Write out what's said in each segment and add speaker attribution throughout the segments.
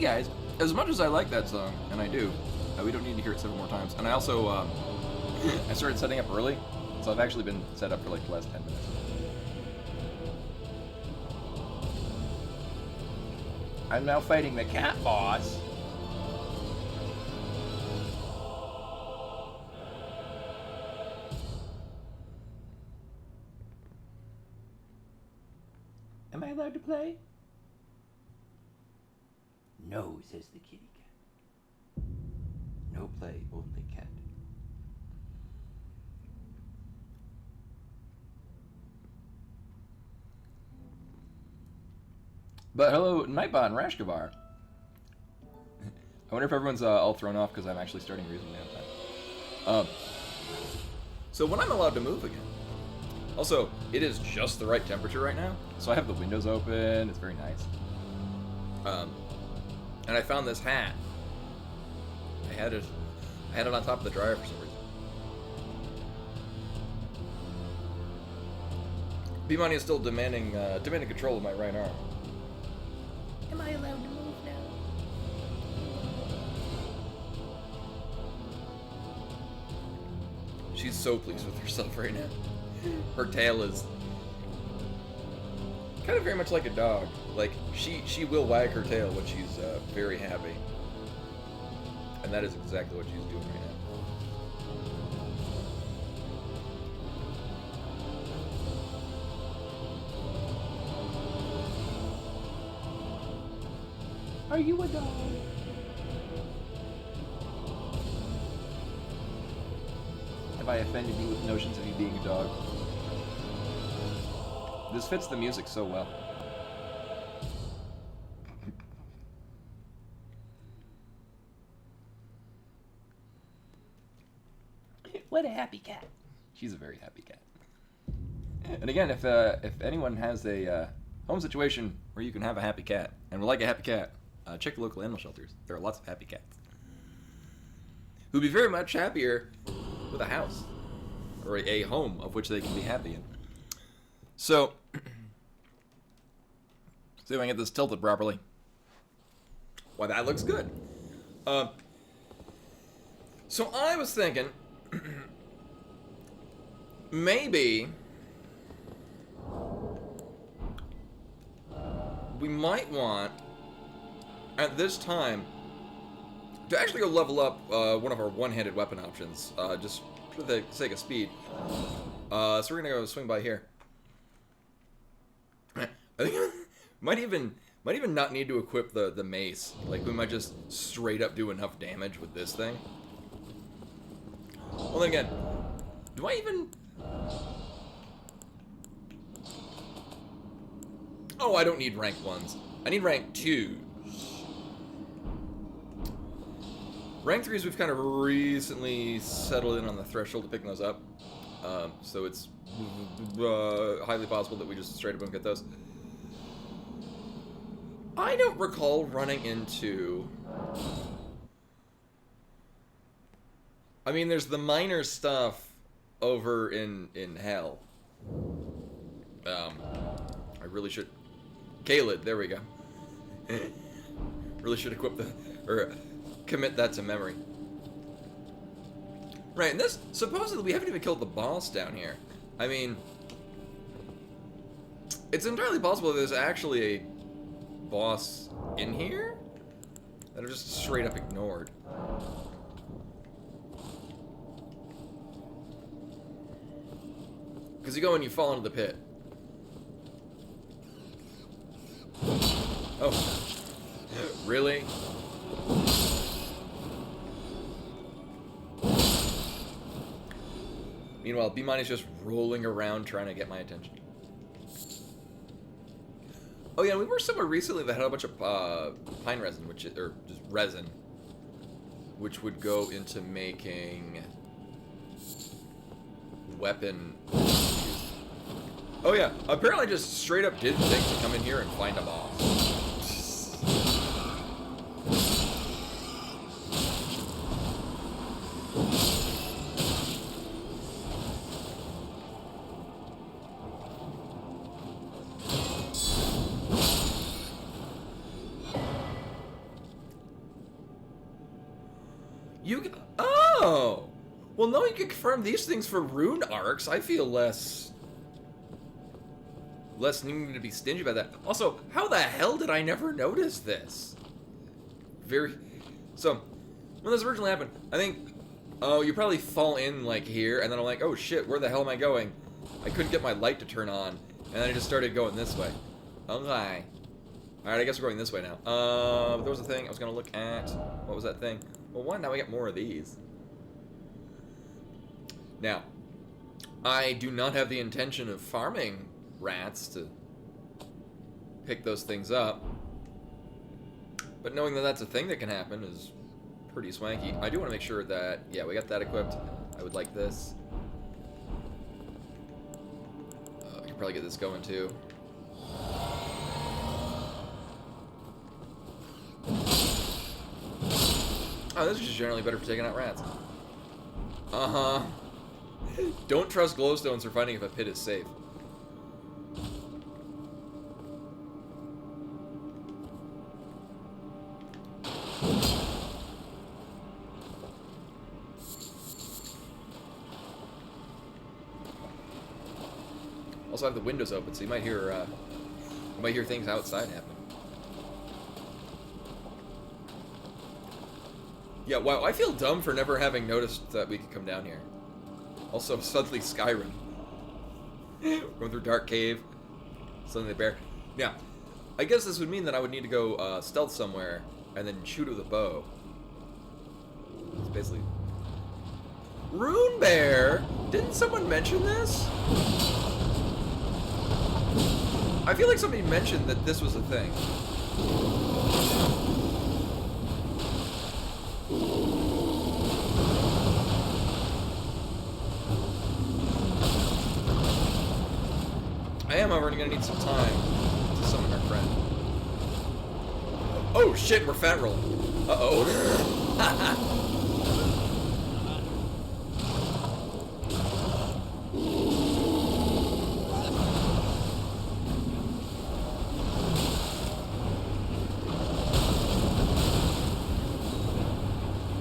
Speaker 1: guys, as much as I like that song, and I do, we don't need to hear it several more times. And I also, I started setting up early, so I've actually been set up for like the last 10 minutes. I'm now fighting the cat boss. Am I allowed to play? No, says the kitty cat. No play, only cat. But hello, Nightbot and Rashkavar. I wonder if everyone's all thrown off because I'm actually starting reasonably on time. So when I'm allowed to move again. Also, it is just the right temperature right now, so I have the windows open. It's very nice. And I found this hat. I had it on top of the dryer for some reason. B-Money is still demanding control of my right arm. Am I allowed to move now? She's so pleased with herself right now. Her tail is kind of very much like a dog. Like, she will wag her tail when she's very happy. And that is exactly what she's doing right now. Are you a dog? Have I offended you with notions of you being a dog? This fits the music so well. What a happy cat. She's a very happy cat. And again, if anyone has a home situation where you can have a happy cat and would like a happy cat, check the local animal shelters. There are lots of happy cats who'd be very much happier with a house or a home of which they can be happy in. So, see if I can get this tilted properly. Why, that looks good. So I was thinking, maybe we might want, at this time, to actually go level up one of our one-handed weapon options, just for the sake of speed. So we're gonna go swing by here. I think might even not need to equip the mace. Like, we might just straight up do enough damage with this thing. Well, then again, do I even... Oh, I don't need rank 1s. I need rank 2s. Rank 3s, we've kind of recently settled in on the threshold to pick those up. So it's highly possible that we just straight up don't get those. I don't recall running into... I mean, there's the minor stuff over in hell. I really should... Kaled, there we go. Really should equip or commit that to memory. Right, and this, supposedly we haven't even killed the boss down here. I mean, it's entirely possible there's actually a boss in here that are just straight up ignored. Because you go and you fall into the pit. Oh. Really? Meanwhile, B-Money's just rolling around trying to get my attention. Oh yeah, we were somewhere recently that had a bunch of pine resin, or just resin, which would go into making weapon. Oh yeah, apparently I just straight up did think to come in here and find a boss. Oh! Well, no, you can confirm these things for rune arcs. I feel less needing to be stingy about that. Also, how the hell did I never notice this? So, when this originally happened, I think, oh, you probably fall in, like, here, and then I'm like, oh shit, where the hell am I going? I couldn't get my light to turn on, and then I just started going this way. Okay. Alright, I guess we're going this way now. There was a thing I was gonna look at. What was that thing? Well, one, now we get more of these. Now, I do not have the intention of farming rats to pick those things up, but knowing that that's a thing that can happen is pretty swanky. I do want to make sure that, yeah, we got that equipped. I would like this. I could probably get this going too. Oh, this is just generally better for taking out rats. Uh-huh. Don't trust glowstones for finding if a pit is safe. Also, I have the windows open, so you might hear things outside happen. Yeah, wow, I feel dumb for never having noticed that we could come down here. Also, suddenly Skyrim. Going through Dark Cave. Suddenly the bear. Yeah, I guess this would mean that I would need to go stealth somewhere and then shoot with a bow. It's basically... Rune Bear! Didn't someone mention this? I feel like somebody mentioned that this was a thing. I am, however, gonna need some time to summon our friend. Oh shit, we're fat rolling. Uh-oh.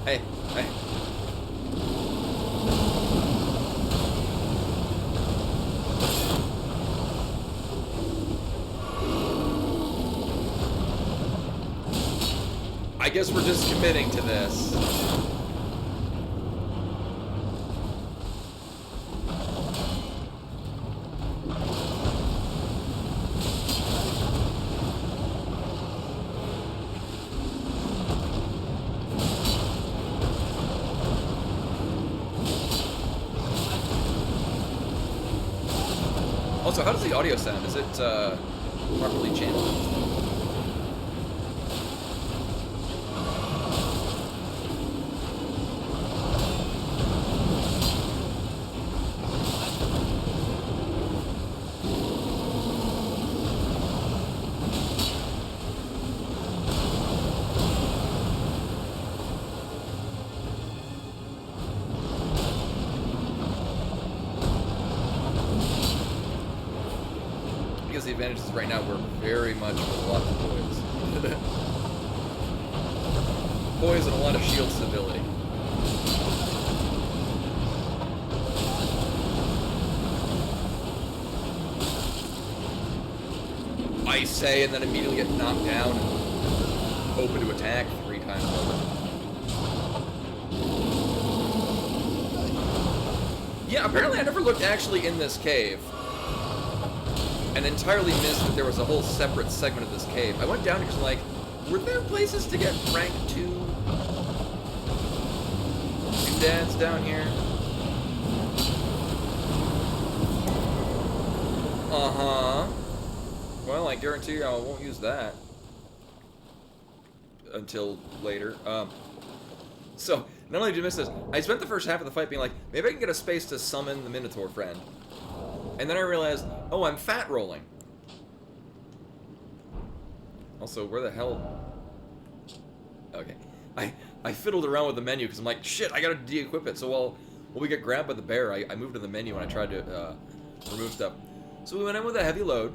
Speaker 1: Hey, hey. I guess we're just committing to this. Also, how does the audio sound? Is it properly channeled? The advantage is right now we're very much with a lot of poise. Poise and a lot of shield stability. I say and then immediately get knocked down and open to attack 3 times over. Yeah, apparently I never looked actually in this cave. And entirely missed that there was a whole separate segment of this cave. I went down because I'm like, were there places to get rank 2 doodads down here? Uh-huh. Well, I guarantee you I won't use that. Until later. So, not only did I miss this, I spent the first half of the fight being like, maybe I can get a space to summon the Minotaur friend. And then I realized, oh, I'm fat rolling. Also, where the hell... Okay. I fiddled around with the menu because I'm like, shit, I gotta de-equip it. So while we get grabbed by the bear, I moved to the menu and I tried to remove stuff. So we went in with a heavy load,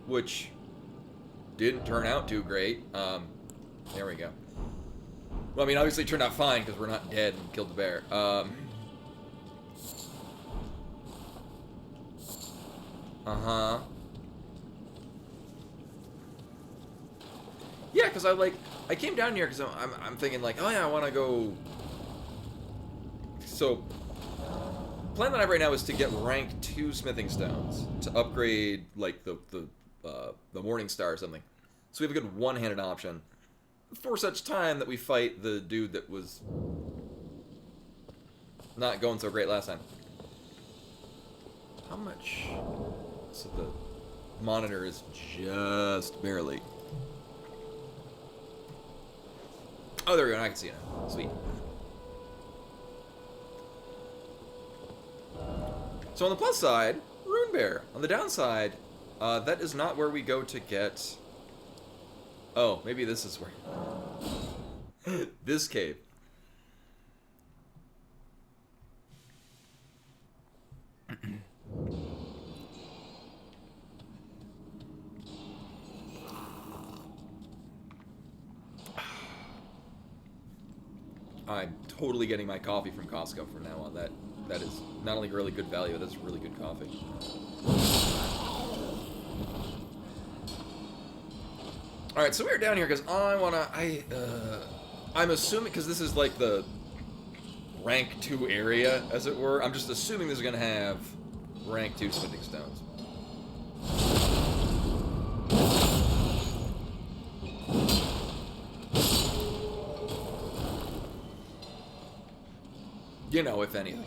Speaker 1: which didn't turn out too great. There we go. Well, I mean, obviously it turned out fine because we're not dead and killed the bear. Uh-huh. Yeah, because I came down here because I'm thinking like, oh yeah, I want to go. So, plan that I have right now is to get rank 2 smithing stones to upgrade like the Morning Star or something. So we have a good one-handed option for such time that we fight the dude that was not going so great last time. How much? So the monitor is just barely. Oh, there we go. I can see it now. Sweet. So on the plus side, Rune Bear. On the downside, that is not where we go to get... Oh, maybe this is where... This cave. I'm totally getting my coffee from Costco from now on. That is not only really good value, that's really good coffee. Alright, so we're down here because I'm assuming, because this is like the rank 2 area, as it were, I'm just assuming this is going to have rank 2 smithing stones. You know, if anything.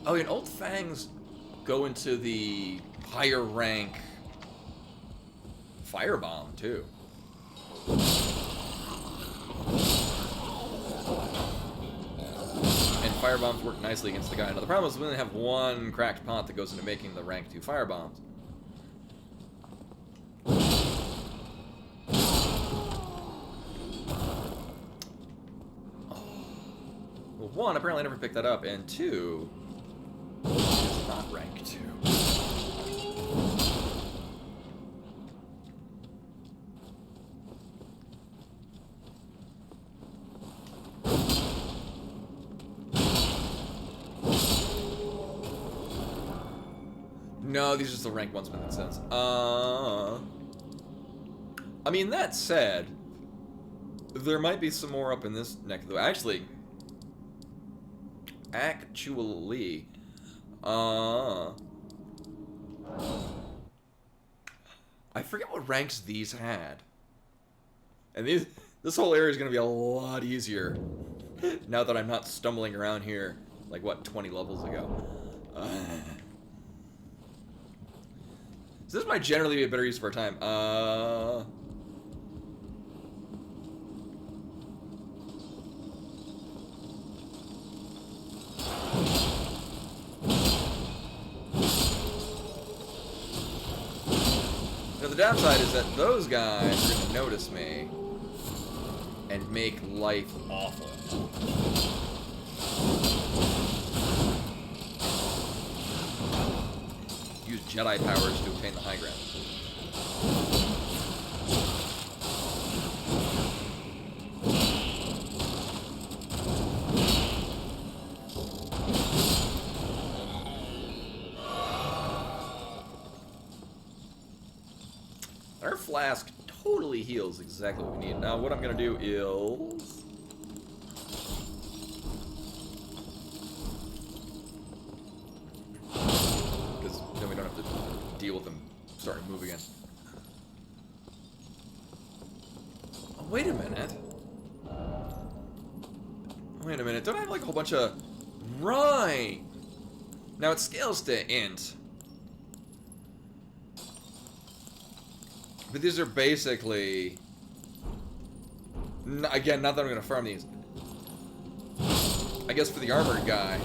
Speaker 1: Oh, and Old Fangs go into the higher rank Firebomb, too. And firebombs work nicely against the guy. Now the problem is we only have one cracked pot that goes into making the rank 2 firebombs. Well, one, apparently I never picked that up, and two, it's not rank 2. No, these are just the rank 1 smithing stones. I mean, that said, there might be some more up in this neck of the... Actually, I forget what ranks these had. And this whole area is going to be a lot easier now that I'm not stumbling around here like, what, 20 levels ago. So this might generally be a better use of our time. Now the downside is that those guys are going to notice me and make life awful. Use Jedi powers to obtain the high ground. Our flask totally heals exactly what we need. Now what I'm going to do is... because then we don't have to deal with them starting to move again. Oh, wait a minute. Wait a minute. Don't I have like a whole bunch of... Right! Now it scales to int. But these are basically... Again, not that I'm going to farm these. I guess for the armored guy,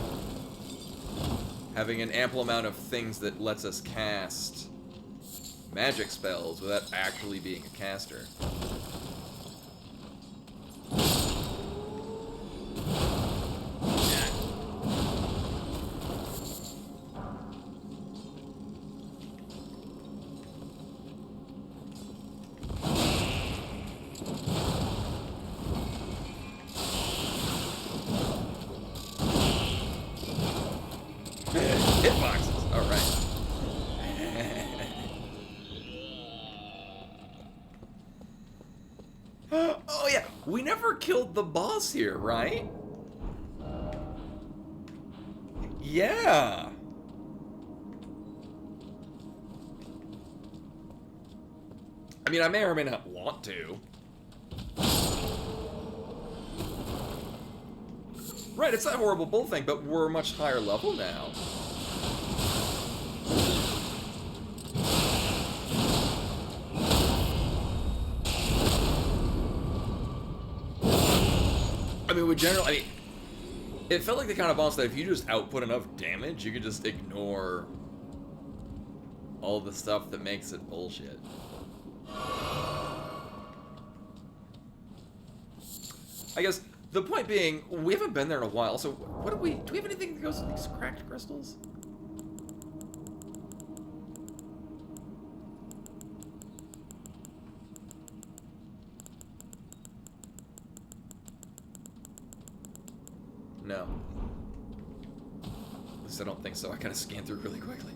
Speaker 1: having an ample amount of things that lets us cast magic spells without actually being a caster. Hitboxes, alright. Oh yeah, we never killed the boss here, right? Yeah. I mean, I may or may not want to. Right, it's that horrible bull thing, but we're a much higher level now. I mean, it felt like the kind of boss that if you just output enough damage, you could just ignore all the stuff that makes it bullshit. I guess the point being, we haven't been there in a while, so do we have anything that goes with these cracked crystals? No. At least I don't think so. I kind of scanned through really quickly.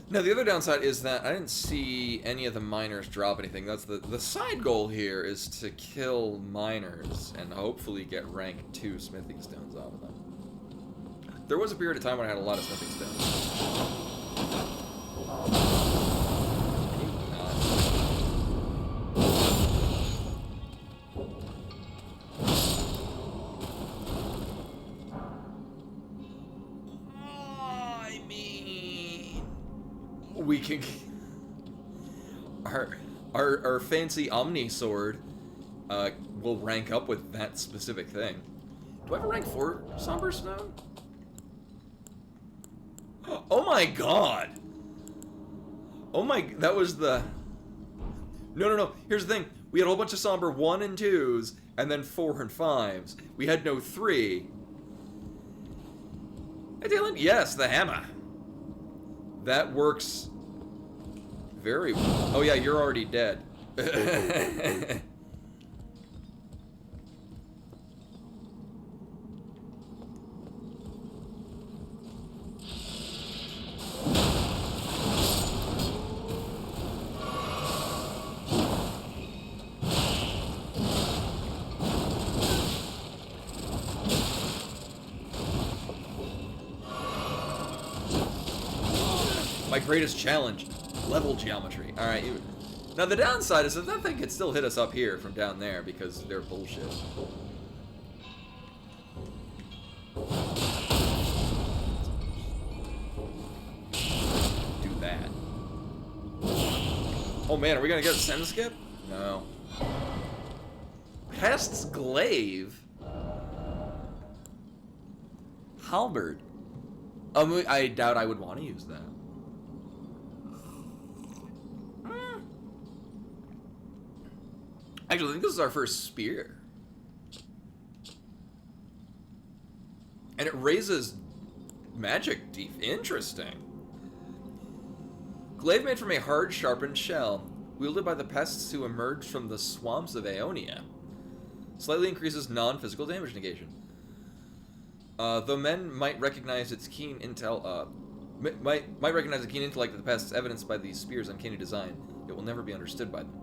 Speaker 1: Now, the other downside is that I didn't see any of the miners drop anything. That's the side goal here is to kill miners and hopefully get rank 2 smithing stones out of them. There was a period of time when I had a lot of smithing stones. We can our fancy Omni sword will rank up with that specific thing. Do I have a rank 4 Somber Stone? Oh my god! Oh my, that was the... No. Here's the thing. We had a whole bunch of Somber 1 and 2s, and then 4 and 5s. We had no 3. Hey, Dylan? Yes, the hammer. That works very well. Oh yeah, you're already dead. My greatest challenge, level geometry. Alright, now the downside is that that thing could still hit us up here from down there because they're bullshit. Do that. Oh man, are we gonna get a send skip? No. Pest's Glaive? Halberd. I doubt I would want to use that. Actually, I think this is our first spear. And it raises magic deep. Interesting. Glaive made from a hard, sharpened shell, wielded by the pests who emerged from the swamps of Aeonia. Slightly increases non-physical damage negation. Though men might recognize its keen intel, might recognize the keen intellect of the pests evidenced by these spears' uncanny design, it will never be understood by them.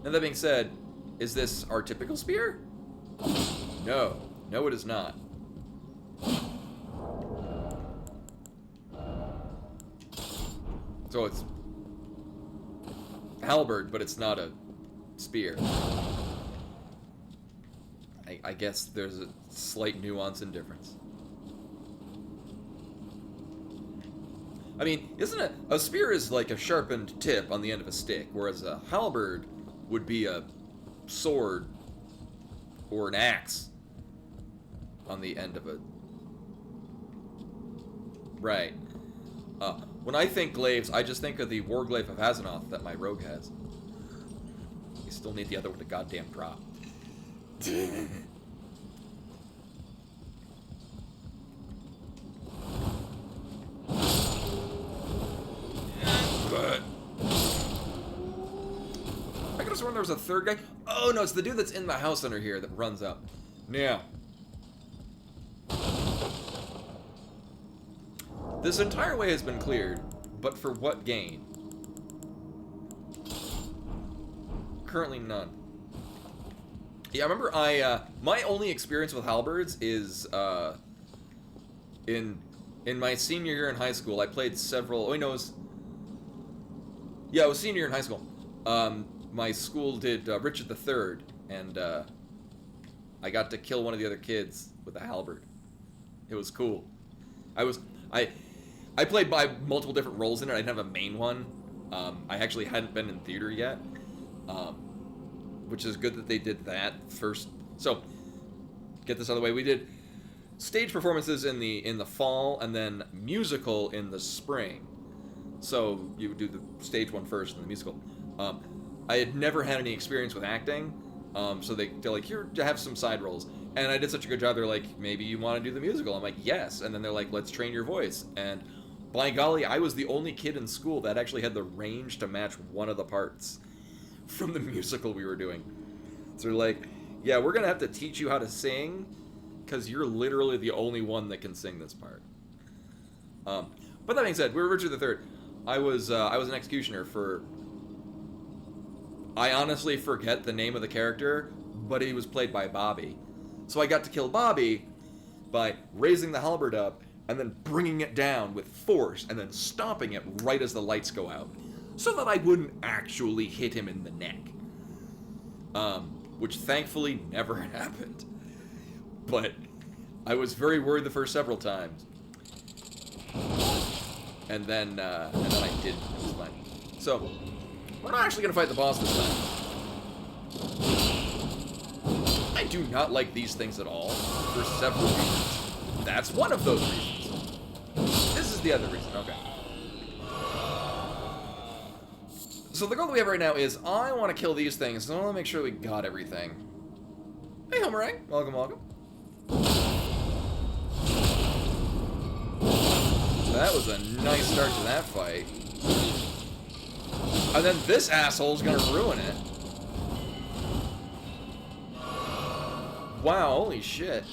Speaker 1: Now that being said, is this our typical spear? No. No, it is not. So it's halberd, but it's not a spear. I guess there's a slight nuance and difference. I mean, isn't it? A spear is like a sharpened tip on the end of a stick, whereas a halberd would be a sword or an axe on the end of a Right. When I think glaives, I just think of the Warglaive of Azeroth that my rogue has. You still need the other one to goddamn drop. But I could have sworn there was a third guy. Oh no, it's the dude that's in the house under here that runs up. Now, this entire way has been cleared, but for what gain? Currently none. Yeah, I remember my only experience with halberds is in my senior year in high school. I played several. Oh, no, it was senior year in high school. My school did Richard III, and I got to kill one of the other kids with a halberd. It was cool. I played by multiple different roles in it. I didn't have a main one. I actually hadn't been in theater yet, which is good that they did that first. So, get this out of the way. We did stage performances in the fall, and then musical in the spring. So you would do the stage one first and the musical. I had never had any experience with acting, so they're like, here, to have some side roles. And I did such a good job, they're like, maybe you want to do the musical. I'm like, yes. And then they're like, let's train your voice. And by golly, I was the only kid in school that actually had the range to match one of the parts from the musical we were doing. So they're like, yeah, we're going to have to teach you how to sing, because you're literally the only one that can sing this part. But that being said, we were Richard III. I was an executioner for... I honestly forget the name of the character, but he was played by Bobby. So I got to kill Bobby by raising the halberd up and then bringing it down with force and then stomping it right as the lights go out, so that I wouldn't actually hit him in the neck. Which thankfully never happened. But I was very worried the first several times. And then I did. It was fine. So, we're not actually going to fight the boss this time. I do not like these things at all, for several reasons. That's one of those reasons. This is the other reason. Okay. So the goal that we have right now is, I want to kill these things, so I want to make sure we got everything. Hey, Homerang. Welcome, welcome. That was a nice start to that fight. And then this asshole's gonna ruin it. Wow, holy shit.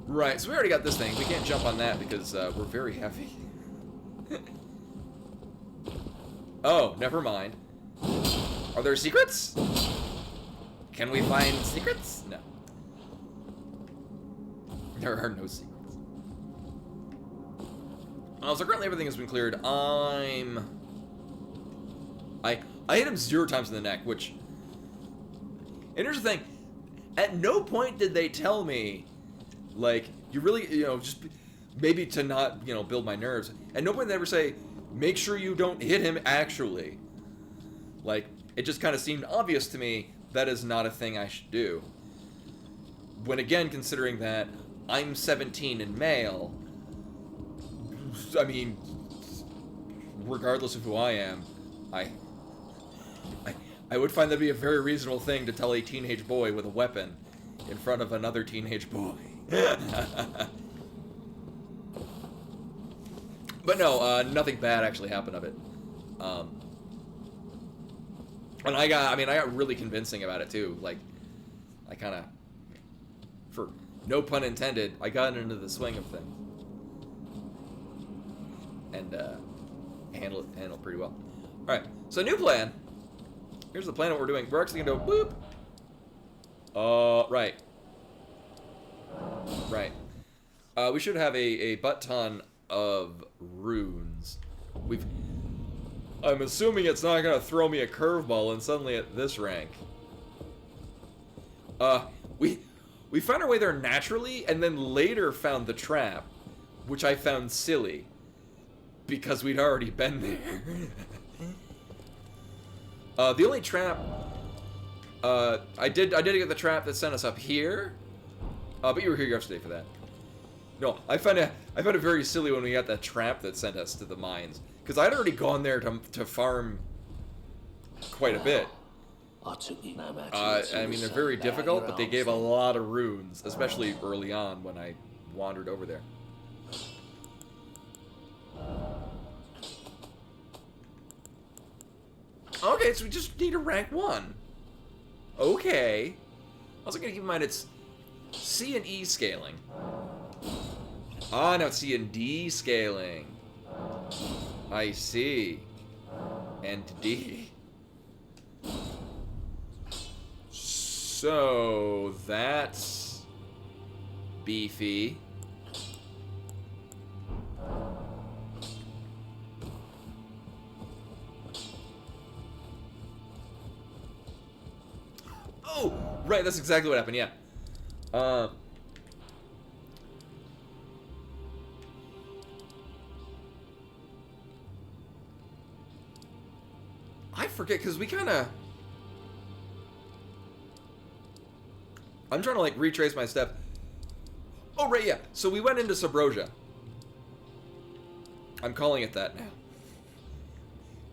Speaker 1: Right, so we already got this thing. We can't jump on that because we're very heavy. Oh, never mind. Are there secrets? Can we find secrets? No. There are no secrets. So currently everything has been cleared. I hit him 0 times in the neck, which... And here's the thing. At no point did they tell me, like, you really, just maybe to not, build my nerves. At no point did they ever say, make sure you don't hit him actually. Like, it just kind of seemed obvious to me that is not a thing I should do. When again, considering that I'm 17 and male, I mean, regardless of who I am, I would find that to be a very reasonable thing to tell a teenage boy with a weapon in front of another teenage boy. But no, nothing bad actually happened of it. And I got really convincing about it too. Like, I kind of, for no pun intended, I got into the swing of things. And handled pretty well. Alright, so new plan. Here's the plan of what we're doing. We're actually going to go boop. Right. Right. We should have a butt ton of runes. I'm assuming it's not going to throw me a curveball and suddenly at this rank. We found our way there naturally and then later found the trap, which I found silly because we'd already been there. The only trap... I did get the trap that sent us up here. But you were here yesterday for that. No, I found it very silly when we got that trap that sent us to the mines. Because I'd already gone there to farm quite a bit. I mean, they're very difficult, but they gave a lot of runes, especially early on when I wandered over there. Okay, so we just need a rank 1. Okay. Also gonna keep in mind it's C and E scaling. Ah, now it's C and D scaling. I see. And D. So that's beefy. Oh, right, that's exactly what happened, yeah. I forget, because we kind of... I'm trying to, like, retrace my steps. Oh, right, yeah. So we went into Subrosia. I'm calling it that now.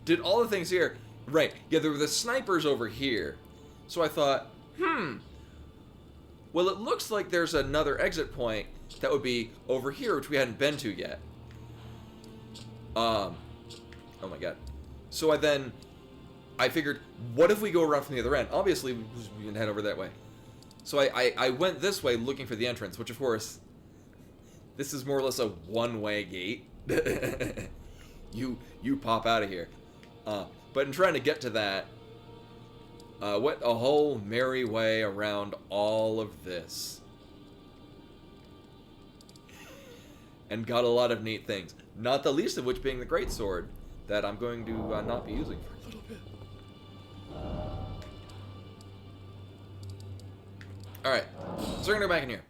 Speaker 1: Did all the things here. Right, yeah, there were the snipers over here. So I thought, well, it looks like there's another exit point that would be over here, which we hadn't been to yet. Oh my god. So I figured, what if we go around from the other end? Obviously, we can head over that way. So I went this way looking for the entrance, which of course, this is more or less a one-way gate. You pop out of here. But in trying to get to that, went a whole merry way around all of this. And got a lot of neat things. Not the least of which being the greatsword that I'm going to not be using for a little bit. Alright, so we're going to go back in here.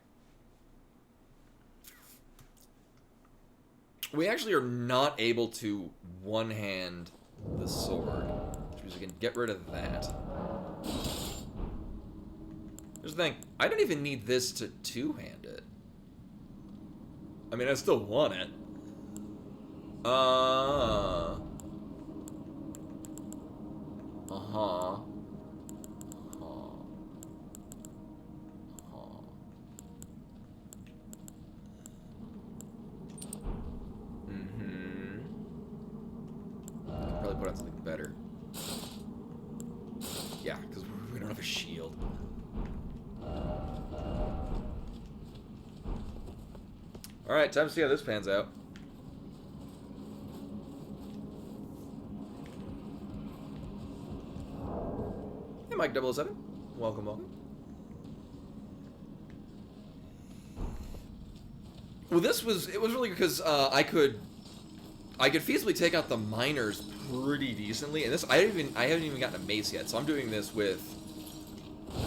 Speaker 1: We actually are not able to one-hand the sword, which means we can get rid of that. Here's the thing, I don't even need this to two-hand it. I mean, I still want it. Uh-huh. Probably put on something better. Yeah, because we don't have a shield. Alright, time to see how this pans out. Hey, Mike 007. Welcome, welcome. Well, it was really good because I could feasibly take out the miners pretty decently, and this I haven't even gotten a mace yet, so I'm doing this with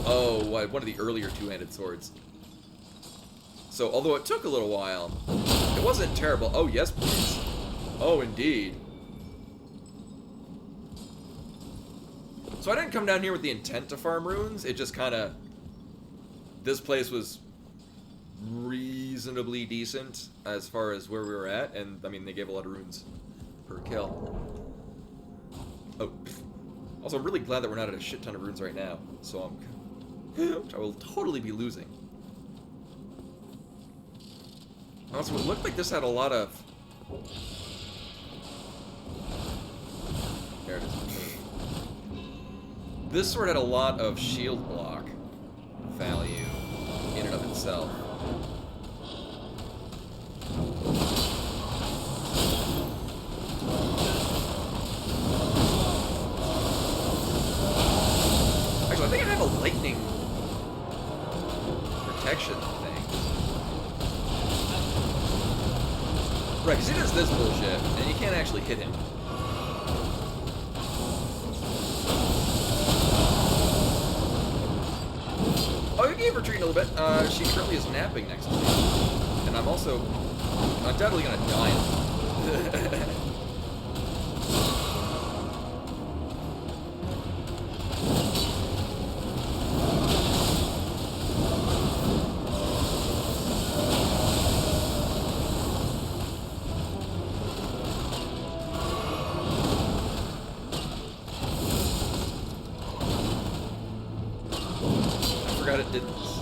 Speaker 1: one of the earlier two-handed swords. So although it took a little while, it wasn't terrible. Oh yes, please. Oh indeed. So I didn't come down here with the intent to farm runes. It just kind of, this place was reasonably decent as far as where we were at, and I mean they gave a lot of runes per kill. Oh, also I'm really glad that we're not at a shit ton of runes right now, so which I will totally be losing. Also, it looked like this had a lot of... There it is. This sword had a lot of shield block value in and of itself. Actually, I think I have a lightning protection thing. Right, because he does this bullshit, and you can't actually hit him. Oh, you gave her retreating a little bit. She currently is napping next to me. And I'm also undoubtedly gonna die. did this.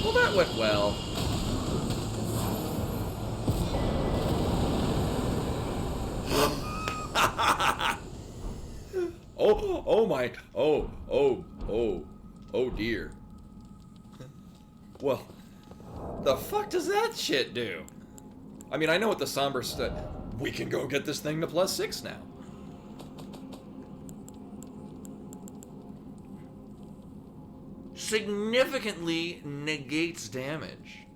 Speaker 1: Well, that went well. Oh my, oh dear. Well, the fuck does that shit do? I mean, I know what the somber stuff. We can go get this thing to +6 now. Significantly negates damage.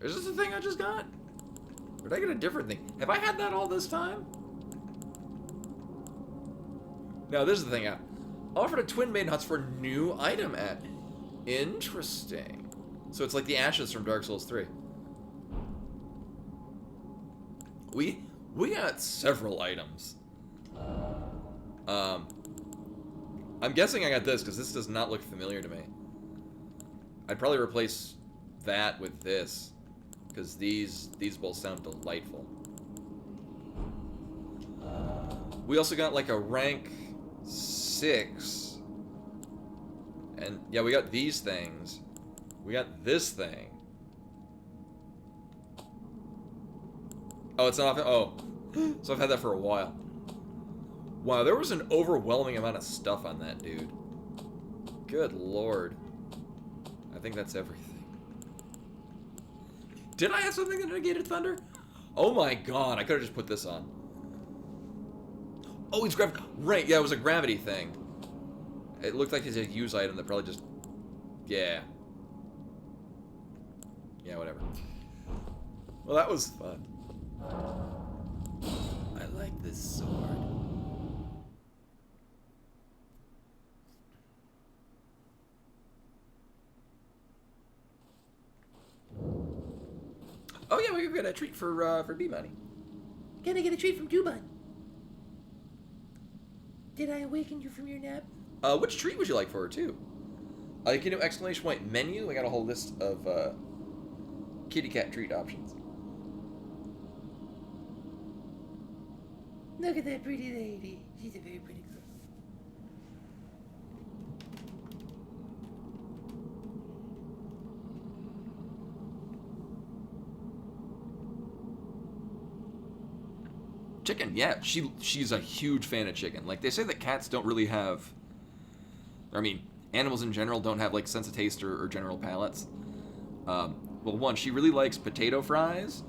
Speaker 1: Is this the thing I just got? Or did I get a different thing? Have I had that all this time? No, this is the thing. Offered a Twin Maiden Huts for new item at. Interesting. So it's like the ashes from Dark Souls 3. We got several items. I'm guessing I got this because this does not look familiar to me. I'd probably replace that with this because these both sound delightful. We also got like a rank 6. And yeah, we got these things. We got this thing. Oh, it's not. Oh, so I've had that for a while. Wow, there was an overwhelming amount of stuff on that dude. Good lord. I think that's everything. Did I have something that negated thunder? Oh my god, I could have just put this on. Oh, he's grabbed. Right, yeah, it was a gravity thing. It looked like it's a use item that probably just. Yeah. Yeah, whatever. Well, that was fun. I like this sword. Oh yeah, we got a treat for B-Money.
Speaker 2: Gonna get a treat from Dubon. Did I awaken you from your nap?
Speaker 1: Which treat would you like for her too? You can do exclamation point menu. I got a whole list of kitty cat treat options.
Speaker 2: Look at that pretty lady. She's a very pretty girl.
Speaker 1: Chicken, yeah, she's a huge fan of chicken. Like, they say that cats don't really have, I mean, animals in general don't have, like, sense of taste or general palates. Well, one, she really likes potato fries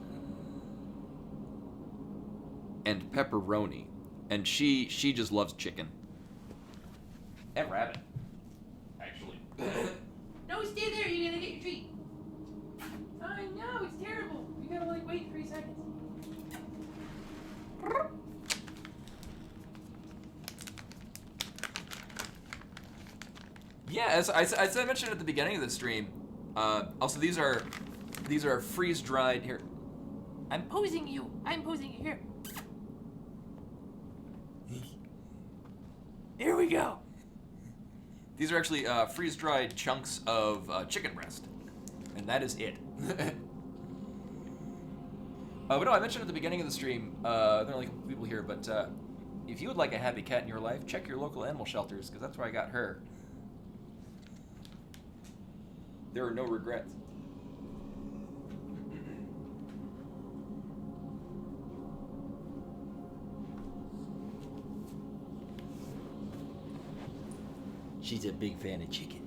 Speaker 1: and pepperoni. And she just loves chicken. And rabbit, actually.
Speaker 2: No, stay there. You're gonna get your treat. I know, it's terrible. You gotta, like, wait 3 seconds.
Speaker 1: Yeah, as I mentioned at the beginning of the stream, also these are freeze-dried here.
Speaker 2: I'm posing you. I'm posing you. Here. Here we go.
Speaker 1: These are actually freeze-dried chunks of chicken breast, and that is it. But no, I mentioned at the beginning of the stream, there are only a couple people here, but if you would like a happy cat in your life, check your local animal shelters, because that's where I got her. There are no regrets.
Speaker 2: She's a big fan of chicken.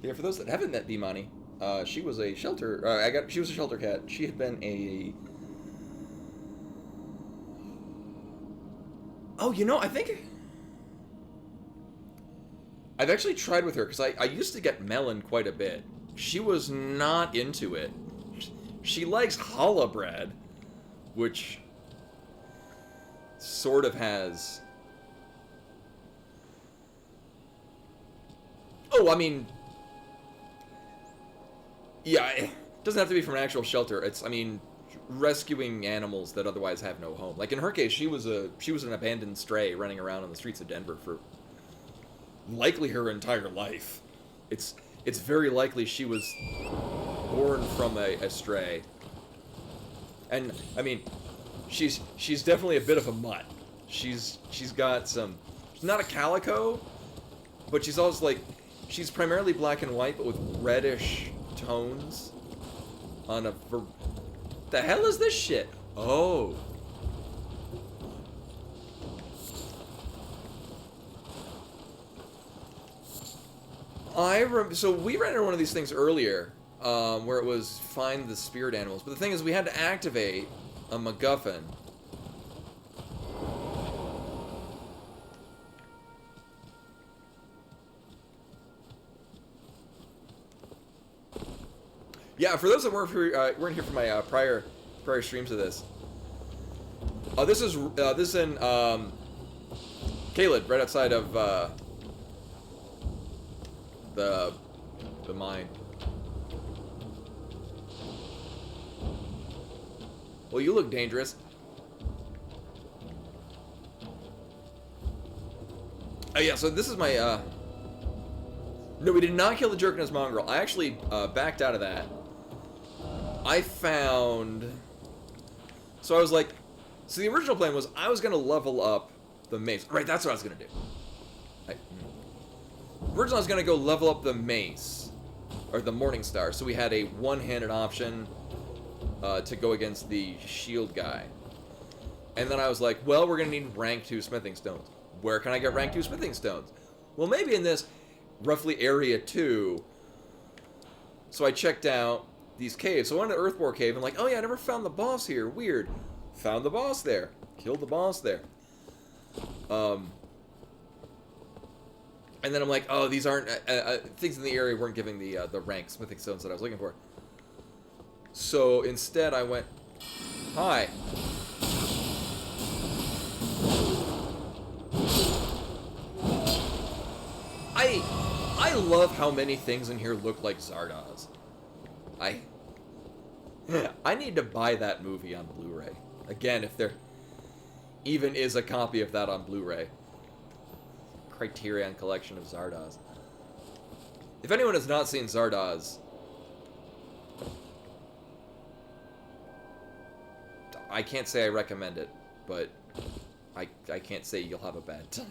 Speaker 1: Yeah, for those that haven't met B-Money, she was a shelter. She was a shelter cat. She had been a. Oh, you know, I think I've actually tried with her because I used to get melon quite a bit. She was not into it. She likes challah bread, which sort of has. Oh, I mean. Yeah, it doesn't have to be from an actual shelter. I mean, rescuing animals that otherwise have no home. Like in her case, she was an abandoned stray running around on the streets of Denver for likely her entire life. It's very likely she was born from a stray. And I mean, she's definitely a bit of a mutt. She's got some. She's not a calico, but she's also like, she's primarily black and white, but with reddish tones. On a. The hell is this shit? Oh. So we ran into one of these things earlier, where it was find the spirit animals. But the thing is, we had to activate a MacGuffin. Yeah, for those that weren't here for my prior streams of this. This is in Caled, right outside of the mine. Well, you look dangerous. Oh yeah, so this is my no, we did not kill the jerk and his mongrel. I actually backed out of that. I found... So I was like... So the original plan was I was going to level up the mace. Right, that's what I was going to do. Originally I was going to go level up the mace. Or the Morning Star. So we had a one-handed option to go against the shield guy. And then I was like, well, we're going to need rank 2 smithing stones. Where can I get rank 2 smithing stones? Well, maybe in this roughly area 2. So I checked out these caves. So I went to Earthbore Cave and like, oh yeah, I never found the boss here. Weird. Found the boss there. Killed the boss there. And then I'm like, oh, these aren't things in the area weren't giving the rank smithing stones that I was looking for. So instead, I went, hi. I love how many things in here look like Zardoz. I need to buy that movie on Blu-ray. Again, if there even is a copy of that on Blu-ray. Criterion Collection of Zardoz. If anyone has not seen Zardoz, I can't say I recommend it, but I can't say you'll have a bad time.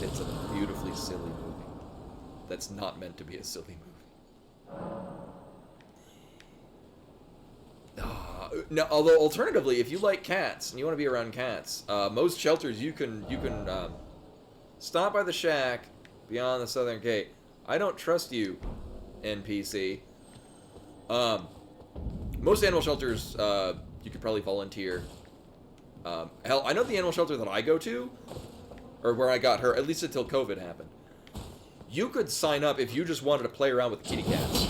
Speaker 1: It's a beautifully silly movie that's not meant to be a silly movie. Now, although alternatively, if you like cats and you want to be around cats, most shelters you can stop by the shack beyond the southern gate. I don't trust you, NPC. Most animal shelters you could probably volunteer. Hell, I know the animal shelter that I go to, or where I got her, at least until COVID happened. You could sign up if you just wanted to play around with kitty cats,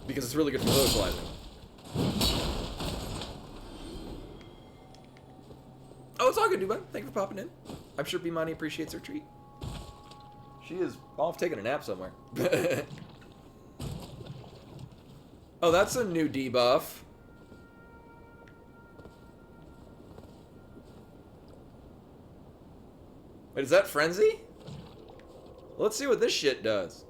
Speaker 1: because it's really good for socializing. Oh, it's all good, dude. Thank you for popping in. I'm sure Bimani appreciates her treat. She is off taking a nap somewhere. Oh, that's a new debuff. Wait, is that Frenzy? Let's see what this shit does.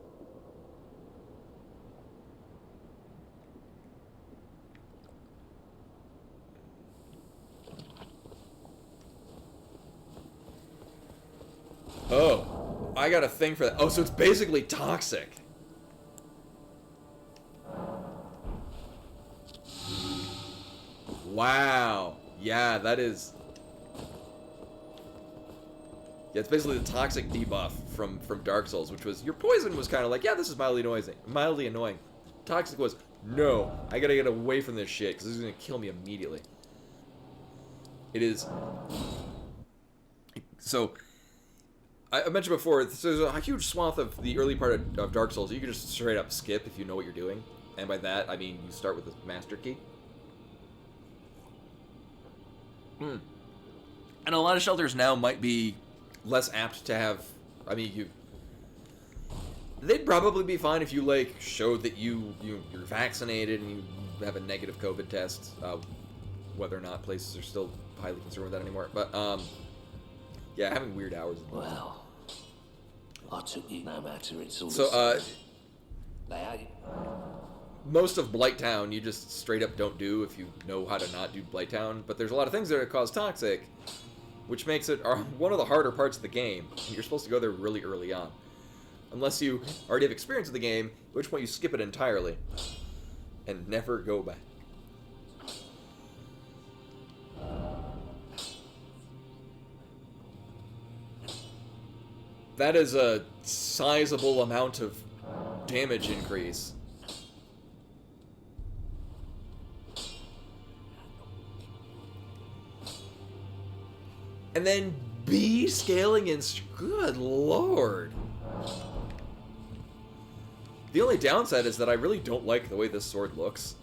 Speaker 1: Oh, I got a thing for that. Oh, so it's basically toxic. Wow. Yeah, that is... Yeah, it's basically the toxic debuff from Dark Souls, which was, your poison was kind of like, yeah, this is mildly annoying. Toxic was, no, I gotta get away from this shit, because this is gonna kill me immediately. It is... So, I mentioned before, so there's a huge swath of the early part of Dark Souls you can just straight up skip if you know what you're doing. And by that, I mean you start with the Master Key. And a lot of shelters now might be less apt to have... I mean, They'd probably be fine if you, like, showed that you're vaccinated and you have a negative COVID test. Whether or not places are still highly concerned with that anymore. But, yeah, having weird hours.
Speaker 3: Well, I took you no matter. It's all
Speaker 1: So,
Speaker 3: They
Speaker 1: most of Blighttown you just straight up don't do if you know how to not do Blighttown. But there's a lot of things that cause toxic, which makes it one of the harder parts of the game. You're supposed to go there really early on. Unless you already have experience with the game, at which point you skip it entirely and never go back. That is a sizable amount of damage increase. And then B scaling in... Good lord. The only downside is that I really don't like the way this sword looks.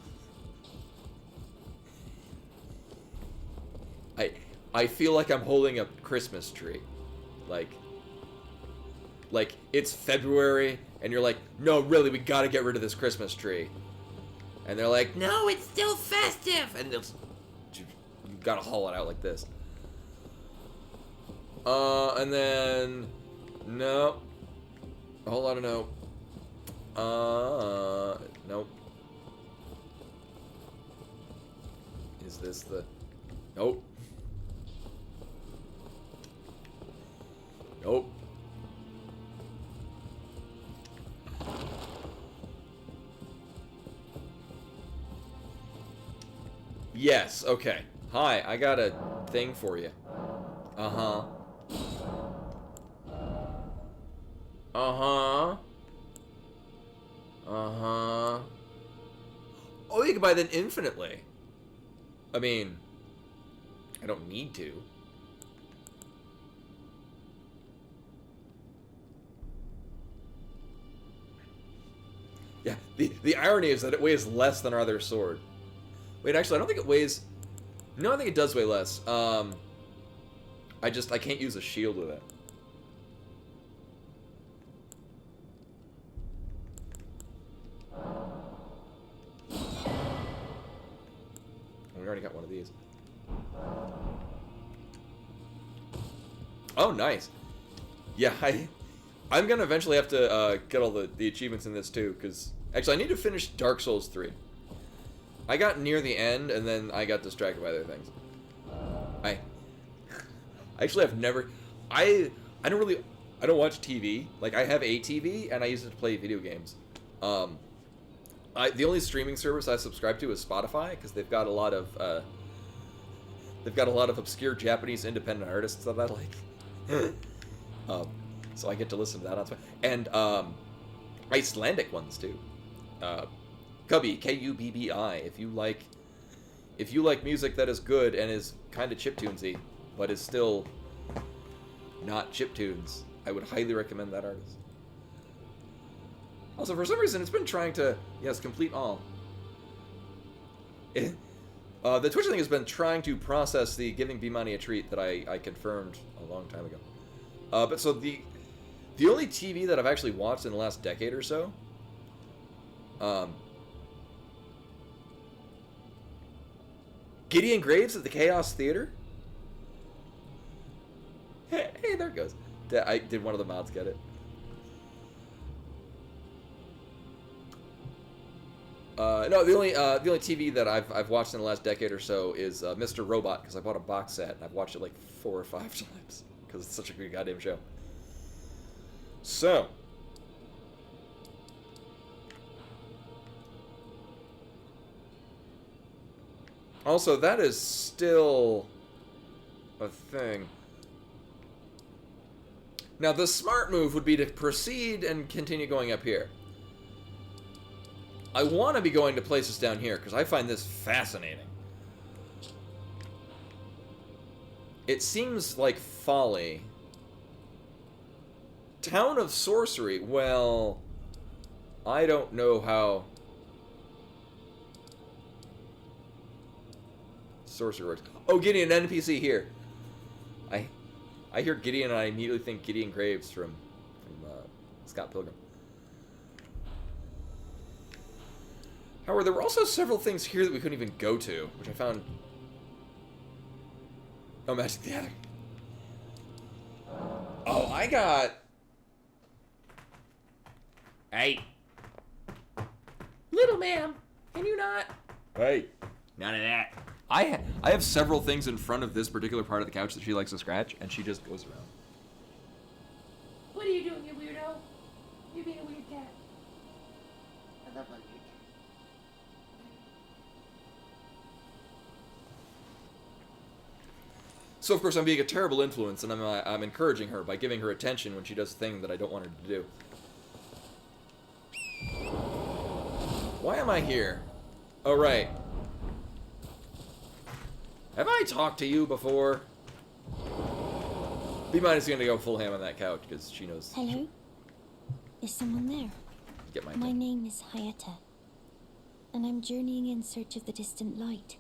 Speaker 1: I feel like I'm holding a Christmas tree. Like it's February, and you're like, no, really, we gotta get rid of this Christmas tree. And they're like, no, it's still festive! And you gotta haul it out like this. And then... No. A whole lot of no. Nope. Is this the... Nope. Nope. Yes, okay. Hi, I got a thing for you. Uh-huh. Uh-huh. Uh-huh. Oh, you can buy them infinitely. I mean, I don't need to. Yeah, the irony is that it weighs less than our other sword. Wait, actually, I don't think it weighs... No, I think it does weigh less. I can't use a shield with it. We already got one of these. Oh, nice. Yeah, I'm gonna eventually have to get all the achievements in this too, because actually I need to finish Dark Souls 3. I got near the end and then I got distracted by other things. I actually have never... I don't watch TV. Like, I have a TV and I use it to play video games. The only streaming service I subscribe to is Spotify, because they've got a lot of obscure Japanese independent artists that I like. So I get to listen to that on Spotify. And Icelandic ones too. Cubby, Kubbi. If you like music that is good and is kind of chiptunesy, but is still not chiptunes, I would highly recommend that artist. Also, for some reason, it's been trying to... Yes, complete all. The Twitch thing has been trying to process the giving B-Money a treat that I confirmed a long time ago. But so the only TV that I've actually watched in the last decade or so... Gideon Graves at the Chaos Theater? Hey, there it goes. Did one of the mods get it? No, the only TV that I've watched in the last decade or so is Mr. Robot, because I bought a box set and I've watched it like 4 or 5 times because it's such a good goddamn show. So, also that is still a thing. Now the smart move would be to proceed and continue going up here. I want to be going to places down here, because I find this fascinating. It seems like folly. Town of Sorcery, well... I don't know how... Sorcery works. Oh, Gideon, an NPC here. I hear Gideon and I immediately think Gideon Graves from Scott Pilgrim. However, there were also several things here that we couldn't even go to, which I found... Oh, Magic the Gathering. Oh, I got... Hey.
Speaker 2: Little ma'am, can you not?
Speaker 1: Hey. None of that. I have several things in front of this particular part of the couch that she likes to scratch, and she just goes around.
Speaker 2: What are you doing, you weirdo? You're being a weird cat. I love my weird cat.
Speaker 1: So, of course, I'm being a terrible influence, and I'm encouraging her by giving her attention when she does a thing that I don't want her to do. Why am I here? Oh, right. Have I talked to you before? B-Minus is going to go full ham on that couch, because she knows...
Speaker 4: Hello? Is someone there?
Speaker 1: Get my
Speaker 4: My name is Hayata, and I'm journeying in search of the distant light.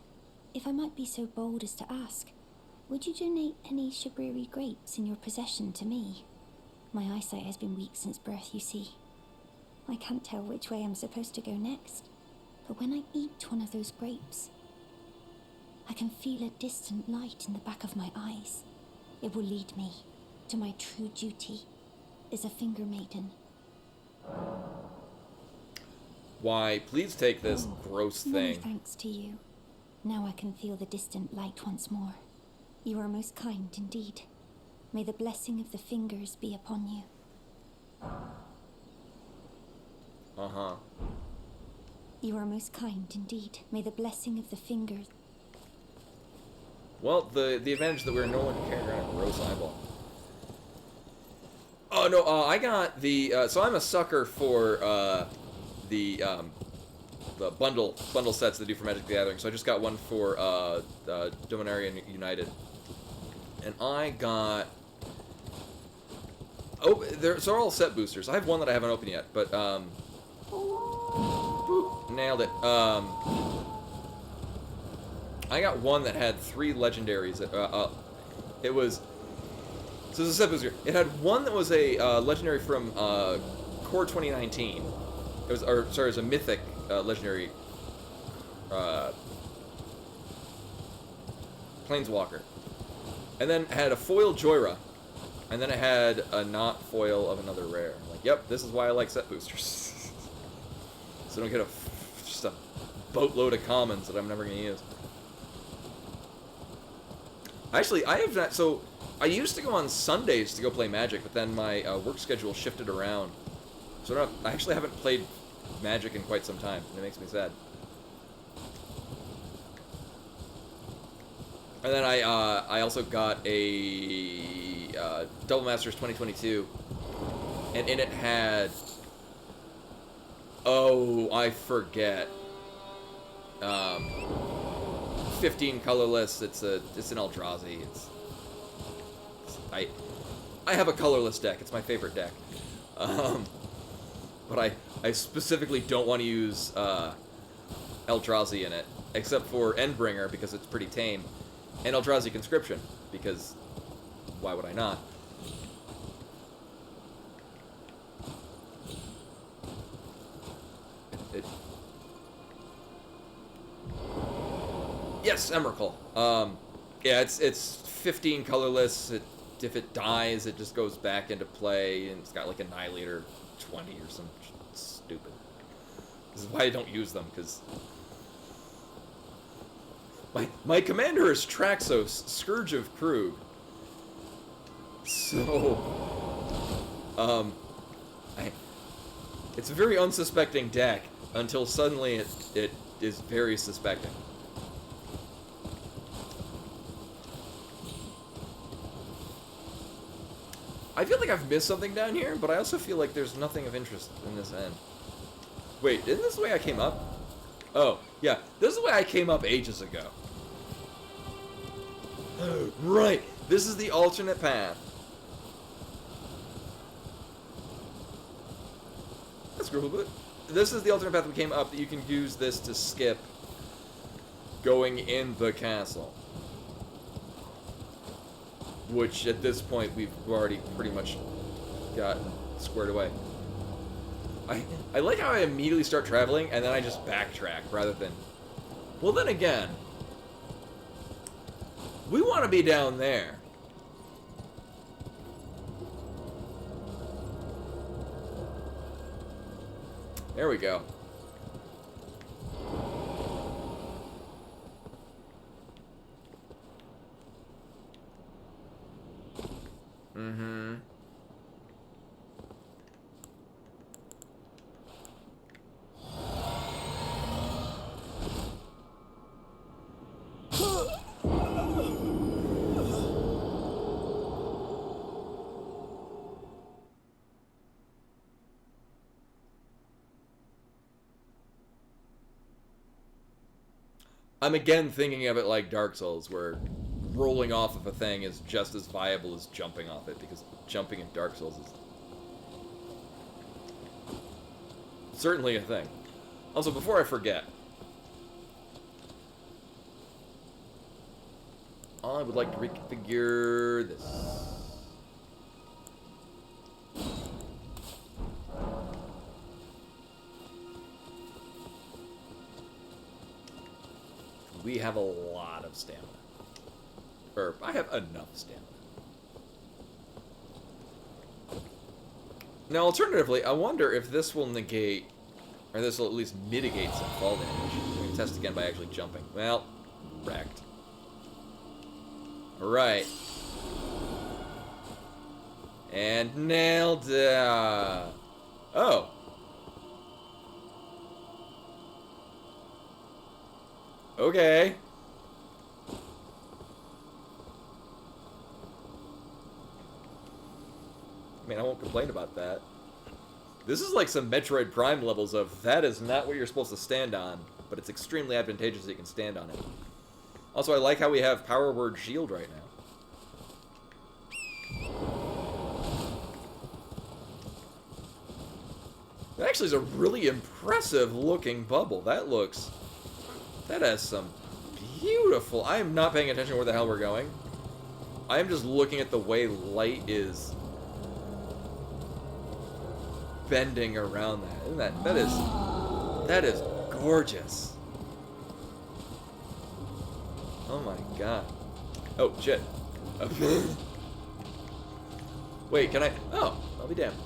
Speaker 4: If I might be so bold as to ask, would you donate any Shibriri grapes in your possession to me? My eyesight has been weak since birth, you see. I can't tell which way I'm supposed to go next, but when I eat one of those grapes, I can feel a distant light in the back of my eyes. It will lead me to my true duty as a finger maiden.
Speaker 1: Why, please take this gross
Speaker 4: Many
Speaker 1: thing.
Speaker 4: thanks to you. Now I can feel the distant light once more. You are most kind indeed. May the blessing of the fingers be upon you.
Speaker 1: Uh-huh.
Speaker 4: You are most kind indeed. May the blessing of the fingers...
Speaker 1: Well, the advantage that we're no longer carrying around a gross eyeball. Oh, no, I got the... so I'm a sucker for the bundle sets they do for Magic the Gathering. So I just got one for Dominaria United. And I got... Oh, they're all set boosters. I have one that I haven't opened yet, but... Nailed it. I got one that had 3 legendaries. It was... So it's a set booster. It had one that was a legendary from Core 2019. It was, or sorry, it was a mythic legendary Planeswalker. And then it had a foil Joyra. And then it had a not foil of another rare. I'm like, yep, this is why I like set boosters. So I don't get just a boatload of commons that I'm never going to use. Actually, I have not... So, I used to go on Sundays to go play Magic, but then my work schedule shifted around. So I actually haven't played Magic in quite some time, and it makes me sad. And then I also got a Double Masters 2022, and in it had... Oh, I forget. 15 colorless. It's an Eldrazi. I have a colorless deck. It's my favorite deck. But I specifically don't want to use Eldrazi in it, except for Endbringer because it's pretty tame, and Eldrazi Conscription because why would I not? Yes, Emrakul. Yeah, it's 15 colorless. If it dies, it just goes back into play, and it's got like Annihilator 20 or some stupid. This is why I don't use them, because my commander is Traxos, Scourge of Krug. So, it's a very unsuspecting deck until suddenly it is very suspecting. I feel like I've missed something down here, but I also feel like there's nothing of interest in this end. Wait, isn't this the way I came up? Oh, yeah, this is the way I came up ages ago. Right, this is the alternate path. That's cool, but this is the alternate path we came up that you can use this to skip going in the castle. Which, at this point, we've already pretty much gotten squared away. I like how I immediately start traveling and then I just backtrack rather than... Well, then again, we want to be down there. There we go. Mm-hmm. I'm again thinking of it like Dark Souls, where rolling off of a thing is just as viable as jumping off it, because jumping in Dark Souls is certainly a thing. Also, before I forget, I would like to reconfigure this. We have a lot of stamina. Or, I have enough stamina. Now, alternatively, I wonder if this will negate, or this will at least mitigate some fall damage. We can test again by actually jumping. Well, wrecked. Alright. And nailed oh. Okay. I mean, I won't complain about that. This is like some Metroid Prime levels of, that is not what you're supposed to stand on, but it's extremely advantageous that you can stand on it. Also, I like how we have Power Word Shield right now. That actually is a really impressive looking bubble. That has some beautiful... I am not paying attention to where the hell we're going. I am just looking at the way light is bending around that. Isn't that is gorgeous. Oh my god. Oh, shit. Wait, can I... Oh, I'll be damned.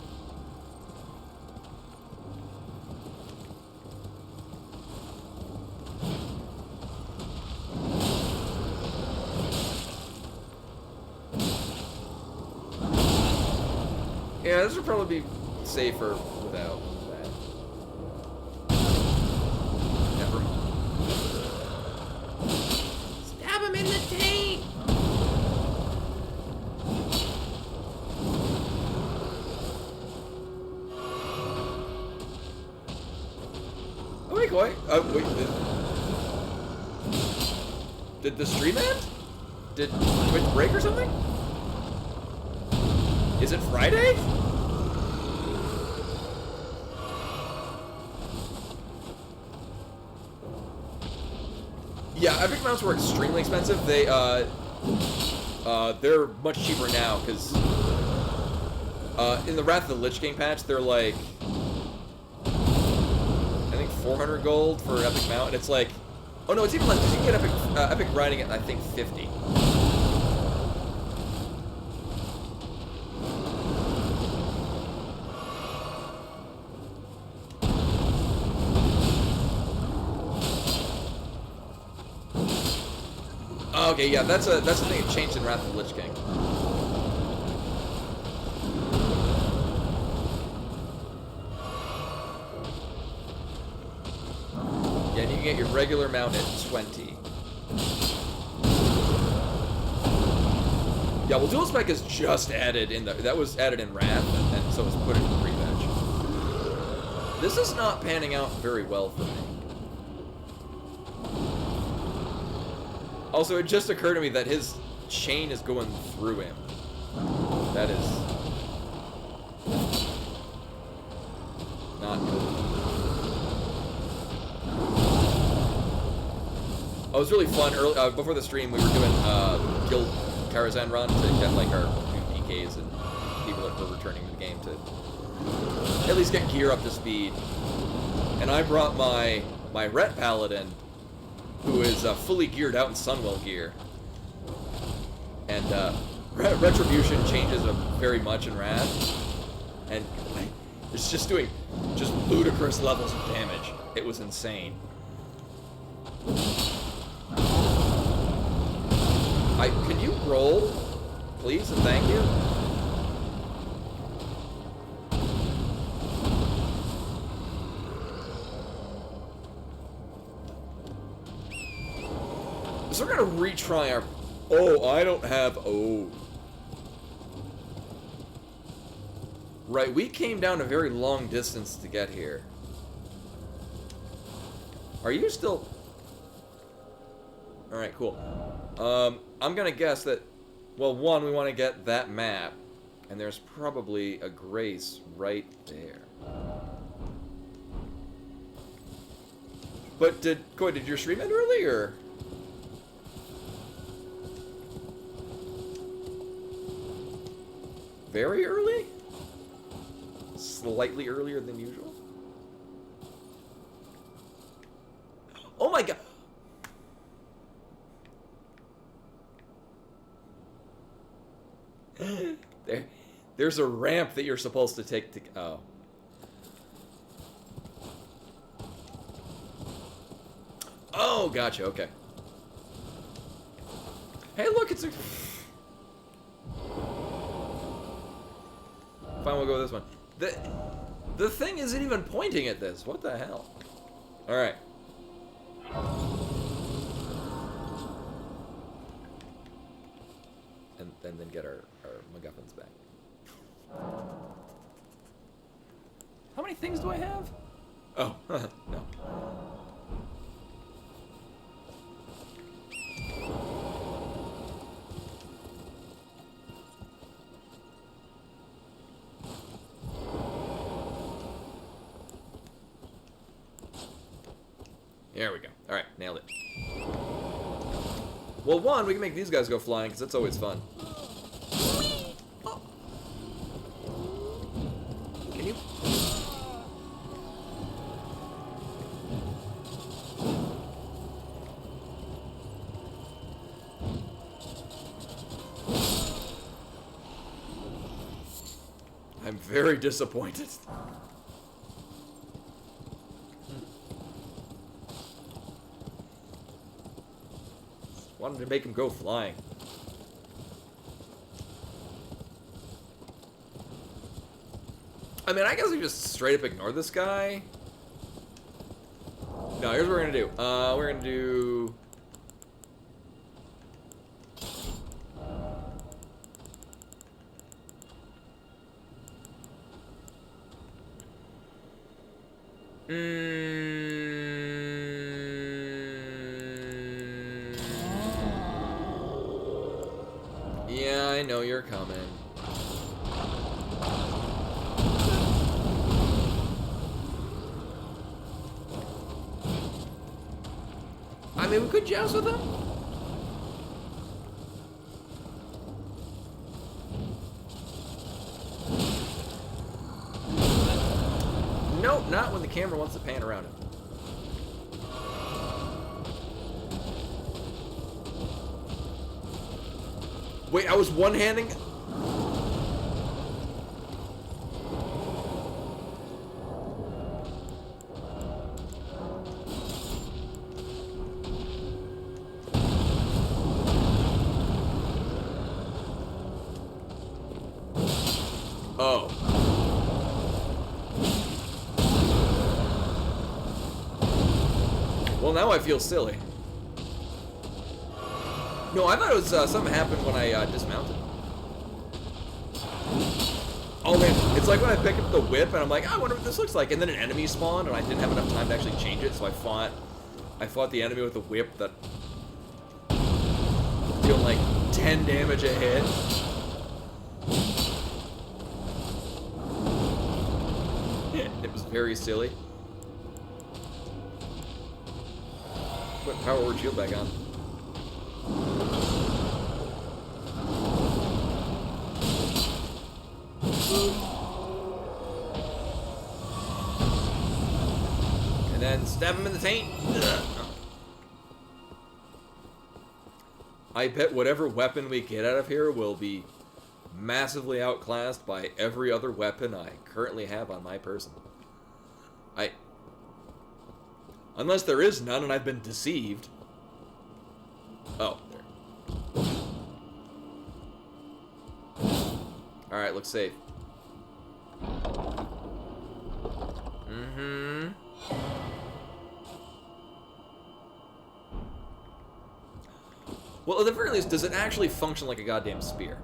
Speaker 1: Yeah, this would probably be safer without that. Never mind.
Speaker 2: Stab him in the taint!
Speaker 1: Oh, wait, wait. Wait. Did the stream end? Did Twitch break or something? Is it Friday? Yeah, Epic mounts were extremely expensive. They're much cheaper now because in the Wrath of the Lich King patch, they're like I think 400 gold for Epic mount, and it's like, oh no, it's even less because you can get Epic riding at I think 50. Okay, yeah, that's the thing that changed in Wrath of the Lich King. Yeah, and you can get your regular mount at 20. Yeah, well, dual spec is just added in that was added in Wrath, and so it was put in the pre-patch. This is not panning out very well for me. Also, it just occurred to me that his chain is going through him. That is not good. Oh, it was really fun. Early, before the stream, we were doing Guild Karazhan run to get like our new PKs and people that were returning to the game to at least get gear up to speed. And I brought my Ret Paladin, who is fully geared out in Sunwell gear. And Retribution changes very much in Wrath. And it's just doing just ludicrous levels of damage. It was insane. Can you roll, please, and thank you? So we're gonna retry our... Oh, I don't have... Oh. Right, we came down a very long distance to get here. Are you still... Alright, cool. I'm gonna guess that... Well, one, we want to get that map. And there's probably a Grace right there. But did your stream end early, or...? Very early? Slightly earlier than usual? Oh my god! There's a ramp that you're supposed to take to... Oh. Oh, gotcha, okay. Hey, look, it's a... Fine, we'll go with this one. The thing isn't even pointing at this. What the hell? Alright. And then get our MacGuffins back. How many things do I have? Oh, no. There we go. Alright, nailed it. Well, one, we can make these guys go flying, because that's always fun. Oh. Can you... I'm very disappointed. Wanted to make him go flying. I mean, I guess we just straight up ignore this guy. No, here's what we're gonna do. We're gonna do... Yeah, I know you're coming. I mean, we could joust with him. Nope, not when the camera wants to pan around him. Wait, I was one-handing? Oh. Well, now I feel silly. No, I thought it was something happened when I dismounted. Oh man, it's like when I pick up the whip and I'm like, I wonder what this looks like, and then an enemy spawned and I didn't have enough time to actually change it, so I fought the enemy with a whip that dealt like 10 damage a hit. It was very silly. Put power word shield back on. And stab him in the taint. Ugh. I bet whatever weapon we get out of here will be massively outclassed by every other weapon I currently have on my person. Unless there is none and I've been deceived. Oh, there. Alright, looks safe. Mm-hmm. Well, at the very least, does it actually function like a goddamn spear?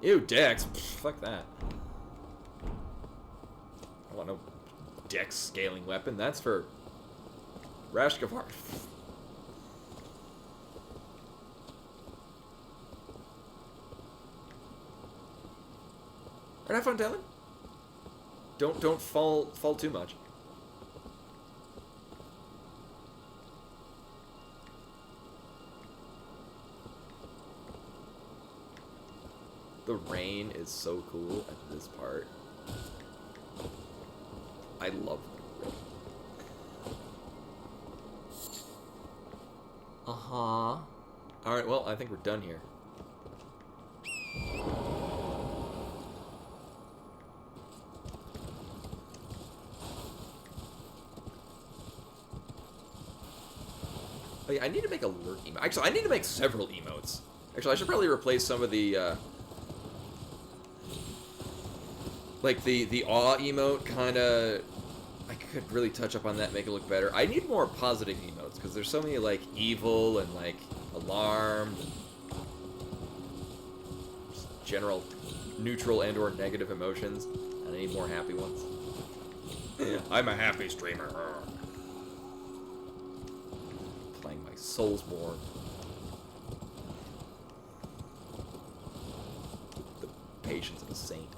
Speaker 1: Ew, Dex. Fuck that. I want no Dex scaling weapon. That's for Rashkavar. Alright, have fun, Talon. Don't fall too much. The rain is so cool at this part. I love the rain. Uh-huh. Alright, well, I think we're done here. Oh yeah, I need to make alert emote. Actually, I need to make several emotes. Actually, I should probably replace some of the, like, the awe emote, kinda... I could really touch up on that, make it look better. I need more positive emotes, because there's so many, like, evil and, like, alarmed, and just general neutral and or negative emotions, and I need more happy ones. I'm a happy streamer. Playing my Soulsborne. The patience of a saint.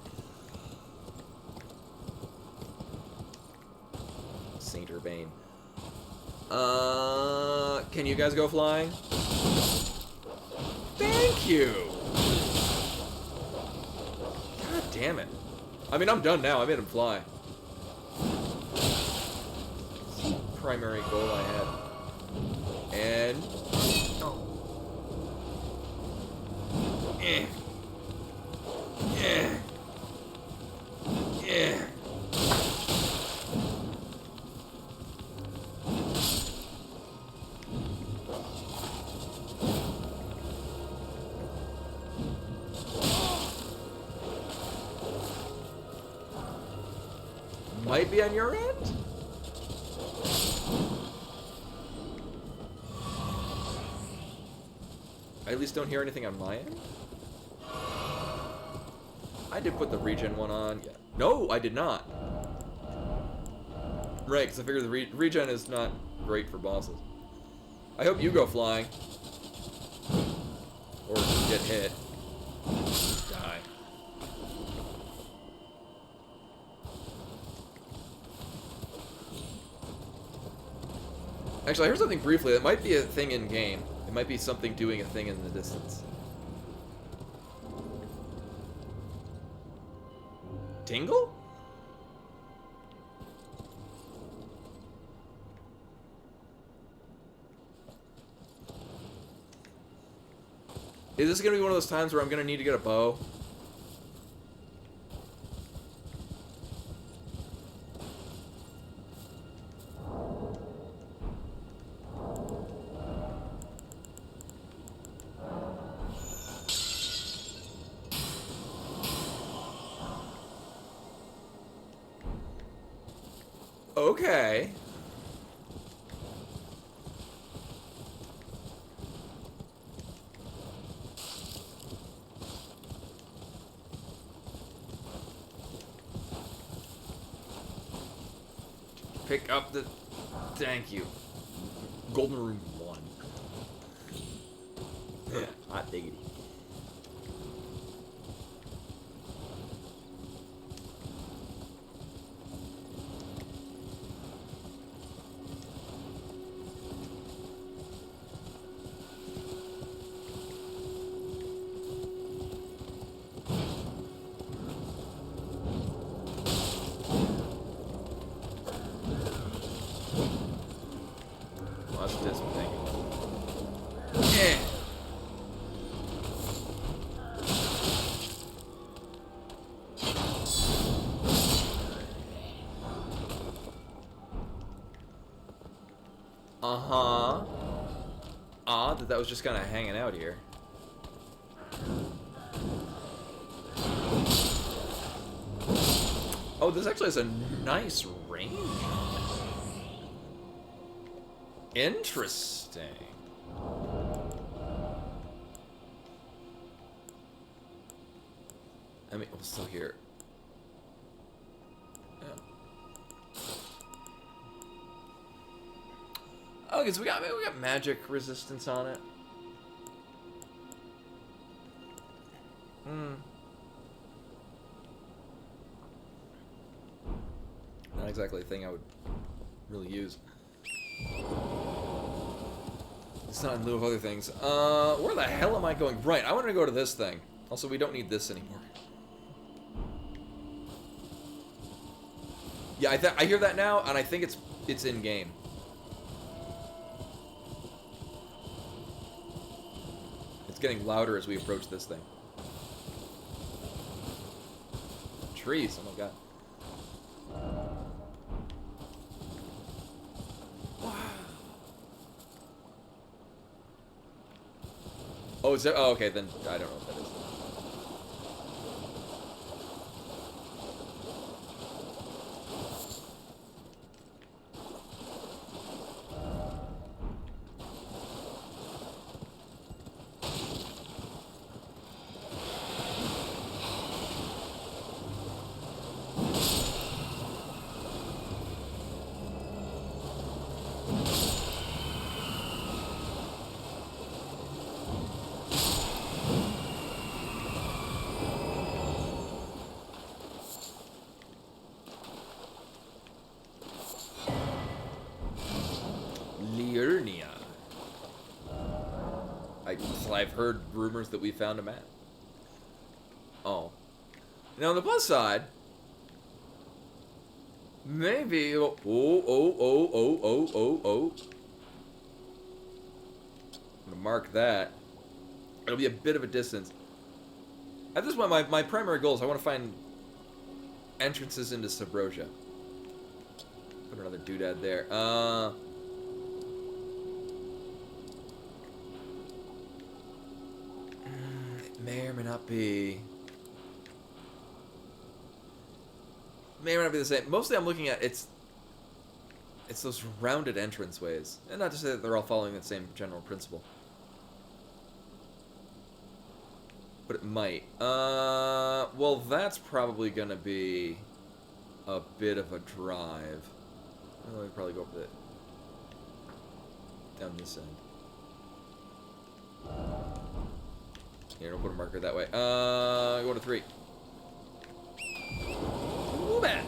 Speaker 1: Saint Urbane. Can you guys go flying? Thank you! God damn it. I mean, I'm done now. I made him fly. That's the primary goal I had. And... oh. Eh. Eh. Eh. Might be on your end? I at least don't hear anything on my end. I did put the regen one on. Yeah. No, I did not. Right, because I figured the regen is not great for bosses. I hope you go flying. Or get hit. Die. Actually, I heard something briefly. That might be a thing in game. It might be something doing a thing in the distance. Tingle? Is this gonna be one of those times where I'm gonna need to get a bow? Okay. Pick up the... Thank you. Golden Rune 1. Hot diggity. Uh-huh. Odd that was just kind of hanging out here. Oh, this actually has a nice range. Interesting. I mean, we're still here. Oh, because we got magic resistance on it. Not exactly a thing I would really use. It's not in lieu of other things. Where the hell am I going? Right, I want to go to this thing. Also, we don't need this anymore. Yeah, I hear that now, and I think it's in game. It's getting louder as we approach this thing. Trees, oh my god. Wow. Oh, is there? Oh, okay, then I don't know what that is. I've heard rumors that we found a map. Oh. Now, on the plus side, maybe... Oh. I'm gonna mark that. It'll be a bit of a distance. At this point, my primary goal is I want to find entrances into Subrosia. Put another doodad there. May or may not be. May or may not be the same. Mostly I'm looking at it's those rounded entranceways. And not to say that they're all following the same general principle. But it might. Well, that's probably gonna be a bit of a drive. Well, we'd probably go up the down this end. Here, don't put a marker that way. Go to 3. Ooh, man.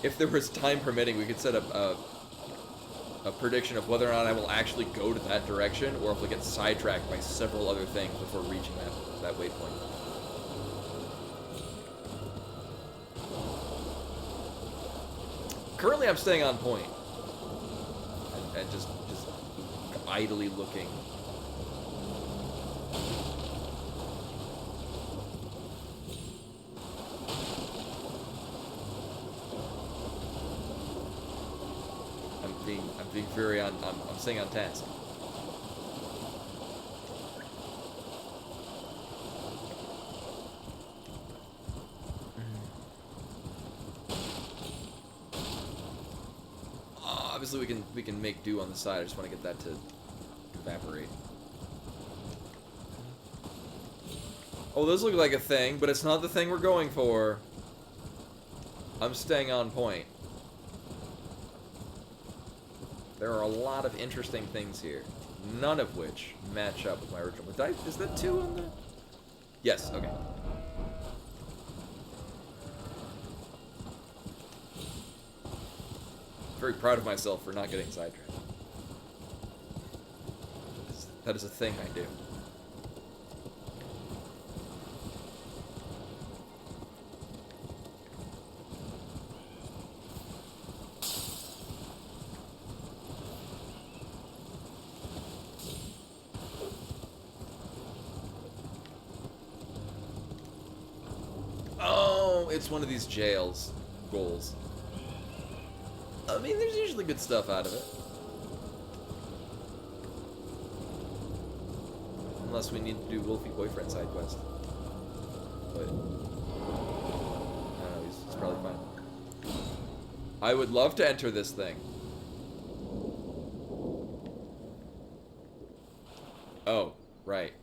Speaker 1: If there was time permitting, we could set up a prediction of whether or not I will actually go to that direction, or if we get sidetracked by several other things before reaching that waypoint. Currently, I'm staying on point and just idly looking. I'm being very I'm staying on task. Obviously, we can make do on the side. I just want to get that to evaporate. Oh, those look like a thing, but it's not the thing we're going for. I'm staying on point. There are a lot of interesting things here, none of which match up with my original. Is that 2 on the? Yes. Okay. Very proud of myself for not getting sidetracked. That is a thing I do. it's one of these jails goals. I mean, there's usually good stuff out of it. Unless we need to do Wolfie Boyfriend side quest. But, I don't know, he's probably fine. I would love to enter this thing. Oh, right.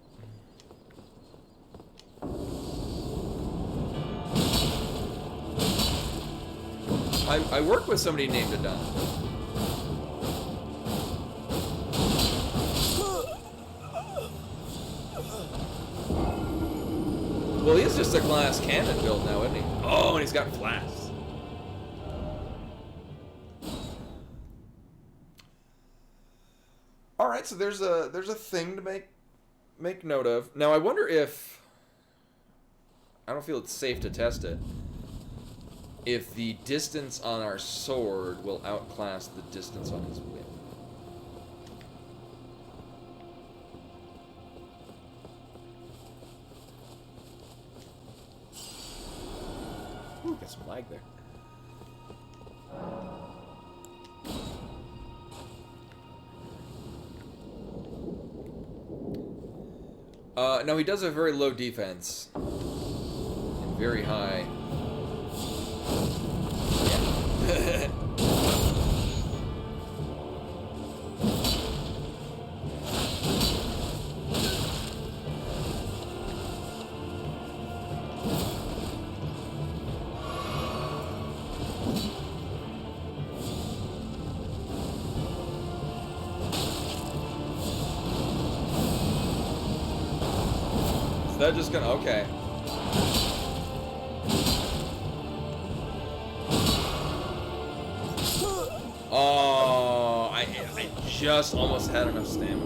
Speaker 1: I work with somebody named Adon. Well, he's just a glass cannon build now, isn't he? Oh, and he's got flasks. All right, so there's a thing to make note of. Now, I wonder if I don't feel it's safe to test it. If the distance on our sword will outclass the distance on his whip. Ooh, got some lag there. No, he does have very low defense. And very high. Yeah. Is that just gonna, okay. Oh, I just almost had enough stamina.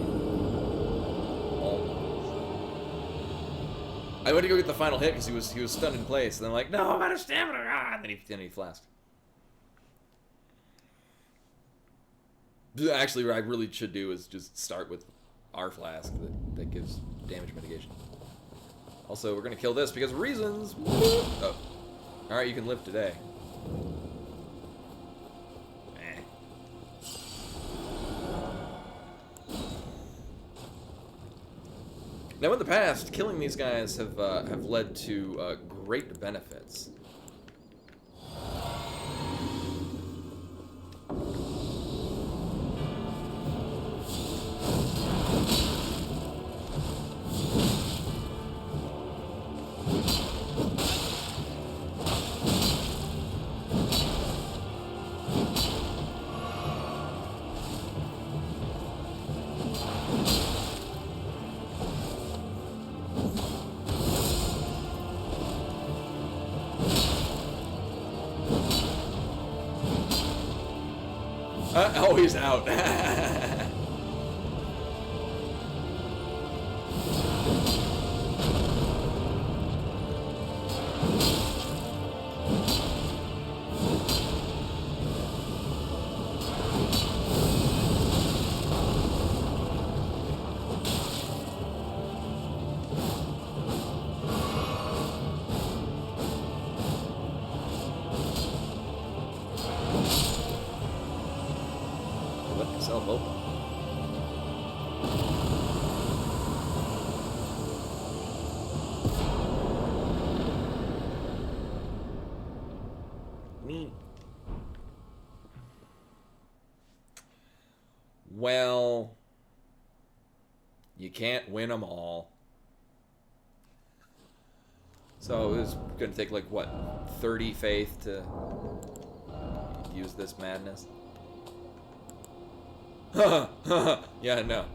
Speaker 1: Almost. I went to go get the final hit because he was stunned in place, and then like, no, I'm out of stamina, and then he flasked. Actually, what I really should do is just start with our flask that gives damage mitigation. Also, we're gonna kill this because reasons. Oh, all right, you can live today. Now, in the past, killing these guys have led to great benefits. Oh, he's out. Let myself open. Me. Well, you can't win them all. So it was going to take like what, 30 faith to use this madness? Yeah, no.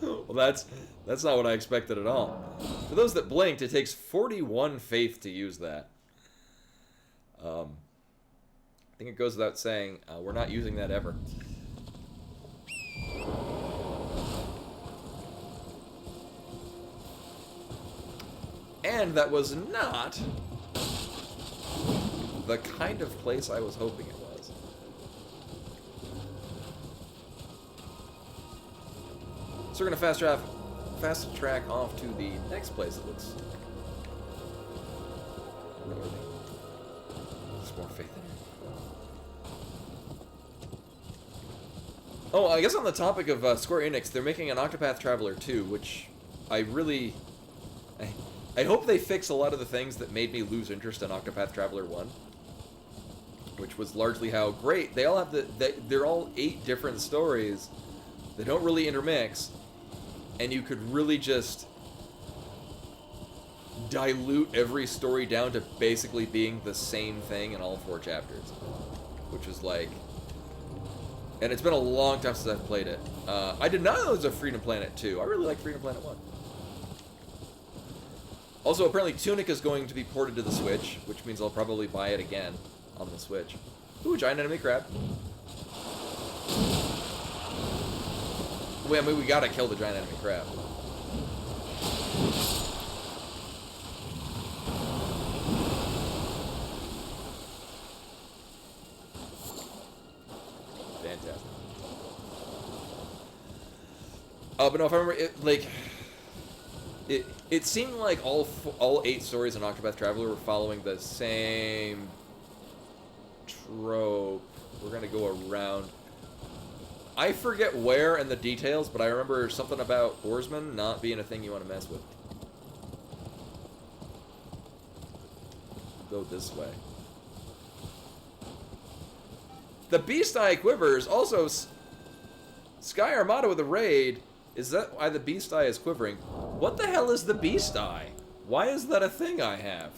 Speaker 1: Well, that's not what I expected at all. For those that blinked, it takes 41 faith to use that. I think it goes without saying, we're not using that ever. And that was not the kind of place I was hoping it was. So we're gonna fast travel. fast track off to the next place. It looks. There's more faith in it. Oh, I guess on the topic of Square Enix, they're making an Octopath Traveler 2, which I really... I hope they fix a lot of the things that made me lose interest in Octopath Traveler 1. Which was largely how great. They all have they're all 8 different stories. They don't really intermix. And you could really just dilute every story down to basically being the same thing in all 4 chapters. Which is like... And it's been a long time since I've played it. I did not know there was a Freedom Planet 2. I really like Freedom Planet 1. Also, apparently Tunic is going to be ported to the Switch, which means I'll probably buy it again on the Switch. Ooh, giant enemy crab. Wait, I mean, we gotta kill the giant enemy crab. Fantastic. But no, if I remember, it seemed like all 8 stories in Octopath Traveler were following the same trope. We're gonna go around. I forget where in the details, but I remember something about oarsmen not being a thing you want to mess with. Go this way. The Beast Eye quivers. Also, Sky Armada with a raid. Is that why the Beast Eye is quivering? What the hell is the Beast Eye? Why is that a thing I have?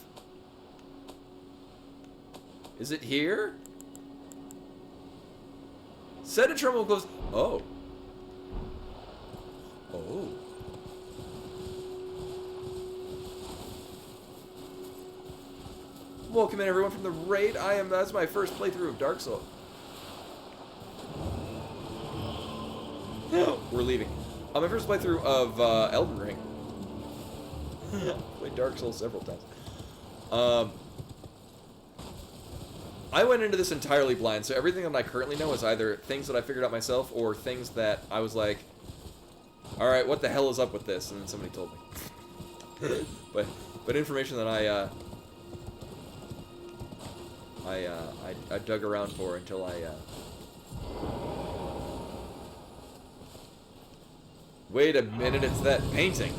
Speaker 1: Is it here? Set a terminal close. Oh. Oh. Welcome in everyone from the raid. That's my first playthrough of Dark Souls. We're leaving. My first playthrough of Elden Ring. Played Dark Souls several times. I went into this entirely blind, so everything that I currently know is either things that I figured out myself or things that I was like, alright, what the hell is up with this? And then somebody told me. but information that I dug around for until I wait a minute, it's that painting.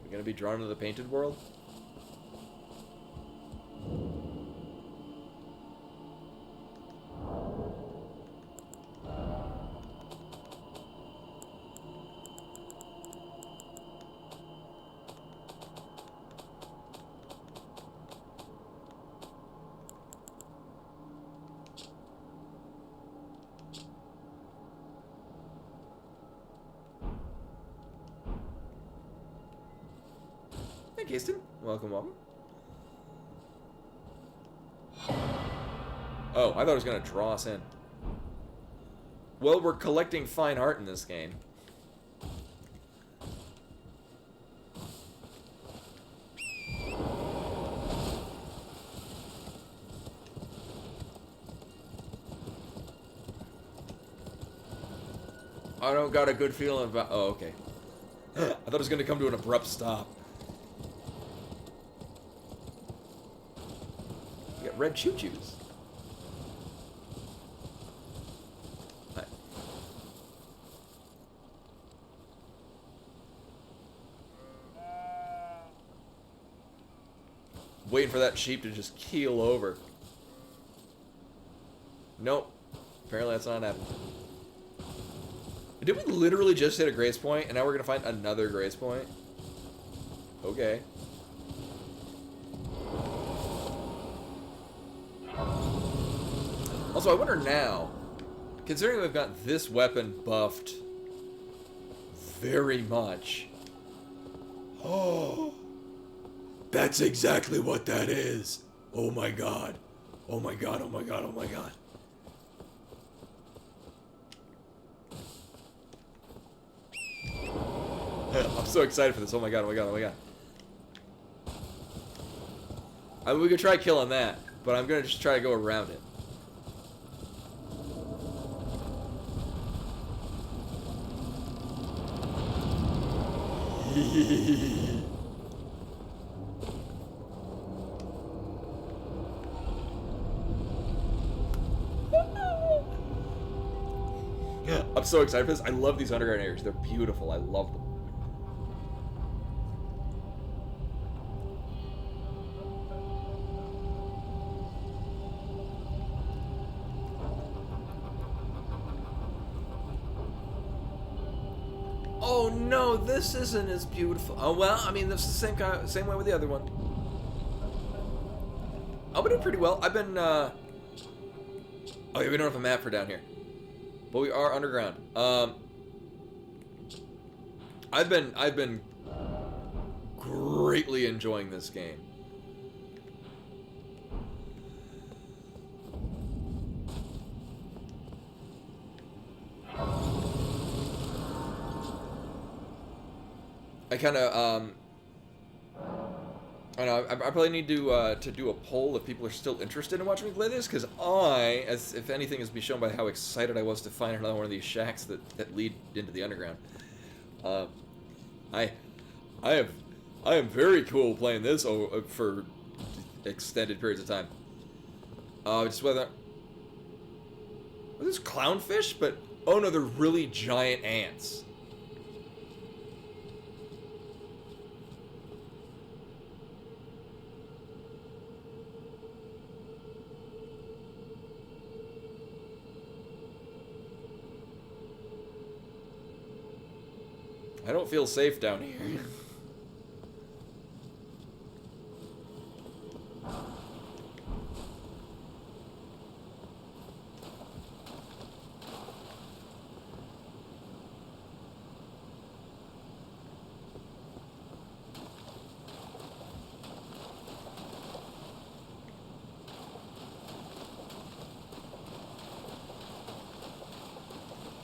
Speaker 1: We're gonna be drawn to the painted world? Hey, Kasten. Welcome, welcome. Oh, I thought it was going to draw us in. Well, we're collecting fine art in this game. I don't got a good feeling about... Oh, okay. I thought it was going to come to an abrupt stop. You got red choo-choos. Right. Waiting for that sheep to just keel over. Nope. Apparently that's not happening. Did we literally just hit a grace point, and now we're gonna find another grace point? Okay. Also, I wonder now, considering we've got this weapon buffed very much. Oh, that's exactly what that is. Oh my god. Oh my god, oh my god, oh my god. I'm so excited for this. Oh my god, oh my god, oh my god. We could try killing that, but I'm gonna just try to go around it. I'm so excited for this. I love these underground areas. They're beautiful. I love them. Oh no, this isn't as beautiful. Oh well, I mean that's the same way with the other one. I've been doing pretty well. I've been oh yeah, we don't have a map for down here. But we are underground. I've been greatly enjoying this game. I kind of I know I probably need to do a poll if people are still interested in watching me play this, because I, as if anything is be shown by how excited I was to find another one of these shacks that lead into the underground. I am very cool playing this for extended periods of time. Just whether are these clownfish, but oh no, they're really giant ants. I don't feel safe down here.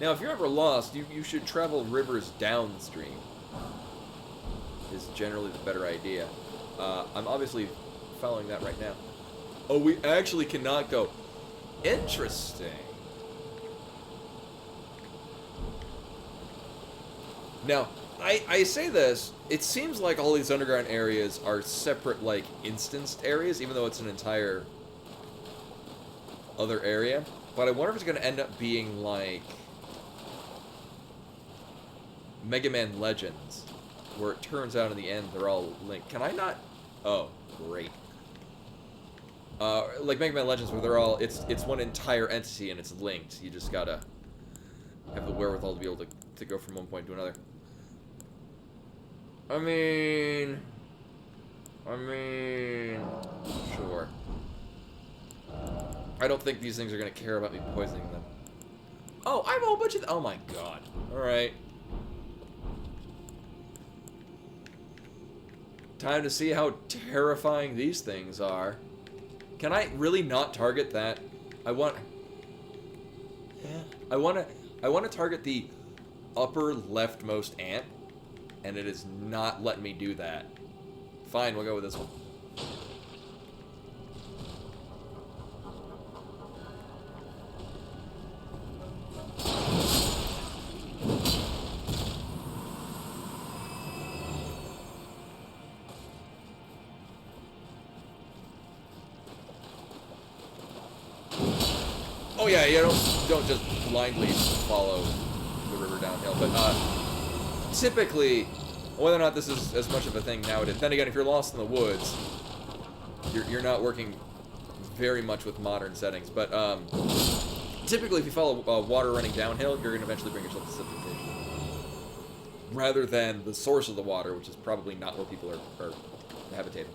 Speaker 1: Now, if you're ever lost, you should travel rivers downstream. Is generally the better idea. I'm obviously following that right now. Oh, we actually cannot go. Interesting. Now, I say this, it seems like all these underground areas are separate, like, instanced areas, even though it's an entire other area. But I wonder if it's going to end up being like Mega Man Legends, where it turns out in the end they're all linked. Can I not? Oh, great. Like Mega Man Legends, where they're all, it's one entire entity and it's linked. You just gotta have the wherewithal to be able to go from one point to another. I mean, sure. I don't think these things are gonna care about me poisoning them. Oh, I have a whole bunch of. Oh my god. All right. Time to see how terrifying these things are. Can I really not target that? I want to target the upper leftmost ant, and it is not letting me do that. Fine, we'll go with this one. Oh yeah, you don't just blindly follow the river downhill, but typically, whether or not this is as much of a thing nowadays. Then again, if you're lost in the woods, you're not working very much with modern settings. But typically, if you follow water running downhill, you're going to eventually bring yourself to civilization, rather than the source of the water, which is probably not where people are habitating.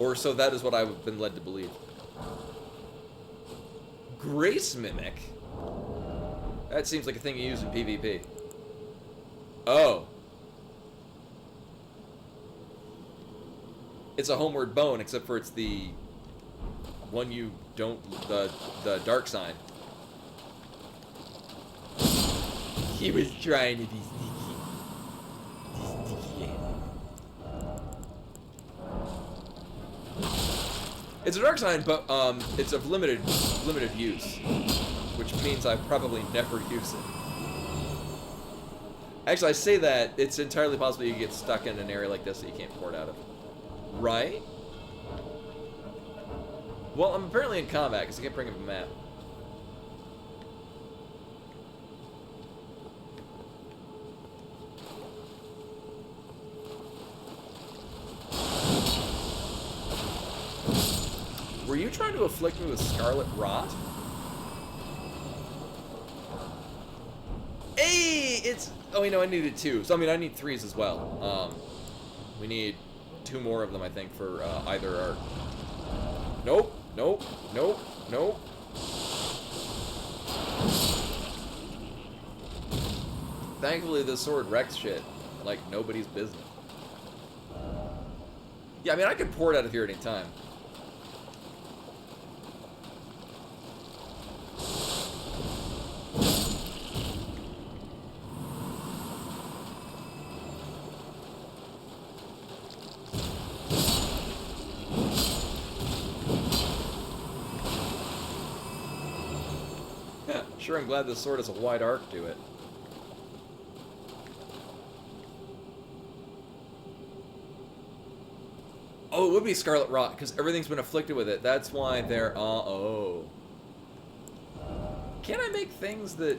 Speaker 1: Or so that is what I've been led to believe. Grace Mimic? That seems like a thing you use in PvP. Oh. It's a homeward bone, except for it's the one you don't, the dark sign. He was trying to be sneaky. It's a dark sign, but it's of limited use, which means I probably never use it. Actually, I say that, it's entirely possible you get stuck in an area like this that you can't port out of. Right? Well, I'm apparently in combat, because I can't bring up a map. Were you trying to afflict me with Scarlet Rot? Hey, it's... Oh, you know, I needed 2. So, I mean, I need 3s as well. We need 2 more of them, I think, for either our... Nope, nope, nope, nope. Thankfully, this sword wrecks shit like nobody's business. Yeah, I mean, I could pour it out of here at any time. Sure, I'm glad this sword has a wide arc to it. Oh, it would be Scarlet Rot, because everything's been afflicted with it. That's why they're... oh. Can I make things that...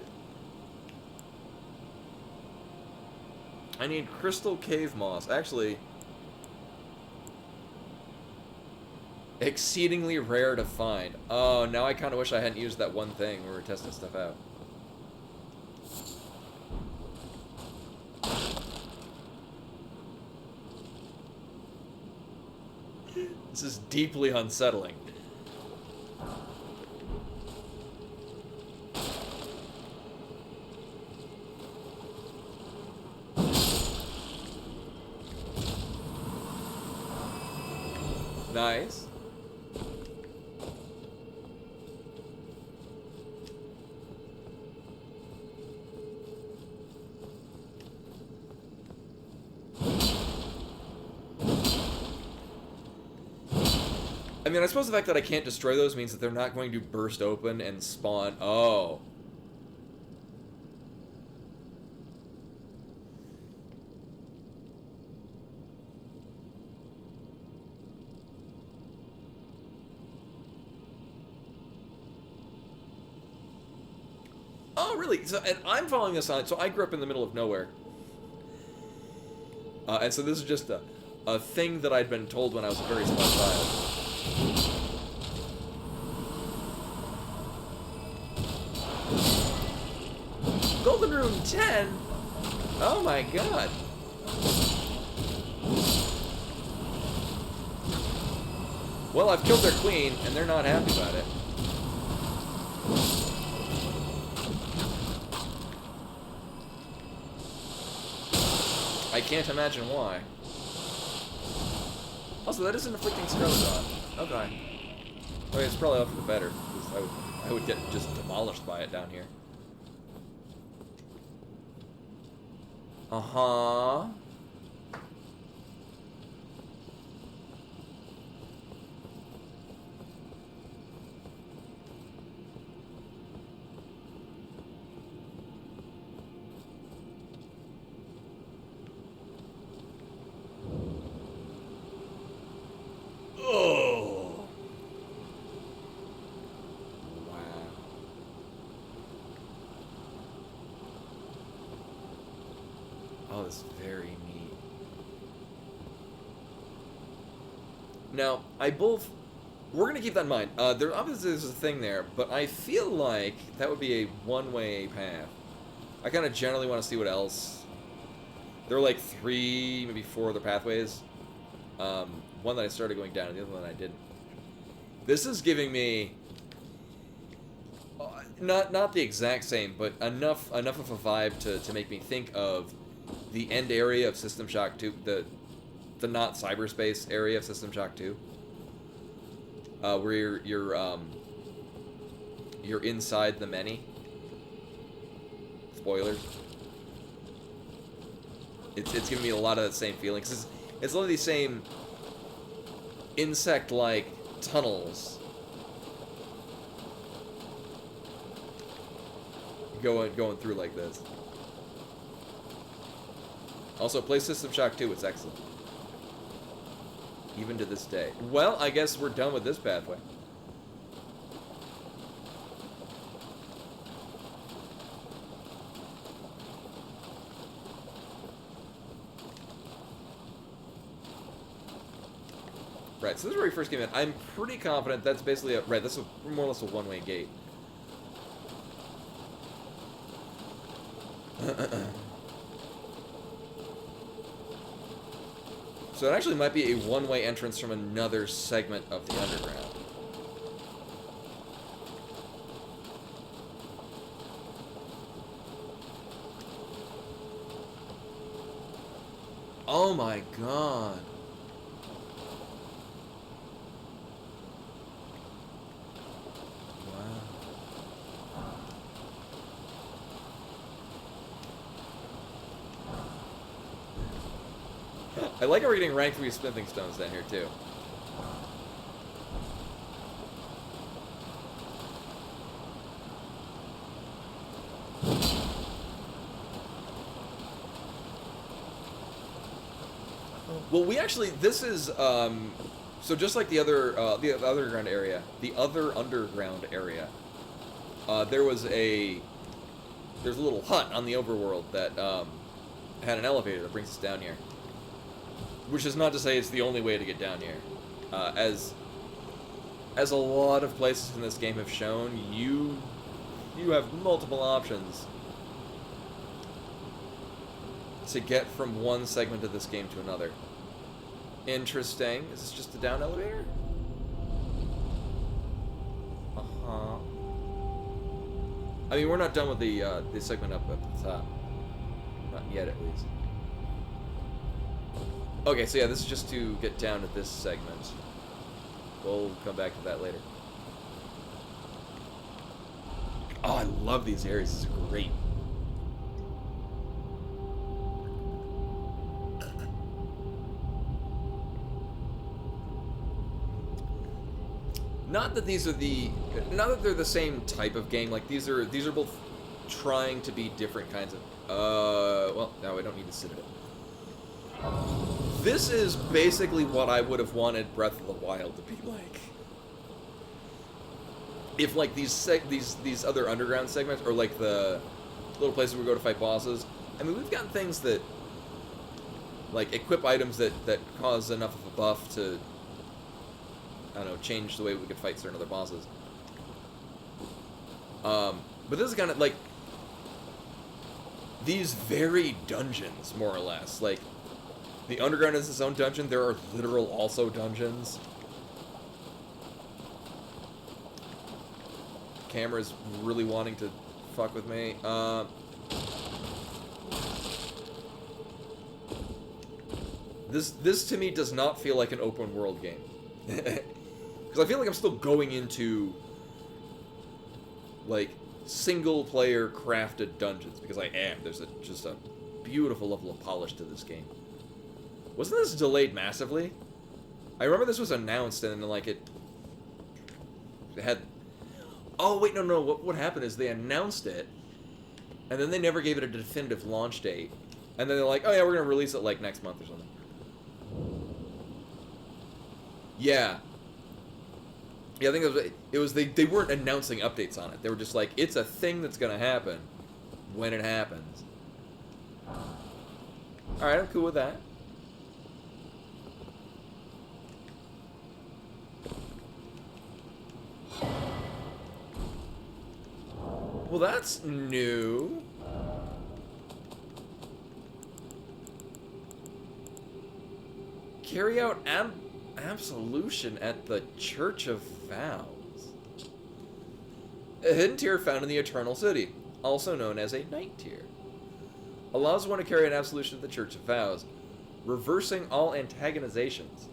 Speaker 1: I need Crystal Cave Moss. Actually... Exceedingly rare to find. Oh, now I kind of wish I hadn't used that one thing where we were testing stuff out. This is deeply unsettling. Nice. I mean, I suppose the fact that I can't destroy those means that they're not going to burst open and spawn... Oh. Oh, really? So, and I'm following this on... So I grew up in the middle of nowhere. And so this is just a thing that I'd been told when I was a very small child. Golden Room 10? Oh my god. Well, I've killed their queen, and they're not happy about it. I can't imagine why. Also, that isn't afflicting Scarlet Rot. Okay. I mean, it's probably up for the better, because I would get just demolished by it down here. Uh-huh. Oh. Wow. Oh, that's very neat. Now, we're gonna keep that in mind. There obviously is a thing there, but I feel like that would be a one-way path. I kind of generally want to see what else. There are like 3, maybe 4 other pathways. One that I started going down, and the other one I didn't. This is giving me not the exact same, but enough of a vibe to make me think of the end area of System Shock 2, the not cyberspace area of System Shock 2, where you're inside the many. Spoilers. It's giving me a lot of that same feeling, 'cause it's one of these same insect-like tunnels going through like this. Also, play System Shock 2, it's excellent. Even to this day. Well, I guess we're done with this pathway. Right, so this is where we first came in. I'm pretty confident that's basically a... Right, this is more or less a one-way gate. So it actually might be a one-way entrance from another segment of the underground. Oh my god. I like how we're getting rank 3 smithing stones down here, too. Well, we actually, this is, so just like the other underground area, there's a little hut on the overworld that, had an elevator that brings us down here. Which is not to say it's the only way to get down here. As a lot of places in this game have shown, you have multiple options to get from one segment of this game to another. Interesting. Is this just a down elevator? Uh-huh. I mean, we're not done with the segment up at the top. Not yet, at least. Okay, so yeah, this is just to get down to this segment. We'll come back to that later. Oh, I love these areas. This is great. Not that they're the same type of game. Like these are both trying to be different kinds of. Well, no, I don't need to sit at it. This is basically what I would have wanted Breath of the Wild to be like. If like these other underground segments, or like the little places we go to fight bosses. I mean, we've gotten things that like equip items that cause enough of a buff to, I don't know, change the way we could fight certain other bosses. But this is kind of like these varied dungeons, more or less. Like, the underground is its own dungeon. There are literal also dungeons. Camera's really wanting to fuck with me. This to me does not feel like an open world game. Because I feel like I'm still going into like single player crafted dungeons, because I am. There's just a beautiful level of polish to this game. Wasn't this delayed massively? I remember this was announced and then like it had... Oh wait, no. What happened is they announced it and then they never gave it a definitive launch date. And then they're like, oh yeah, we're gonna release it like next month or something. Yeah. Yeah, I think it was they weren't announcing updates on it. They were just like, it's a thing that's gonna happen when it happens. Alright, I'm cool with that. Well, that's new. Carry out absolution at the Church of Vows. A hidden tier found in the Eternal City, also known as a Night tier. Allows one to carry an absolution at the Church of Vows, reversing all antagonizations.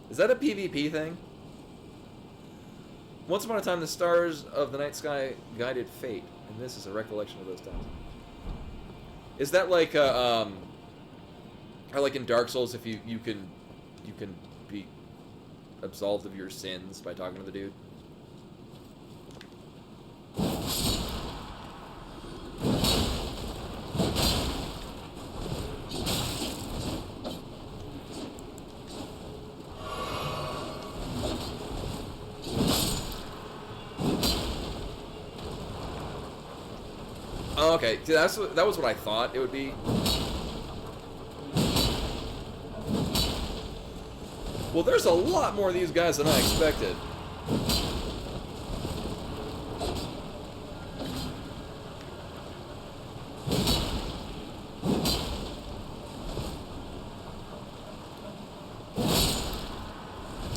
Speaker 1: Is that a PvP thing? Once upon a time, the stars of the night sky guided fate, and this is a recollection of those times. Is that like how like in Dark Souls, if you can be absolved of your sins by talking to the dude? Oh, okay. See, that was what I thought it would be. Well, there's a lot more of these guys than I expected.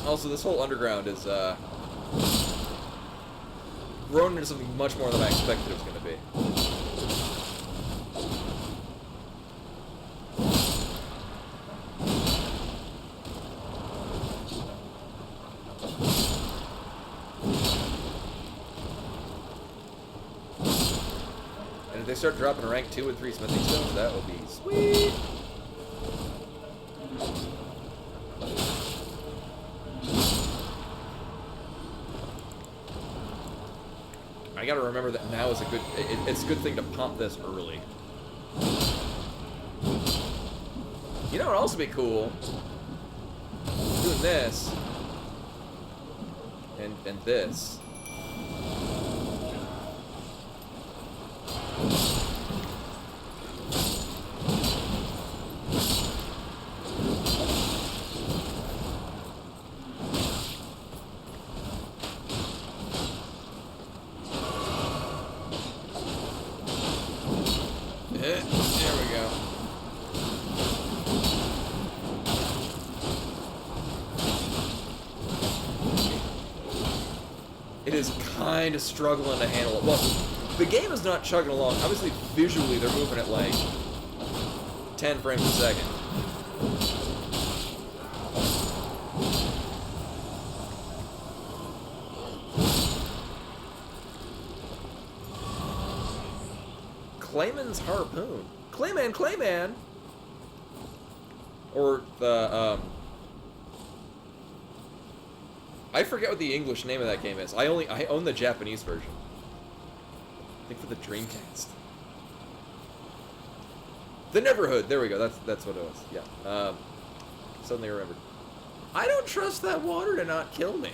Speaker 1: Also, this whole underground is grown into something much more than I expected it was going to be. And if they start dropping rank 2 and 3 smithing stones, that will be sweet. I gotta remember that now is a good. It's a good thing to pump this early. You know, it'd also be cool doing this and this. There we go. It is kind of struggling to handle it. Well, the game is not chugging along. Obviously, visually, they're moving at like 10 frames a second. Clayman's Harpoon. Clayman, Clayman! Or the, I forget what the English name of that game is. I own the Japanese version. I think for the Dreamcast. The Neverhood. There we go. That's what it was. Yeah. Suddenly remembered. I don't trust that water to not kill me.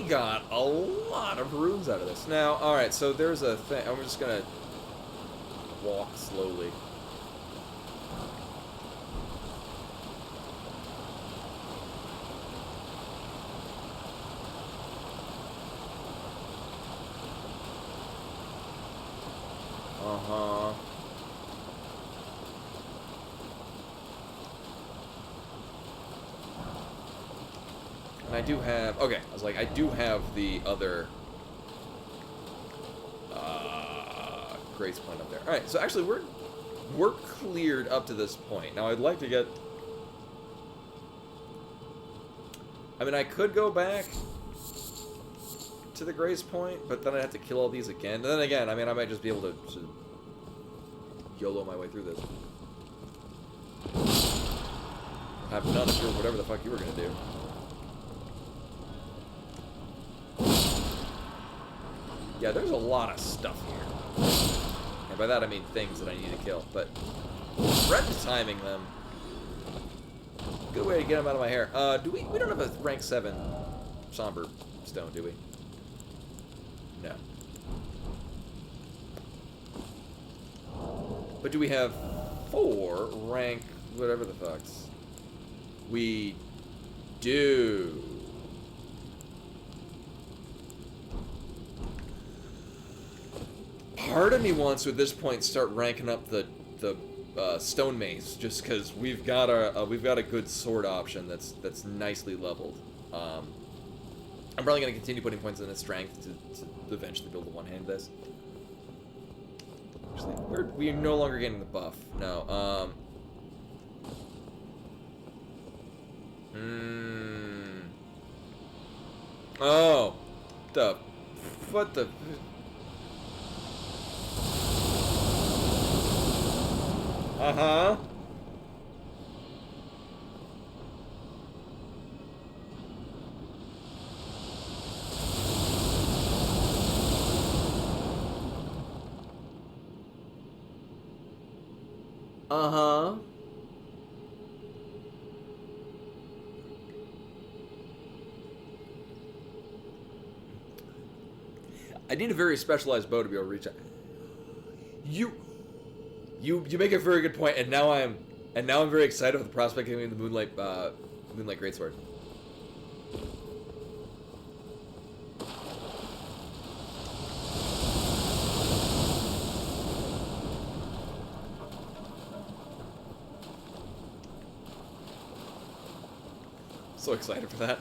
Speaker 1: Got a lot of runes out of this. Now, alright, so there's a thing. I'm just gonna walk slowly. Uh-huh. And I do have, okay, I was like, I do have the other Grace Point up there. Alright, so actually we're cleared up to this point. Now I'd like to get, I mean, I could go back to the Grace Point, but then I'd have to kill all these again. And then again, I mean, I might just be able to YOLO my way through this. Have none of your whatever the fuck you were gonna do. Yeah, there's a lot of stuff here. And by that I mean things that I need to kill. But rep timing them. Good way to get them out of my hair. We don't have a rank 7 somber stone, do we? No. But do we have 4 rank whatever the fucks? We do. Part of me wants to at this point start ranking up the stone mace, just because we've got a good sword option that's nicely leveled. I'm probably gonna continue putting points in its strength to eventually build a one-hand this. Actually, we're no longer getting the buff. No. Oh, what the. Uh-huh. Uh-huh. I need a very specialized bow to be able to reach out. You make a very good point, and now I'm very excited with the prospect of getting the Moonlight Greatsword. So excited for that.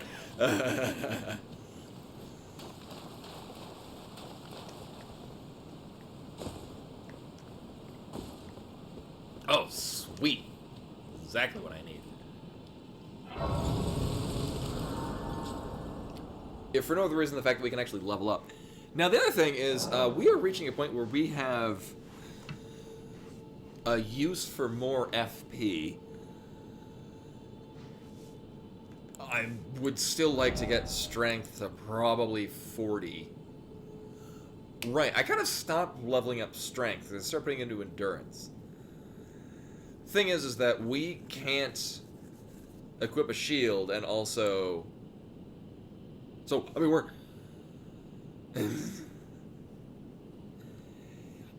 Speaker 1: Oh, sweet. Exactly what I need. If for no other reason, the fact that we can actually level up. Now, the other thing is, we are reaching a point where we have a use for more FP. I would still like to get strength to probably 40. Right, I kind of stopped leveling up strength and started putting into endurance. Thing is that we can't equip a shield and also... So, I mean, we're...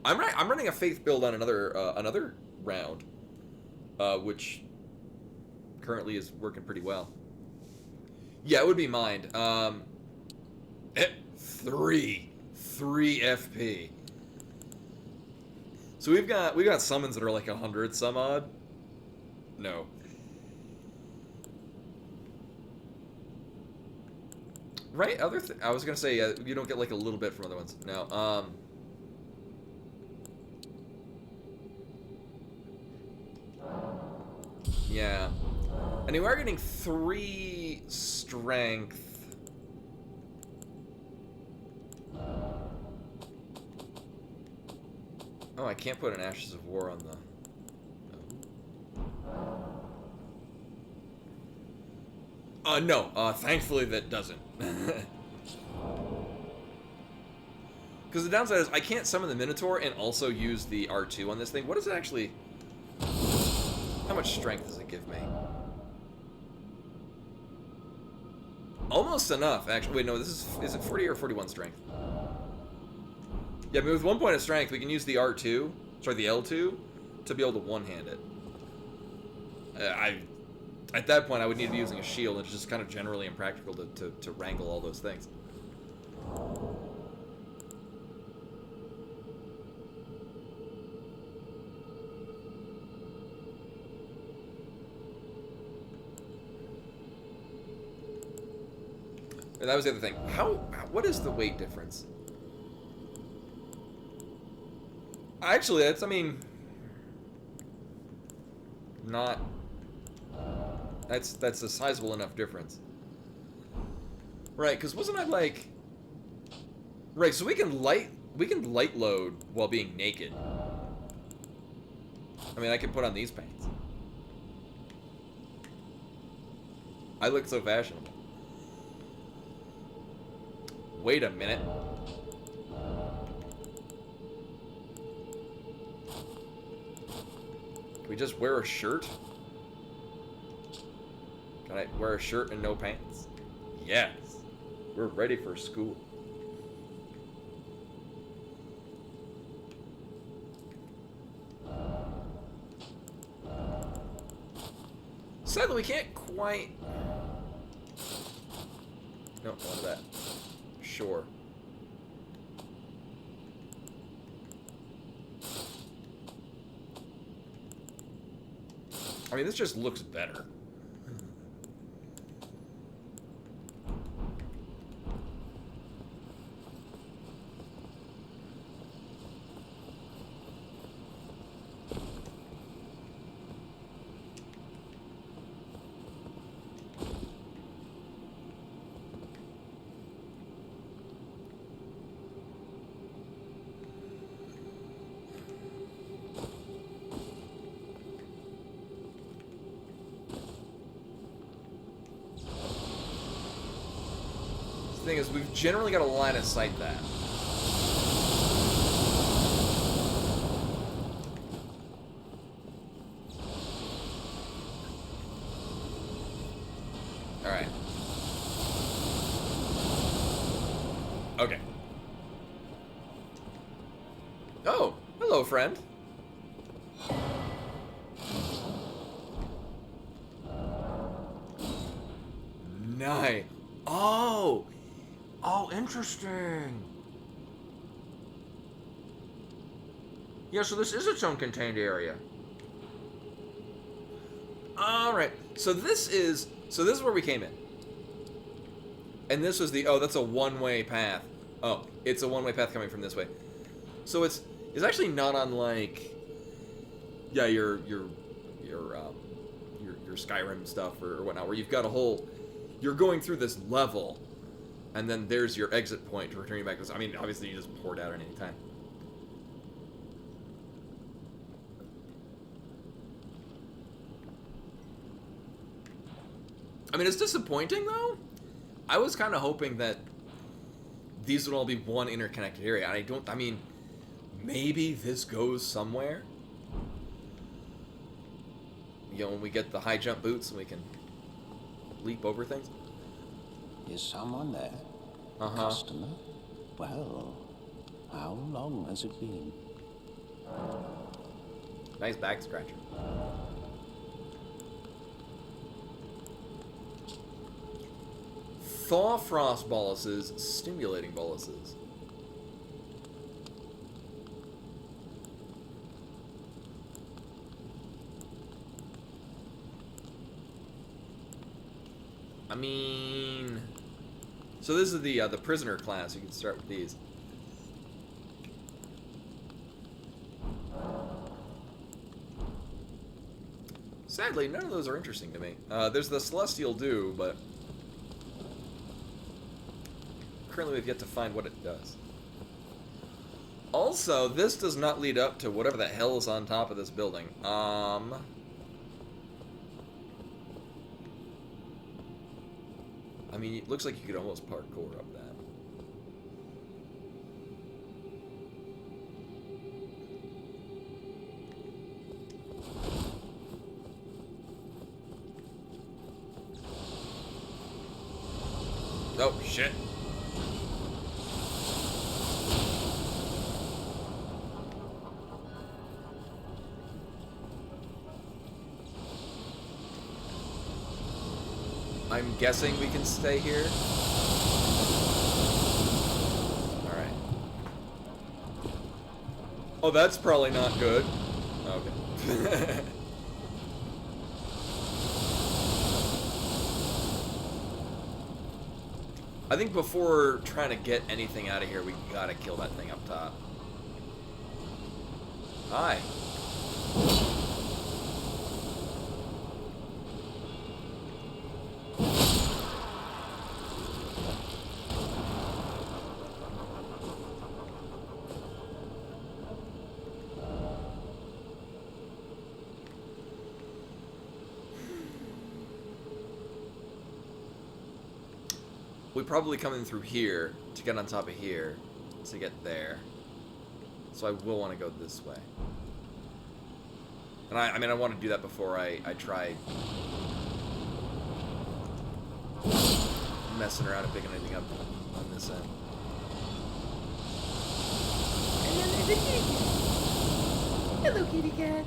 Speaker 1: I'm running a faith build on another round, which currently is working pretty well. Yeah, it would be mind. 3 FP. So we've got summons that are like 100 some odd. No. Right. I was gonna say you don't get like a little bit from other ones. No. Yeah. And you are getting 3 strength. Oh, I can't put an Ashes of War on the... No. Thankfully that doesn't. Because the downside is I can't summon the Minotaur and also use the R2 on this thing. What does it actually... How much strength does it give me? Almost enough, actually. Wait, no, is it 40 or 41 strength? Yeah, I mean, with 1 point of strength, we can use the R2, sorry, the L2, to be able to one-hand it. At that point, I would need to be using a shield, and it's just kind of generally impractical to wrangle all those things. And that was the other thing. What is the weight difference? Actually, that's, I mean... Not... That's a sizable enough difference. Right, because wasn't I like... Right, so we can light load while being naked. I mean, I can put on these pants. I look so fashionable. Wait a minute. Can we just wear a shirt? Can I wear a shirt and no pants? Yes. We're ready for school. Sadly, we can't quite... No, not that. Sure. I mean, this just looks better. thing is we've generally got a line of sight that. Alright. Okay. Oh, hello, friend. Nice. Oh! Oh, interesting. Yeah, so this is its own contained area. Alright. So this is where we came in. And this was the, oh, that's a one-way path. Oh, it's a one-way path coming from this way. So it's actually not unlike, yeah, your Skyrim stuff or whatnot, where you've got a whole, you're going through this level, and then there's your exit point to return you back to this. I mean, obviously you just pour it out at any time. I mean, it's disappointing though. I was kind of hoping that these would all be one interconnected area. I mean, maybe this goes somewhere. You know, when we get the high jump boots and we can leap over things.
Speaker 3: Is someone there?
Speaker 1: Uh-huh.
Speaker 3: Customer? Well, how long has it been?
Speaker 1: Nice back scratcher. Thaw frost boluses, stimulating boluses. I mean, so this is the prisoner class. You can start with these. Sadly, none of those are interesting to me. There's the Celestial Dew, but currently we've yet to find what it does. Also, this does not lead up to whatever the hell is on top of this building. I mean, it looks like you could almost parkour up that. Oh, shit. I'm guessing we can stay here. Alright. Oh, that's probably not good. Okay. I think before trying to get anything out of here, we gotta kill that thing up top. Hi. We probably come in through here to get on top of here to get there. So I will want to go this way. And I mean, I want to do that before I try messing around and picking anything up on this end.
Speaker 2: And then there's a kitty cat. Hello, kitty cat.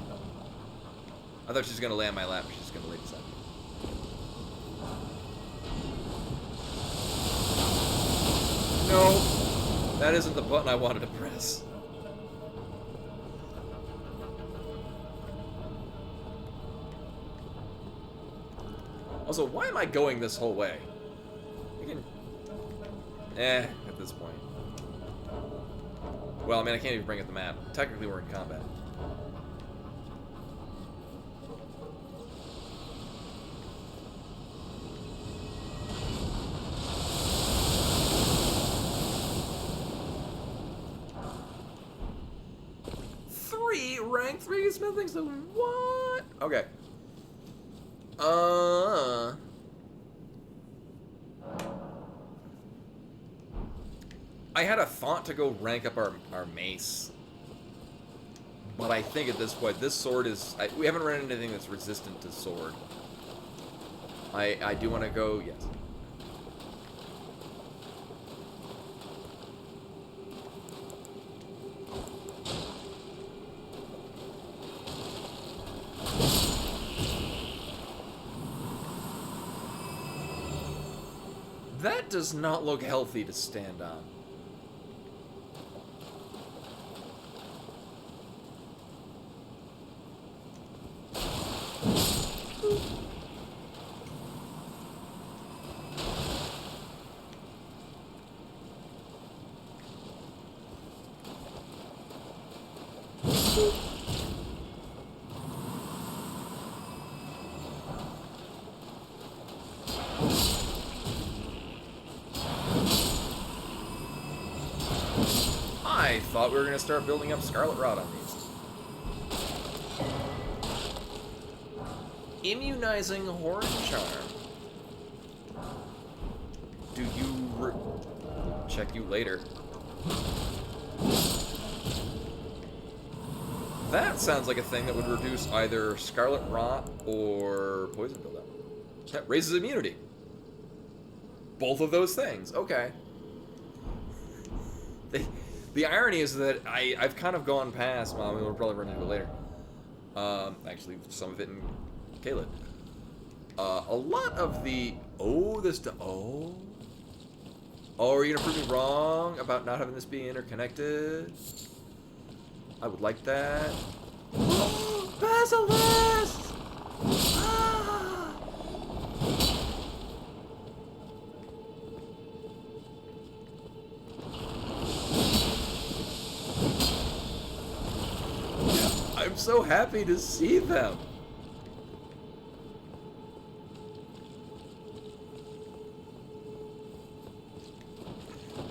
Speaker 1: I thought she was going to lay on my lap, but she's going to lay beside me. No, that isn't the button I wanted to press. Also, why am I going this whole way? At this point. Well, I mean, I can't even bring up the map. Technically, we're in combat. Rank 3 smithing, so what? Okay. I had a thought to go rank up our mace. But I think at this point, this sword is... we haven't run into anything that's resistant to sword. I do want to go... Yes. That does not look healthy to stand on. I thought we were going to start building up Scarlet Rot on these. Immunizing Horn Charm. Do you... check you later. That sounds like a thing that would reduce either Scarlet Rot or Poison Buildup. That raises immunity. Both of those things. Okay. The irony is that I've kind of gone past... Well, we'll probably run into it later. Actually, some of it in Caelid. A lot of the... Oh, this... Oh... Oh, are you going to prove me wrong about not having this be interconnected? I would like that. Basilisk! Ah! I'm so happy to see them.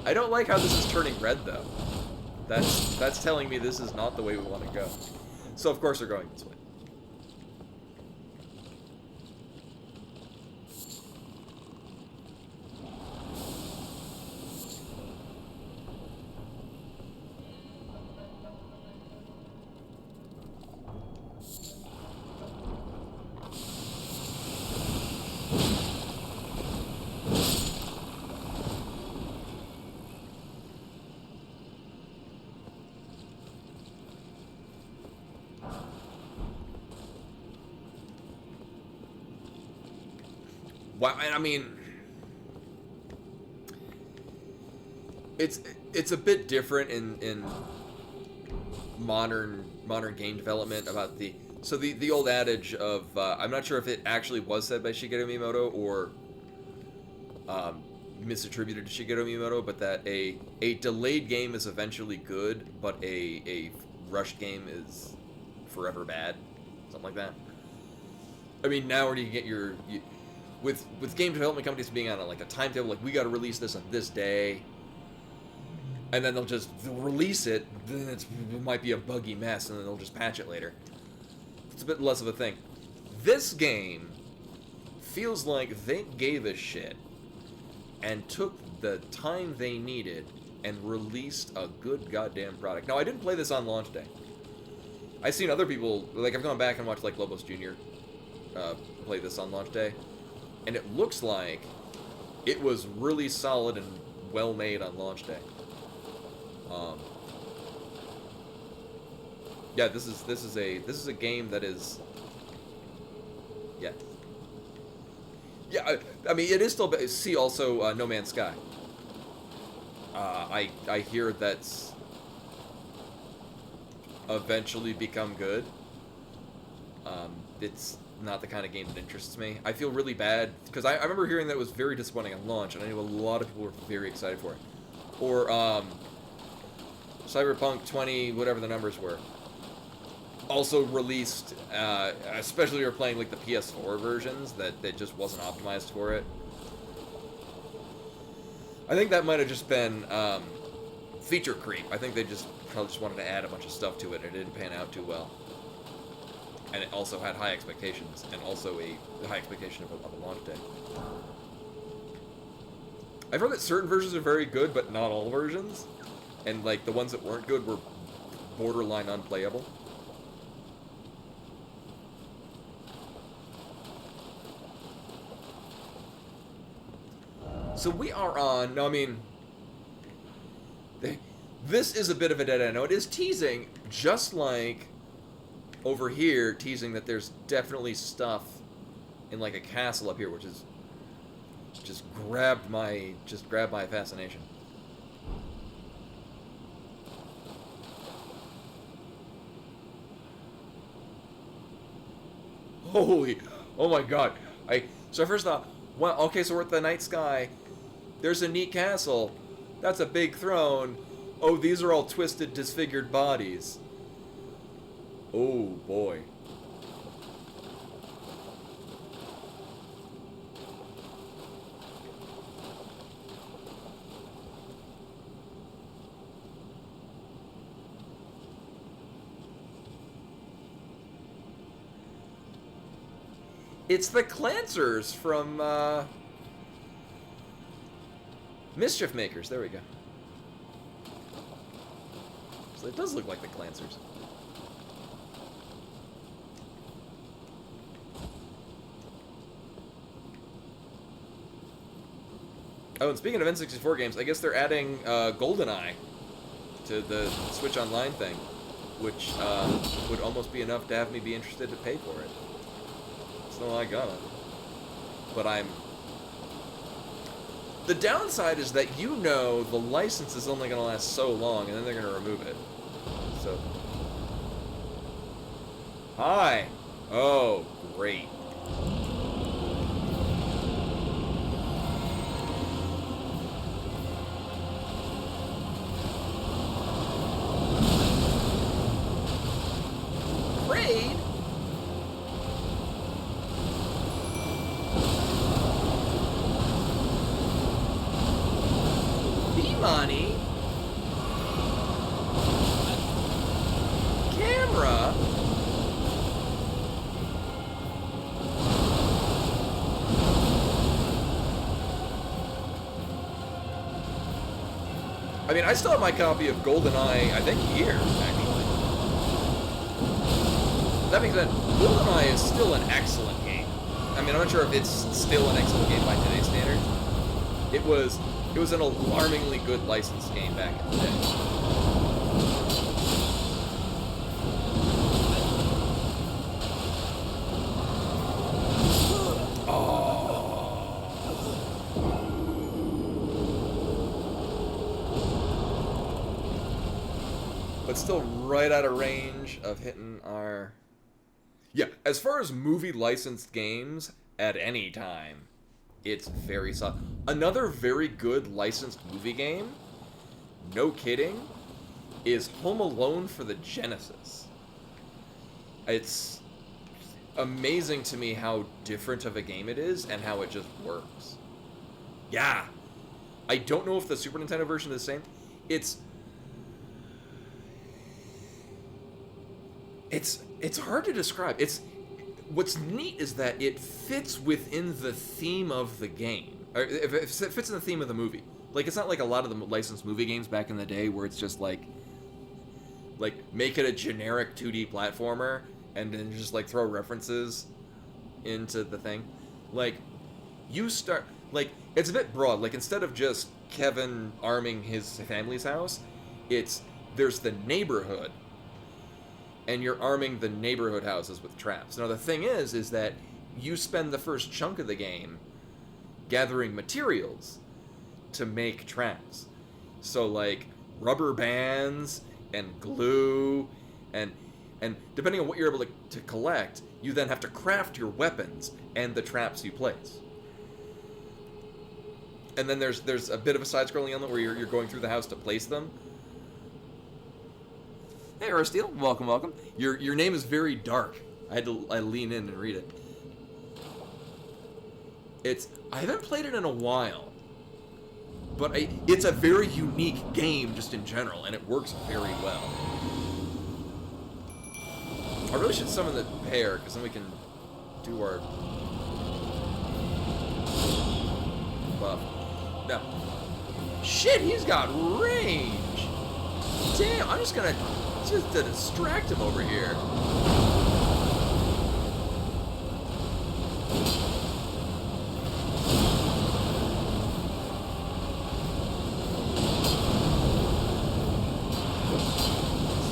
Speaker 1: I don't like how this is turning red, though. That's telling me this is not the way we want to go. So, of course, we're going this way. Wow, I mean, it's a bit different in modern game development about the old adage of I'm not sure if it actually was said by Shigeru Miyamoto or misattributed to Shigeru Miyamoto, but that a delayed game is eventually good, but a rushed game is forever bad, something like that. I mean, now where do you get your with game development companies being on like a timetable, like we got to release this on this day, and then they'll release it, then it might be a buggy mess, and then they'll just patch it later. It's a bit less of a thing. This game feels like they gave a shit and took the time they needed and released a good goddamn product. Now, I didn't play this on launch day. I've seen other people, like I've gone back and watched like Lobos Jr. Play this on launch day. And it looks like it was really solid and well made on launch day. Yeah, this is a game that is. Yeah. Yeah, I mean it is still. See also No Man's Sky. I hear that's eventually become good. It's not the kind of game that interests me. I feel really bad, because I remember hearing that it was very disappointing on launch, and I know a lot of people were very excited for it. Or, Cyberpunk 20, whatever the numbers were, also released, especially if you're playing, like, the PS4 versions, that just wasn't optimized for it. I think that might have just been, feature creep. I think they probably just wanted to add a bunch of stuff to it, and it didn't pan out too well. And it also had high expectations, and also a high expectation of a launch day. I've heard that certain versions are very good, but not all versions. And, like, the ones that weren't good were borderline unplayable. So we are on... No, I mean... This is a bit of a dead end. Now, it is teasing, just like over here, teasing that there's definitely stuff in, like, a castle up here, which is... Just grabbed my fascination. Holy, oh my god. So I first thought, well, okay, so we're at the night sky. There's a neat castle. That's a big throne. Oh, these are all twisted, disfigured bodies. Oh boy. It's the Clancers from, Mischief Makers. There we go. So it does look like the Clancers. Oh, and speaking of N64 games, I guess they're adding GoldenEye to the Switch Online thing, which would almost be enough to have me be interested to pay for it. So I got it. But the downside is that the license is only going to last so long, and then they're going to remove it. So. Hi! Oh, great. Raid? Money. Camera. I mean, I still have my copy of GoldenEye, I think, here, actually. That being said, GoldenEye is still an excellent game. I mean, I'm not sure if it's still an excellent game by today's standards. It was an alarmingly good licensed game back in the day. Oh. But still right out of range of hitting our... Yeah, as far as movie licensed games, at any time, it's very solid. Another very good licensed movie game, no kidding, is Home Alone for the Genesis. It's amazing to me how different of a game it is and how it just works. Yeah. I don't know if the Super Nintendo version is the same. It's hard to describe. What's neat is that it fits within the theme of the game. Or if it fits in the theme of the movie. Like, it's not like a lot of the licensed movie games back in the day where it's just like make it a generic 2D platformer and then just like throw references into the thing. Like, it's a bit broad. Like, instead of just Kevin arming his family's house, there's the neighborhood. And you're arming the neighborhood houses with traps. Now, the thing is that you spend the first chunk of the game gathering materials to make traps. So, like, rubber bands and glue, and depending on what you're able to collect, you then have to craft your weapons and the traps you place. And then there's a bit of a side-scrolling element where you're going through the house to place them. Hey, Arsteel, welcome. Your name is very dark. I lean in and read it. I haven't played it in a while, but it's a very unique game just in general, and it works very well. I really should summon the pair, because then we can do our buff. No. Shit, he's got range. Damn, I'm just gonna to distract him over here.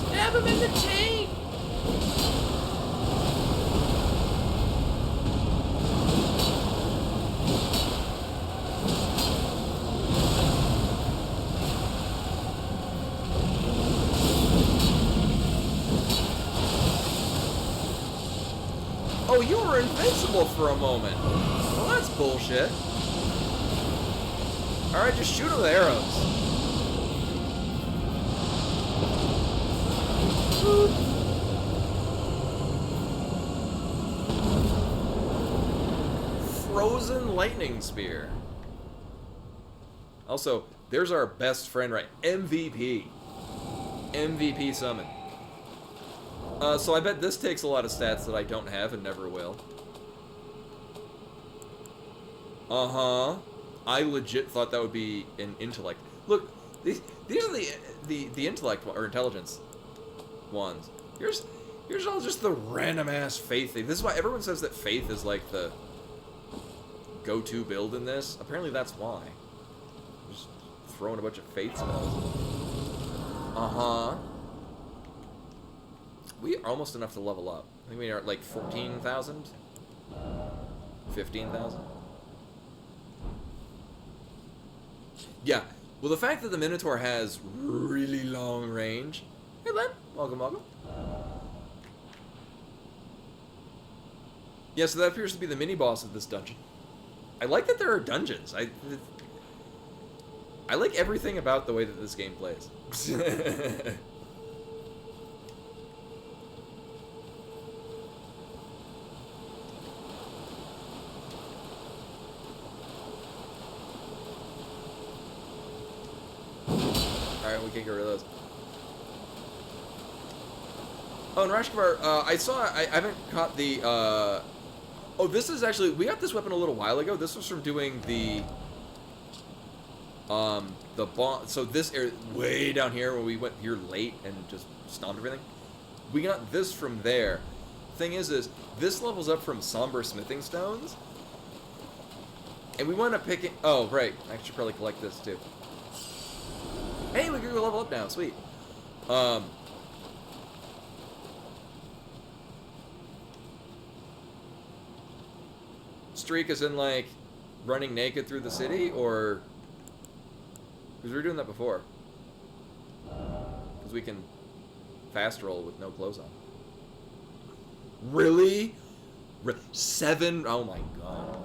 Speaker 1: Stab him in the taint. Oh, you were invincible for a moment. Well, that's bullshit. Alright, just shoot him with arrows. Frozen lightning spear. Also, there's our best friend, right? MVP. MVP summon. So I bet this takes a lot of stats that I don't have and never will. Uh-huh. I legit thought that would be an intellect. Look, these are the intellect or intelligence ones. Here's all just the random ass faith thing. This is why everyone says that faith is like the go-to build in this. Apparently that's why. Just throwing a bunch of faith spells. Uh-huh. We are almost enough to level up. I think we are at like 14,000? 15,000? Yeah. Well, the fact that the Minotaur has really long range... Hey, Len. Welcome, welcome. Yeah, so that appears to be the mini-boss of this dungeon. I like that there are dungeons. I like everything about the way that this game plays. Alright, we can get rid of those. Oh, and Rashkavar, I haven't caught the, oh, this is actually, we got this weapon a little while ago. This was from doing the bomb, so this area, way down here where we went here late and just stomped everything. We got this from there. Thing is this levels up from somber smithing stones. And we wound up picking, oh, right, I should probably collect this too. Hey, we can go level up now, sweet. Streak is in, like, running naked through the city, or... Because we were doing that before. Because we can fast roll with no clothes on. Really? 7? Oh my god.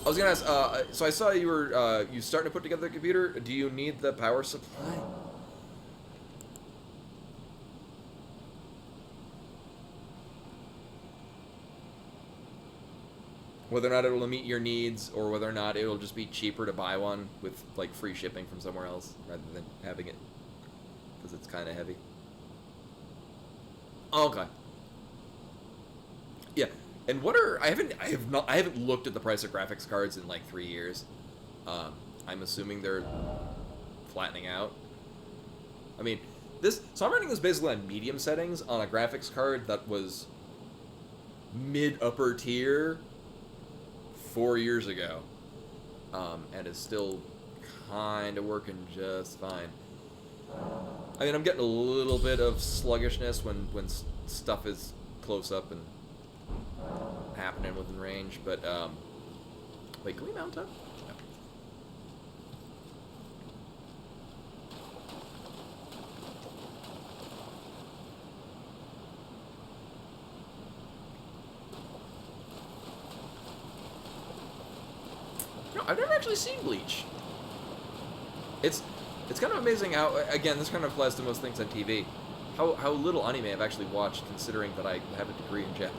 Speaker 1: I was gonna ask, so I saw you were, you starting to put together the computer. Do you need the power supply? Whether or not it'll meet your needs, or whether or not it'll just be cheaper to buy one with, like, free shipping from somewhere else, rather than having it, because it's kind of heavy. Okay. Yeah. And what are I haven't looked at the price of graphics cards in like 3 years. I'm assuming they're flattening out. I mean, so I'm running this basically on medium settings on a graphics card that was mid-upper tier 4 years ago, and is still kind of working just fine. I mean, I'm getting a little bit of sluggishness when stuff is close up and happening within range, but wait, can we mount up? No, I've never actually seen Bleach. It's kind of amazing how, again, this kind of applies to most things on TV, how little anime I've actually watched, considering that I have a degree in Japanese.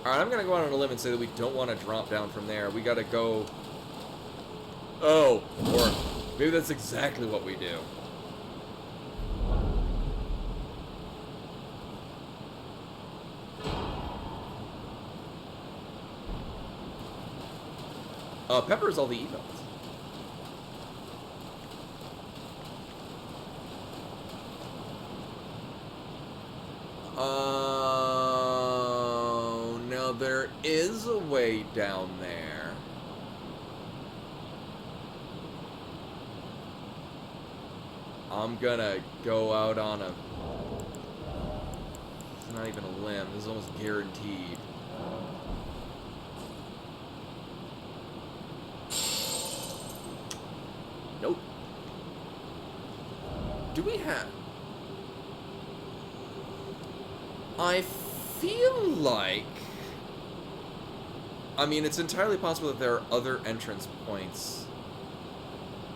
Speaker 1: Alright, I'm gonna go out on a limb and say that we don't want to drop down from there. We gotta go... Oh, or Maybe that's exactly what we do. Pepper's all the emails. Oh, now there is a way down there. I'm gonna go out on a... It's not even a limb. This is almost guaranteed. Nope. Do we have... I feel like... I mean, it's entirely possible that there are other entrance points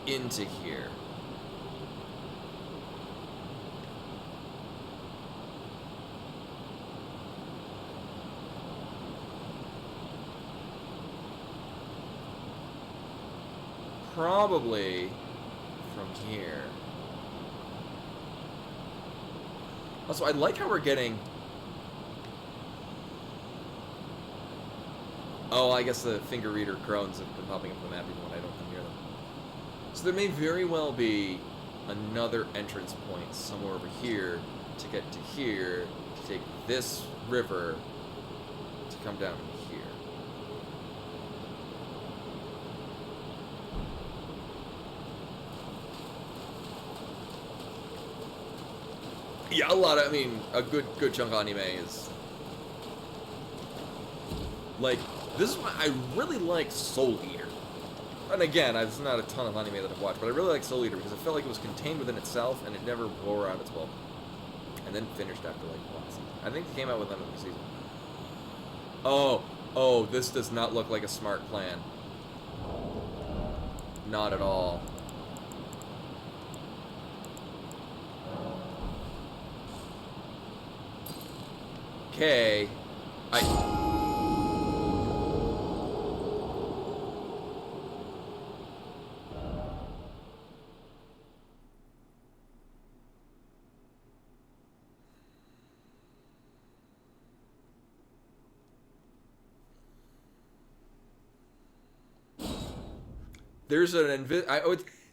Speaker 1: into here. Probably from here. Also, I like how we're getting... Oh, I guess the finger reader crones have been popping up on the map even when I don't come near them. So there may very well be another entrance point somewhere over here to get to here, to take this river to come down here. Yeah, a lot of, I mean, a good chunk of anime is... Like, this is why I really like Soul Eater. And again, there's not a ton of anime that I've watched, but I really like Soul Eater because I felt like it was contained within itself and it never wore out its welcome. And then finished after, like, one season. I think it came out with another season. Oh, this does not look like a smart plan. Not at all. Okay. There's an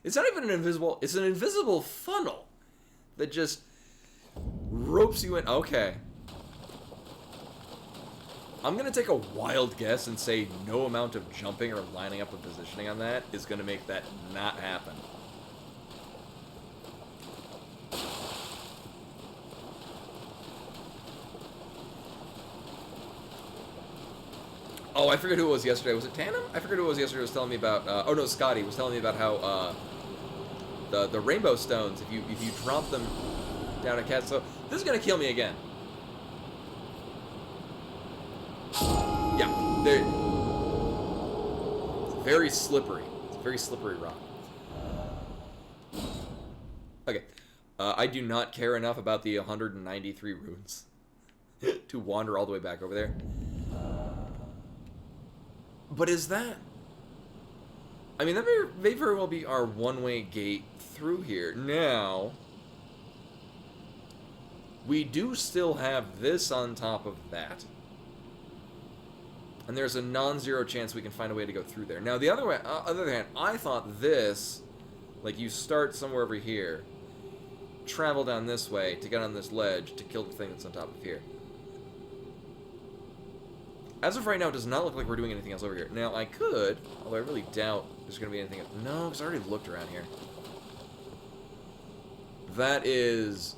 Speaker 1: it's not even an invisible, it's an invisible funnel that just ropes you in. Okay. I'm going to take a wild guess and say no amount of jumping or lining up and positioning on that is going to make that not happen. Oh, I forget who it was yesterday. Was it Tandem? I forget who it was yesterday. It was telling me about... oh, no, Scotty was telling me about how the rainbow stones, if you drop them down a cat... So, this is going to kill me again. Yeah, they're... It's very slippery. It's a very slippery rock. Okay. I do not care enough about the 193 runes to wander all the way back over there. But is that... I mean, that may very well be our one-way gate through here. Now, we do still have this on top of that. And there's a non-zero chance we can find a way to go through there. Now, the other hand, I thought this, like you start somewhere over here, travel down this way to get on this ledge to kill the thing that's on top of here. As of right now, it does not look like we're doing anything else over here. Now, I could, although I really doubt there's going to be anything else. No, because I already looked around here. That is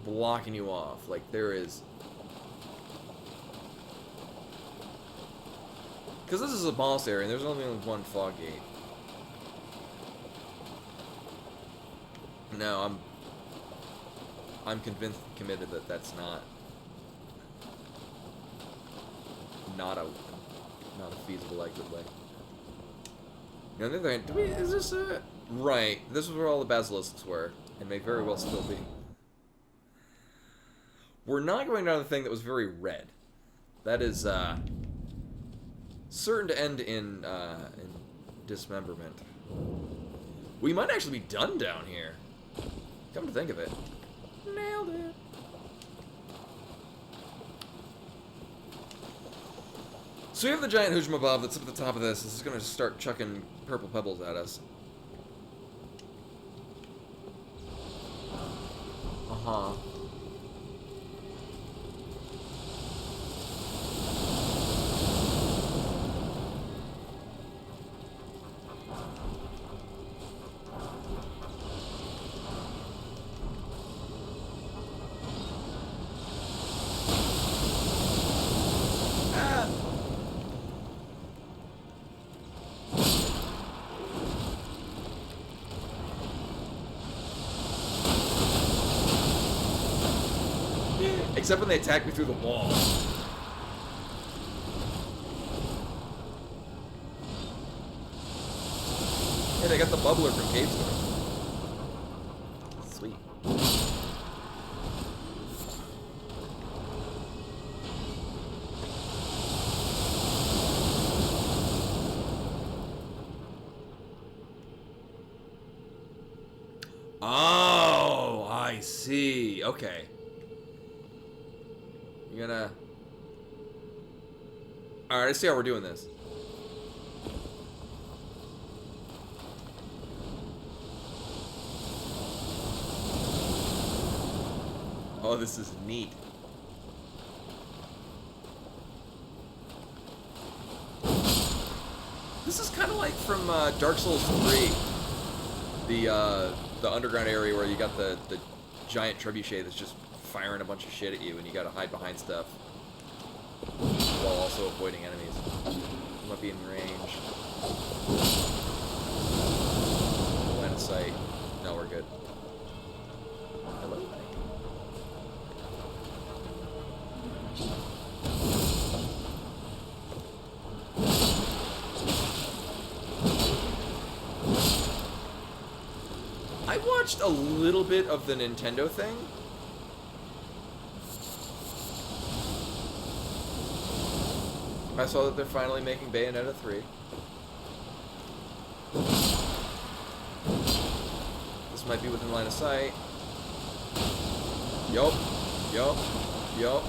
Speaker 1: blocking you off. Like, there is... Because this is a boss area, and there's only one fog gate. No, I'm convinced, committed that that's not a feasible exit way. Now, on the other hand, is this a... Right, this is where all the basilisks were, and may very well still be. We're not going down the thing that was very red. That is, certain to end in dismemberment. We might actually be done down here. Come to think of it. Nailed it. So we have the giant Hujmabob that's up at the top of this. This is going to start chucking purple pebbles at us. Uh-huh. Except when they attack me through the wall. Yeah, they got the bubbler from Cave Storm. Sweet. Oh, I see. Okay. You're gonna... Alright, let's see how we're doing this. Oh, this is neat. This is kind of like from Dark Souls 3. The underground area where you got the giant trebuchet that's just firing a bunch of shit at you and you gotta hide behind stuff while also avoiding enemies. You might be in range. Line of sight. No, we're good. Hello. I watched a little bit of the Nintendo thing. I saw that they're finally making Bayonetta 3. This might be within line of sight. Yup. Yup. Yup.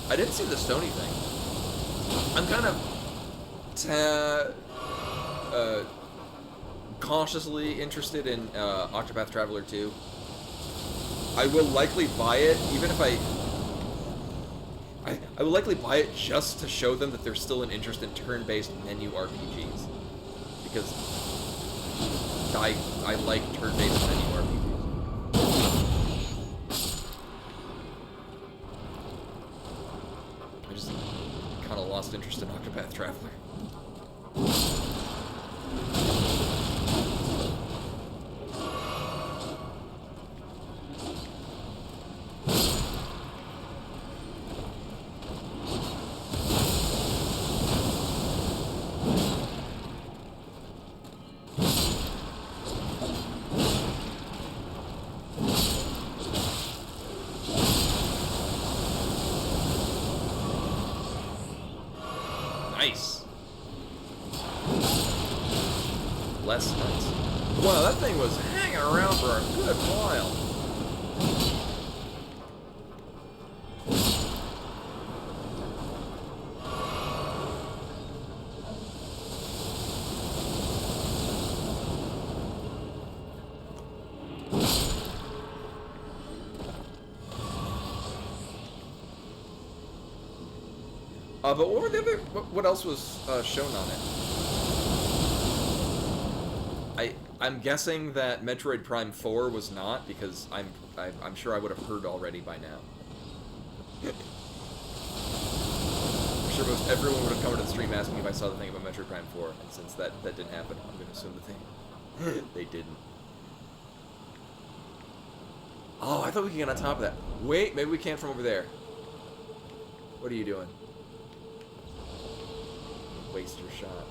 Speaker 1: I didn't see the Stony thing. I'm kind of cautiously interested in Octopath Traveler 2. I will likely buy it, even if I will likely buy it just to show them that there's still an interest in turn-based menu RPGs. Because I like turn-based menu RPGs. I just kind of lost interest in Octopath Traveler. Nice. Less nuts. Wow, that thing was hanging around for a good while. But what were the other? What else was shown on it? I'm guessing that Metroid Prime 4 was not, because I'm sure I would have heard already by now. I'm sure most everyone would have come to the stream asking if I saw the thing about Metroid Prime 4, and since that didn't happen, I'm going to assume that they didn't. Oh, I thought we could get on top of that. Wait, maybe we can from over there. What are you doing? Waste your shot.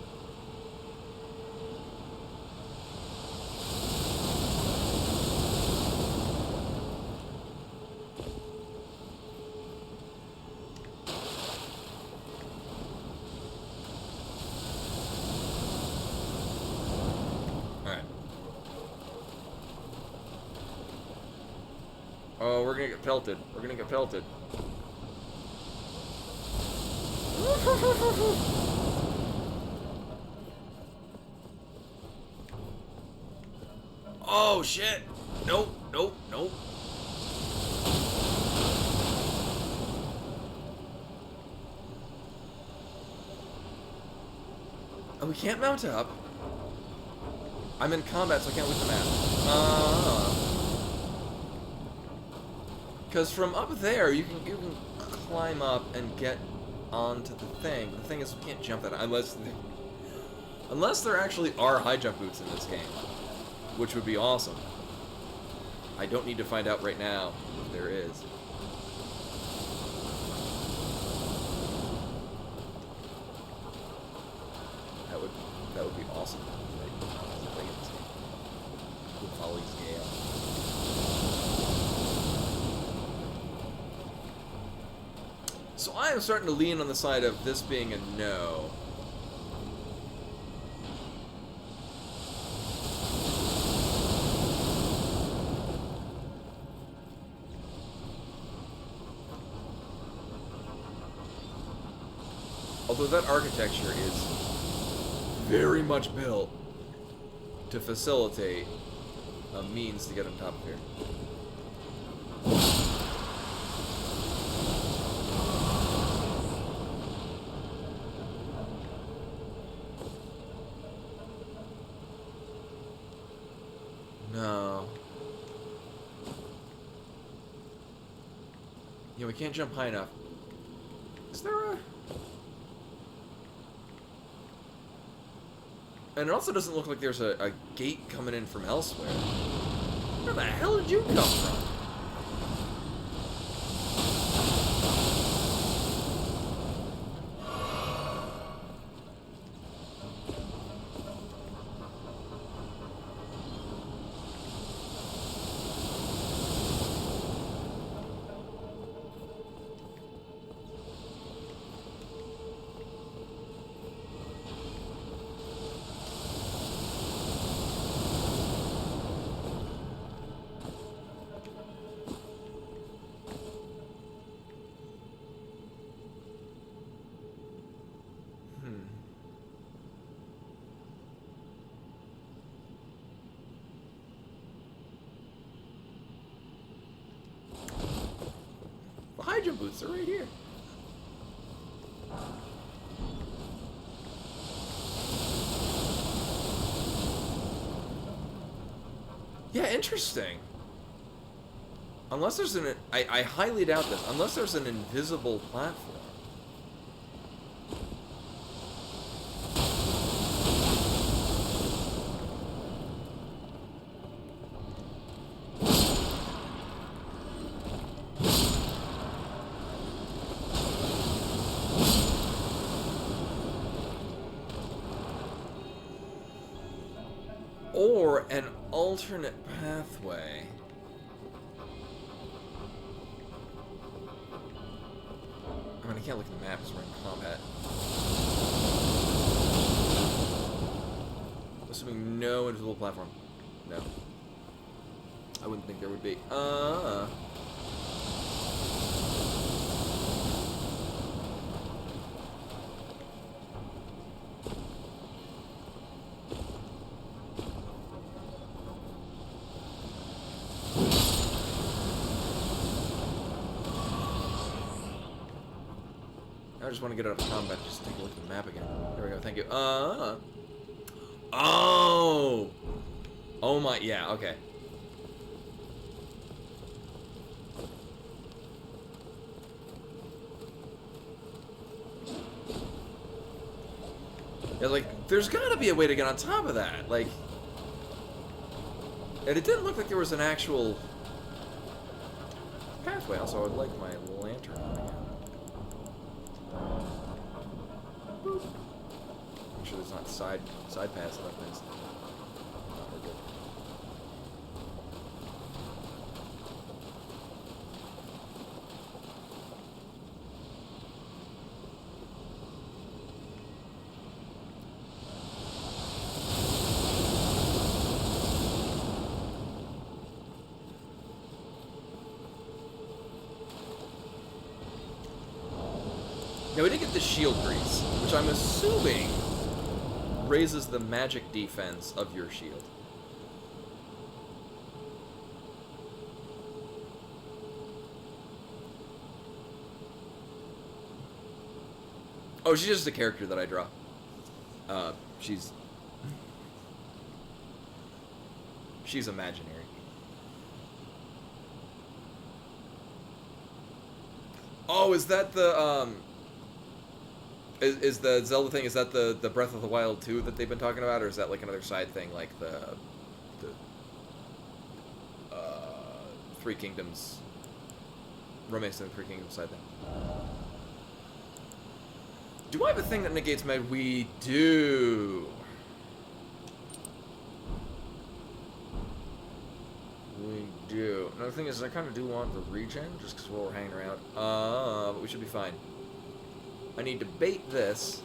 Speaker 1: Oh, we're gonna get pelted. We're gonna get pelted. Oh, shit. Nope, nope, nope. Oh, we can't mount up. I'm in combat, so I can't look at the map. Because from up there, you can climb up and get onto the thing. The thing is, we can't jump that unless there actually are high jump boots in this game, which would be awesome. I don't need to find out right now if there is. That would be awesome. Follies Gale. So I am starting to lean on the side of this being a no. Although that architecture is very much built to facilitate a means to get on top of here. No. Yeah, we can't jump high enough. Is there a... And it also doesn't look like there's a gate coming in from elsewhere. Where the hell did you come from? The high jump boots are right here. Yeah, interesting. Unless there's an... I highly doubt this. Unless there's an invisible platform. Or an alternate pathway. I mean, I can't look at the map because we're in combat. Assuming no invisible platform. No. I wouldn't think there would be. I just want to get out of combat. Just take a look at the map again. There we go. Thank you. Oh. Oh my. Yeah. Okay. Yeah, like, there's gotta be a way to get on top of that. Like, and it didn't look like there was an actual pathway. Also, I would like my lantern on again. Make sure there's not side paths like this. We're good. Now we did get the shield grease, which I'm assuming raises the magic defense of your shield. Oh, she's just a character that I draw. She's imaginary. Oh, is that the is the Zelda thing? Is that the Breath of the Wild 2 that they've been talking about, or is that like another side thing, like the Three Kingdoms, Romance in the Three Kingdoms side thing? Do I have a thing that negates my? We do. We do. Another thing is I kind of do want the regen, just because while we're hanging around. But we should be fine. I need to bait this.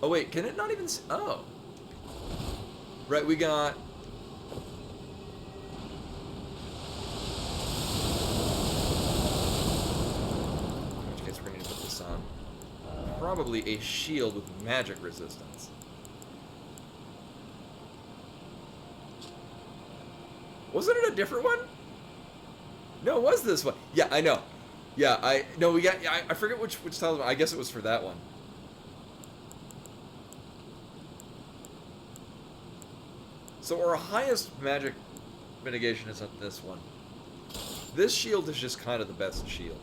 Speaker 1: Oh wait, can it not even? Oh. Right, we got. In which case we're gonna need to put this on. Probably a shield with magic resistance. Wasn't it a different one? No, it was this one. Yeah, I know. Yeah, I forget which talisman. I guess it was for that one. So our highest magic mitigation is at this one. This shield is just kind of the best shield.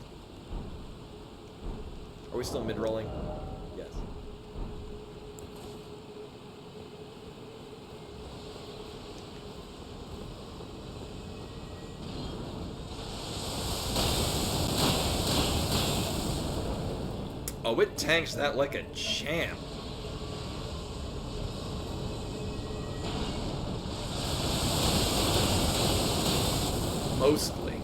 Speaker 1: Are we still mid-rolling? Yes. Oh, it tanks that like a champ. Mostly.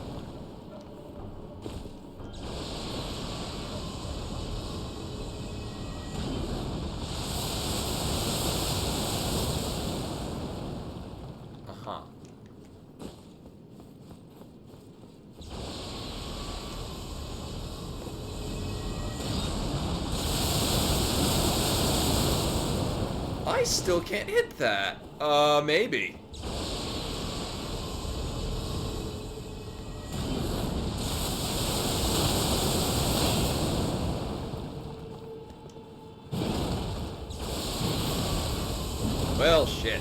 Speaker 1: Uh-huh. I still can't hit that. Maybe. Well, shit.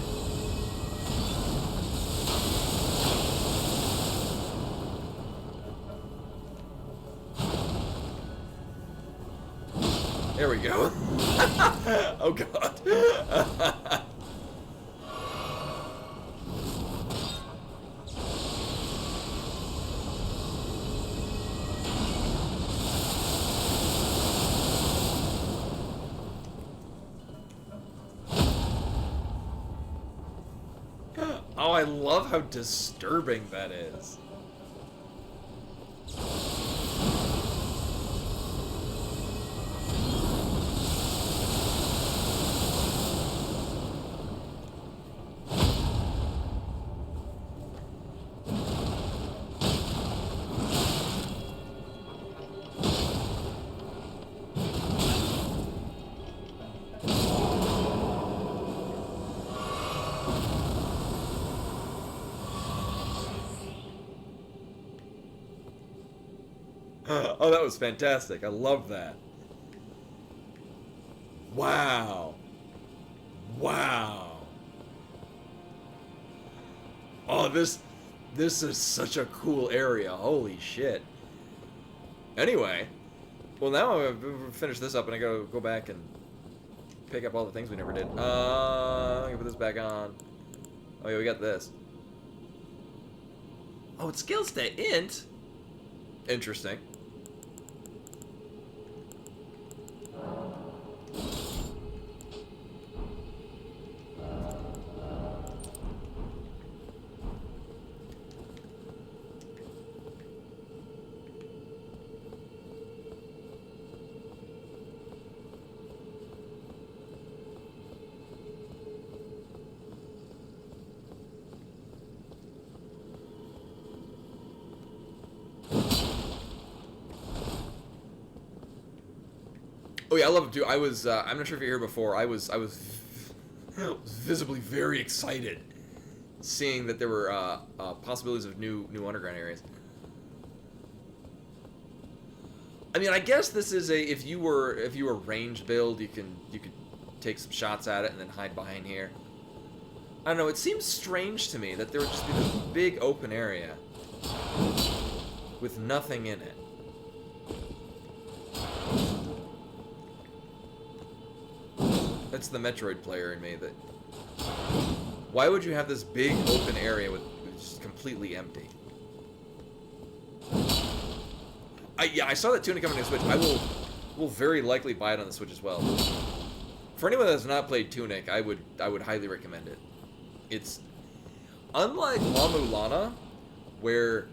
Speaker 1: There we go. Oh, God. Oh, I love how disturbing that is. Oh, that was fantastic. I love that. Wow. Wow. Oh, this is such a cool area. Holy shit. Anyway, well, now I'm gonna finish this up and I gotta go back and pick up all the things we never did. I'm gonna put this back on. Oh yeah, we got this. Oh, it's skill stat int. Interesting. Oh yeah, I love it too. I'm not sure if you're here before. I was visibly very excited seeing that there were possibilities of new underground areas. I mean, I guess this is if you were range build, you could take some shots at it and then hide behind here. I don't know. It seems strange to me that there would just be this big open area with nothing in it. That's the Metroid player in me. That why would you have this big open area with just completely empty? Yeah, I saw that Tunic coming to Switch. I will very likely buy it on the Switch as well. For anyone that has not played Tunic, I would highly recommend it. It's unlike La Mulana, where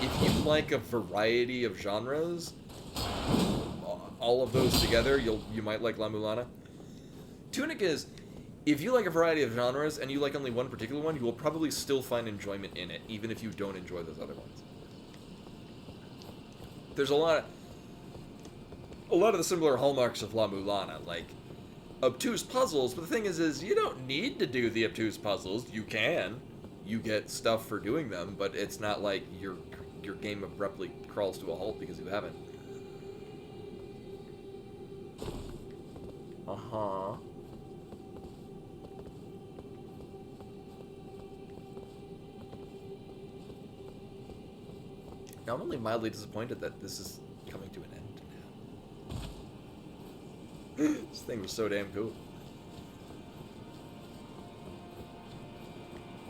Speaker 1: if you like a variety of genres, all of those together, you might like La Mulana. Tunic is, if you like a variety of genres and you like only one particular one, you will probably still find enjoyment in it, even if you don't enjoy those other ones. There's a lot of the similar hallmarks of La Mulana, like obtuse puzzles, but the thing is you don't need to do the obtuse puzzles. You can. You get stuff for doing them, but it's not like your game abruptly crawls to a halt because you haven't. Uh-huh. Now, I'm only mildly disappointed that this is coming to an end now. This thing was so damn cool.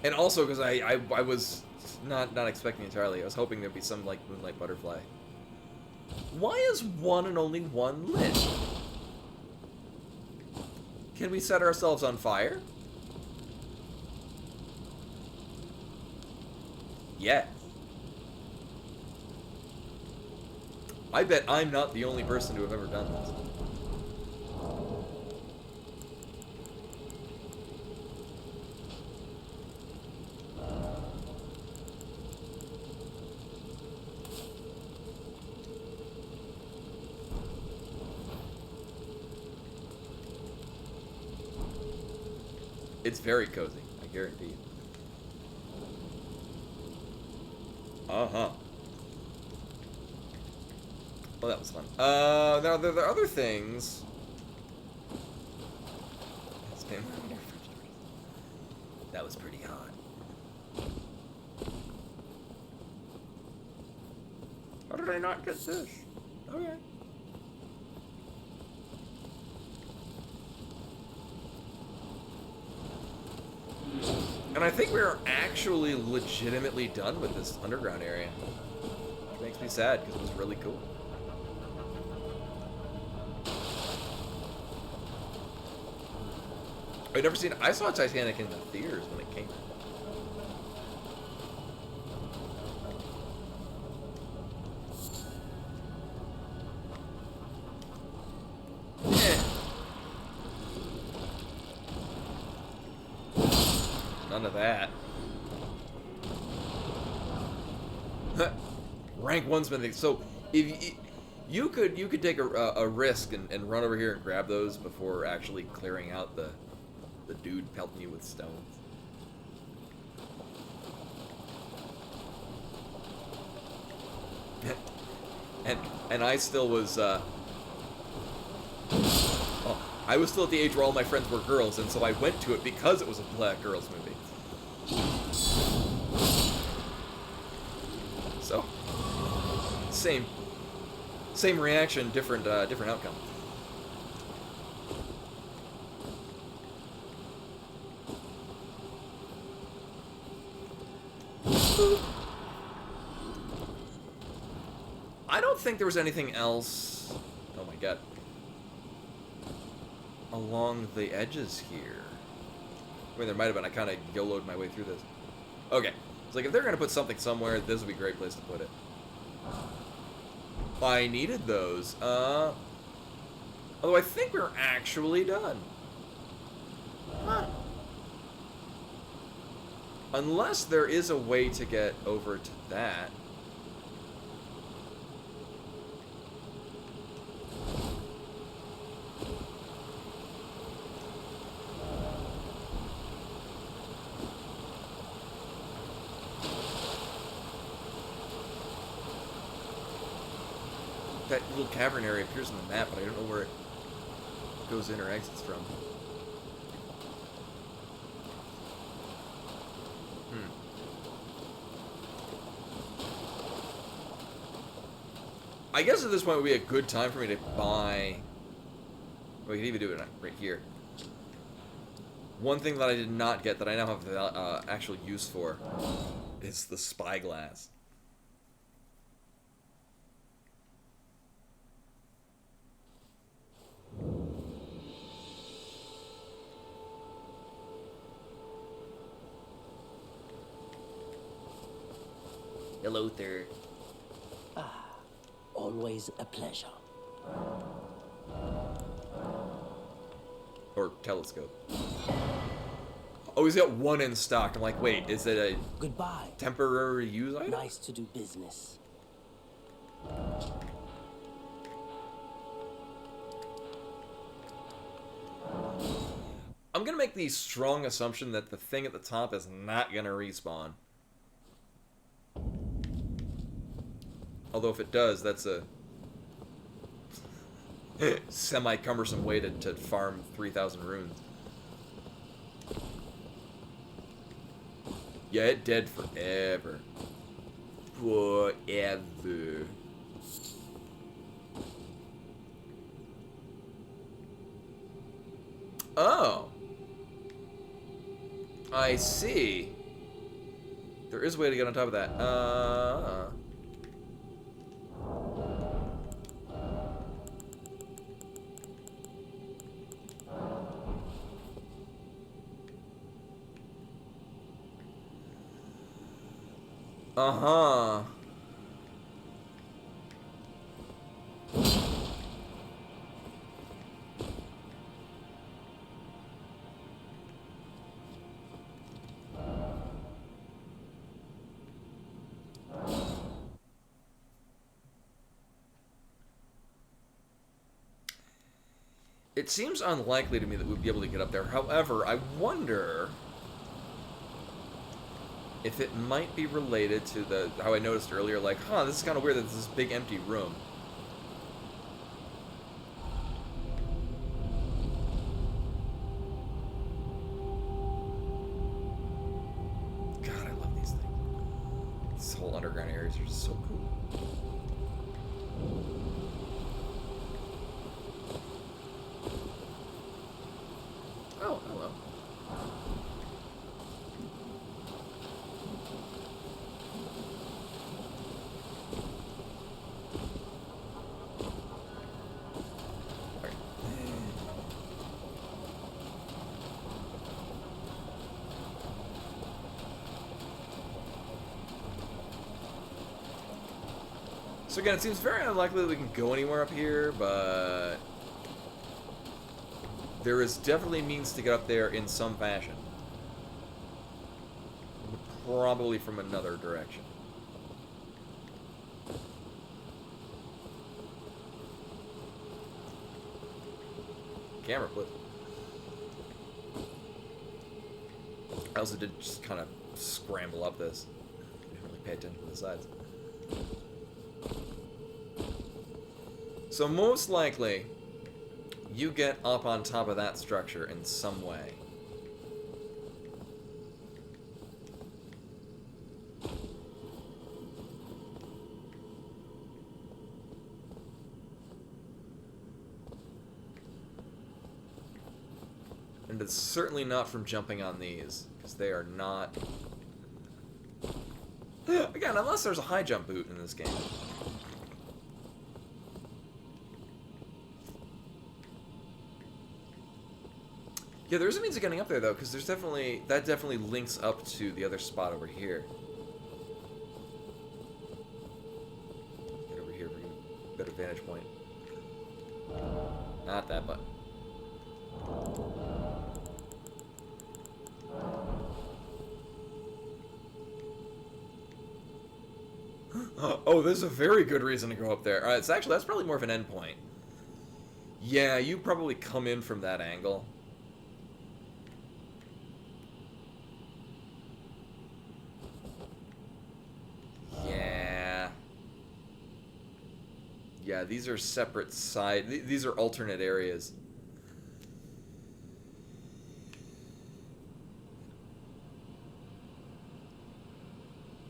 Speaker 1: And also, because I was not expecting entirely. I was hoping there'd be some, like, Moonlight Butterfly. Why is one and only one lit? Can we set ourselves on fire? Yeah. I bet I'm not the only person to have ever done this. It's very cozy, I guarantee you. Uh-huh. Well, that was fun. Now, there are other things. That was pretty hot. How did I not get this? Okay. And I think we're actually legitimately done with this underground area. Which makes me sad, because it was really cool. I've never seen it. I saw Titanic in the theaters when it came out. None of that. Rank 1's so if you could take a risk and run over here and grab those before actually clearing out the dude pelting you with stones. and I still was I was still at the age where all my friends were girls, and so I went to it because it was a black girls movie. So, same reaction, different outcome. I don't think there was anything else. Oh my god. Along the edges here. I mean, there might have been. I kind of YOLO'd my way through this. Okay. It's like, if they're going to put something somewhere, this would be a great place to put it. I needed those. Although I think we're actually done. Huh. Unless there is a way to get over to that. that little cavern area appears on the map, but I don't know where it goes in or exits from. I guess at this point would be a good time for me to buy... We could even do it right here. One thing that I did not get that I now have actual use for is the spyglass. Hello there.
Speaker 3: Always a pleasure.
Speaker 1: Or telescope. Oh, he's got one in stock. I'm like, wait, is it a
Speaker 3: Goodbye.
Speaker 1: temporary use item?
Speaker 3: Nice to do business.
Speaker 1: I'm gonna make the strong assumption that the thing at the top is not gonna respawn. Although if it does, that's a semi-cumbersome way to farm 3,000 runes. Yeah, it dead forever. Forever. Oh. I see. There is a way to get on top of that. Uh-huh. It seems unlikely to me that we'd be able to get up there. However, I wonder if it might be related to how I noticed earlier, like, this is kind of weird that there's this big empty room. God, I love these things. These whole underground areas are just so cool. Oh, hello. So again, it seems very unlikely that we can go anywhere up here, but there is definitely means to get up there in some fashion. Probably from another direction. Camera, please. I also did just kind of scramble up this. Didn't really pay attention to the sides. So most likely, you get up on top of that structure in some way. And it's certainly not from jumping on these, because they are not... Again, unless there's a high jump boot in this game. Yeah, there is a means of getting up there, though, because there's definitely... That definitely links up to the other spot over here. Get over here for a better vantage point. Not that button. Oh, there's a very good reason to go up there. It's actually, that's probably more of an endpoint. Yeah, you probably come in from that angle. Yeah, these are separate these are alternate areas.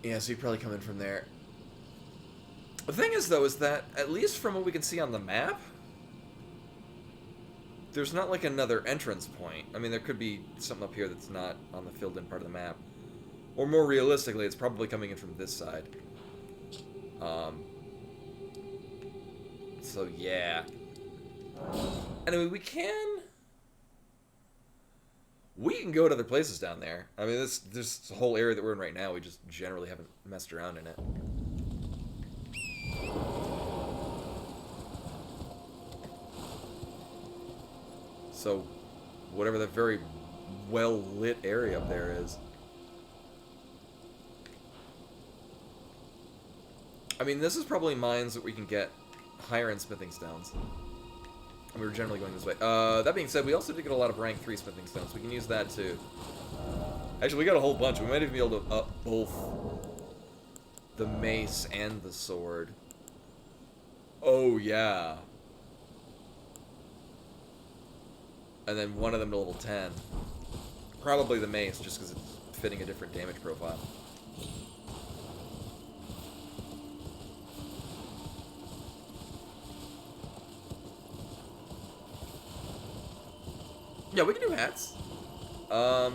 Speaker 1: Yeah, so you probably come in from there. The thing is, though, is that, at least from what we can see on the map, there's not, like, another entrance point. I mean, there could be something up here that's not on the filled-in part of the map. Or more realistically, it's probably coming in from this side. So, yeah. Anyway, we can go to other places down there. I mean, this whole area that we're in right now, we just generally haven't messed around in it. So, whatever that very well-lit area up there is. I mean, this is probably mines that we can get higher-end smithing stones. And we were generally going this way. That being said, we also did get a lot of rank 3 smithing stones. We can use that, too. Actually, we got a whole bunch. We might even be able to up both the mace and the sword. Oh, yeah. And then one of them to level 10. Probably the mace, just because it's fitting a different damage profile. Yeah, we can do hats. Yeah,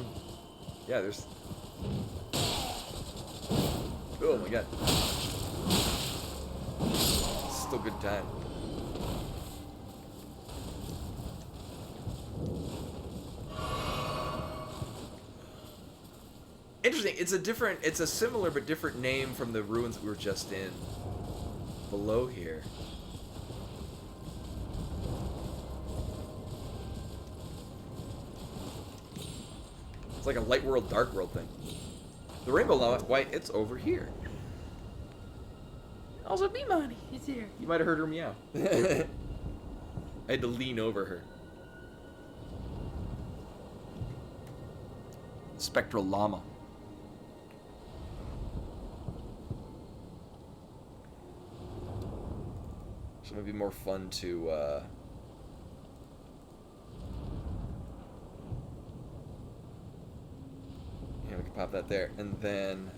Speaker 1: there's... Oh my god. Still good time. Interesting. It's a similar but different name from the ruins that we were just in. Below here. It's like a light world, dark world thing. The rainbow white, it's over here.
Speaker 2: Also, Bimani is here.
Speaker 1: You might have heard her meow. I had to lean over her. Spectral llama. So it would be more fun to, yeah, we can pop that there. And then...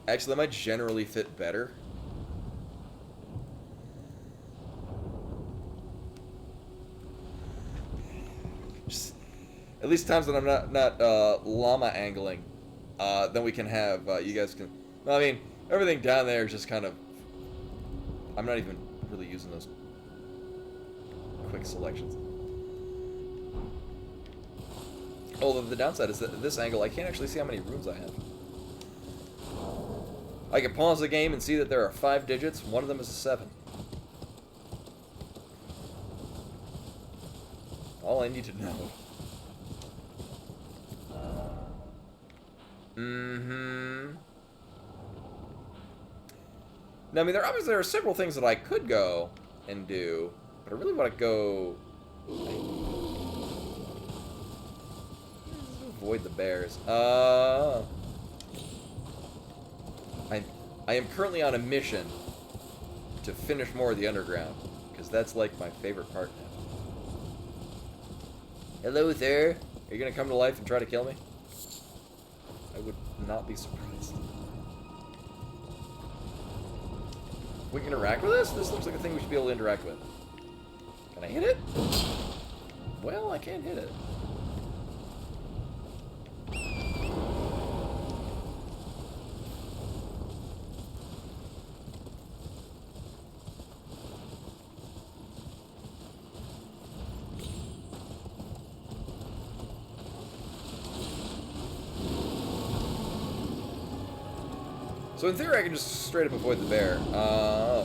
Speaker 1: Actually, that might generally fit better. Just, at least times that I'm not llama angling, then we can have, you guys can... I mean, everything down there is just kind of... I'm not even really using those quick selections. Although the downside is that at this angle, I can't actually see how many runes I have. I can pause the game and see that there are 5 digits. One of them is a 7. All I need to know. Now, I mean, there are several things that I could go and do, but I really want to go... Avoid the bears. I am currently on a mission to finish more of the underground, because that's like my favorite part now. Hello there. Are you gonna come to life and try to kill me? I would not be surprised. We can interact with this? This looks like a thing we should be able to interact with. Can I hit it? Well, I can't hit it. So in theory, I can just straight up avoid the bear. I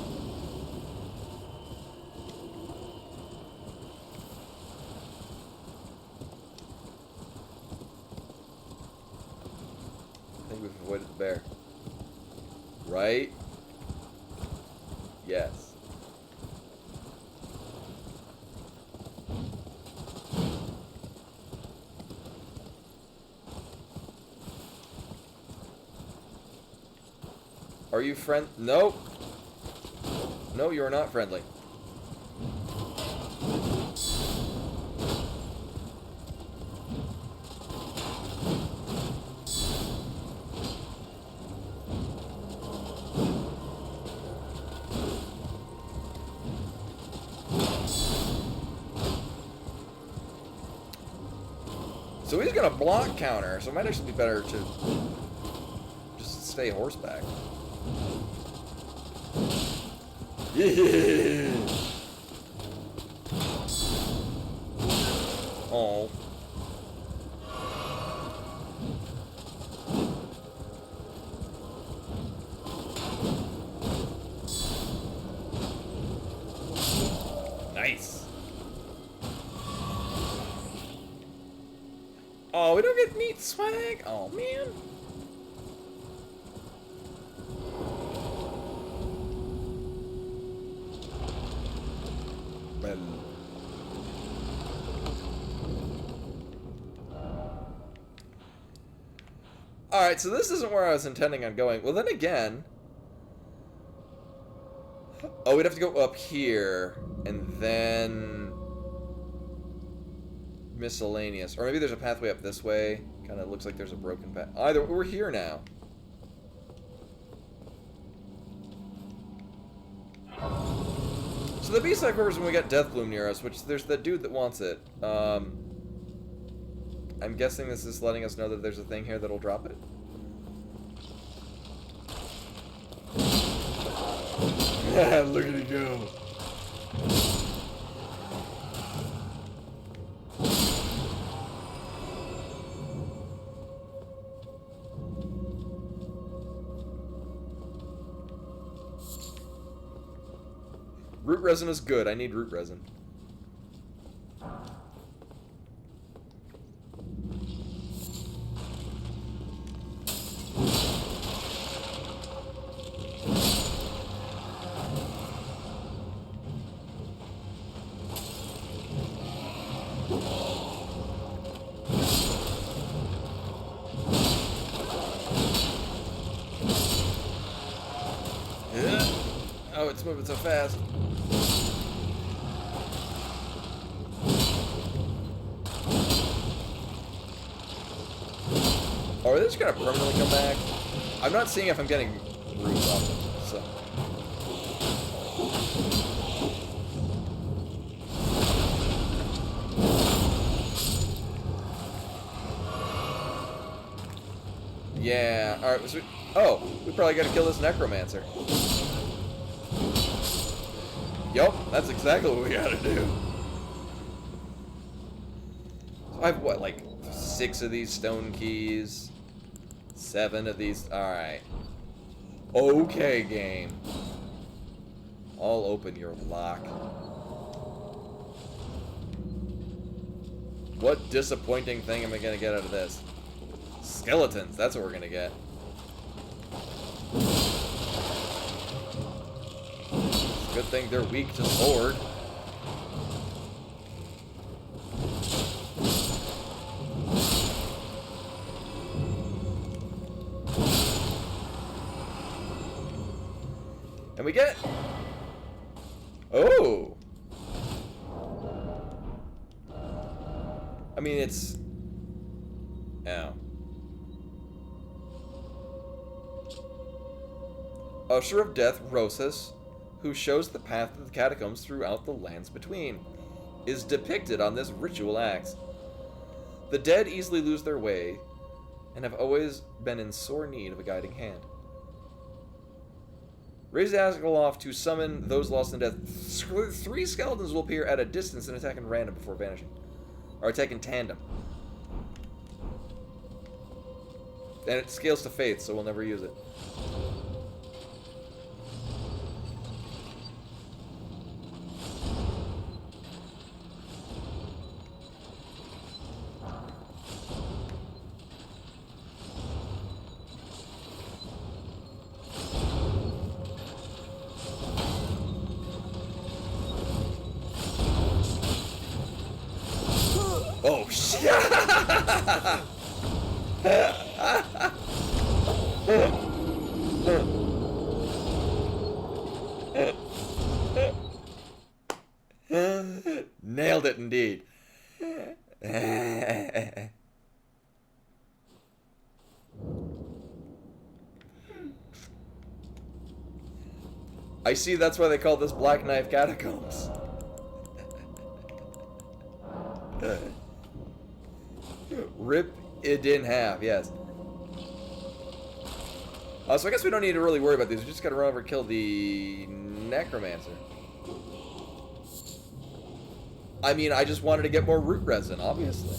Speaker 1: think we've avoided the bear. Right? Yes. Are you friend? Nope. No, you are not friendly. So he's gonna block counter, so it might actually be better to just stay horseback. Yeah. Oh. Nice. Oh, we don't get meat swag? Oh, man. Well. Alright, so this isn't where I was intending on going. Well, then again... Oh, we'd have to go up here, and then... miscellaneous. Or maybe there's a pathway up this way. Kind of looks like there's a broken path. Either we're here now. So the B-side quarters when we got Deathbloom near us, which there's that dude that wants it. I'm guessing this is letting us know that there's a thing here that'll drop it. Look at it go. Root resin is good. I need root resin. Yeah. Oh, it's moving so fast. Or are they just gonna permanently come back? I'm not seeing if I'm getting roots off them, so. Yeah, alright, so oh, we probably gotta kill this necromancer. Yup, that's exactly what we gotta do. So I have what, like 6 of these stone keys? 7 of these. Alright. Okay, game. I'll open your lock. What disappointing thing am I gonna get out of this? Skeletons, that's what we're gonna get. Good thing they're weak to sword. And we get... Oh! I mean, it's... Ow. Usher of Death, Rosas, who shows the path of the catacombs throughout the lands between, is depicted on this ritual axe. The dead easily lose their way, and have always been in sore need of a guiding hand. Raise the axe aloft to summon those lost in death. 3 skeletons will appear at a distance and attack in random before vanishing. Or attack in tandem. And it scales to faith, so we'll never use it. Oh, shit! Indeed. I see that's why they call this Black Knife Catacombs. Rip it in half, yes. So I guess we don't need to really worry about these. We just gotta run over and kill the Necromancer. I mean, I just wanted to get more root resin, obviously.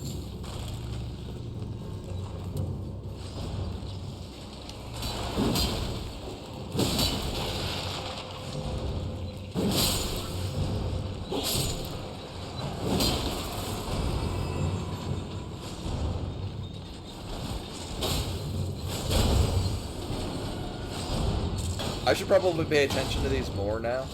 Speaker 1: I should probably pay attention to these more now.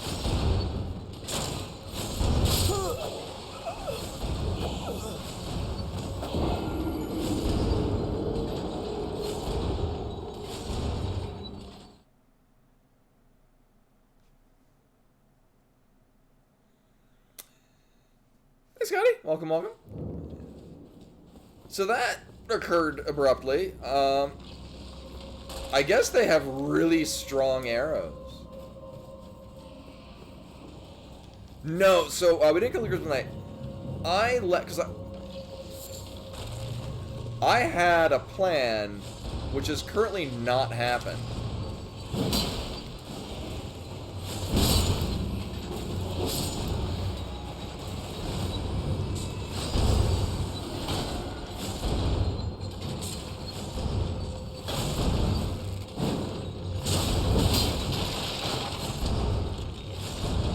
Speaker 1: Hey, Scotty. Welcome, welcome. So that occurred abruptly. I guess they have really strong arrows. No, so we didn't kill the Crystal Knight. Because I had a plan, which has currently not happened.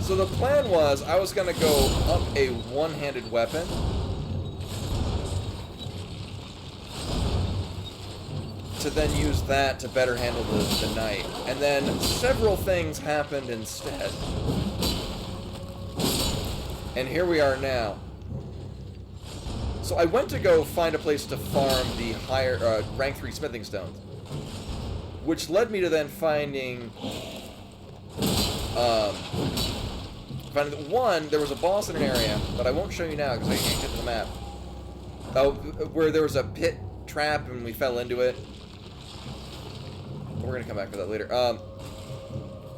Speaker 1: So the plan was, I was gonna go up a one-handed weapon. To then use that to better handle the knight. And then several things happened instead. And here we are now. So I went to go find a place to farm the higher, rank 3 smithing stones. Which led me to then finding one, there was a boss in an area, but I won't show you now because I can't get to the map. Where there was a pit trap and we fell into it. We're gonna come back to that later.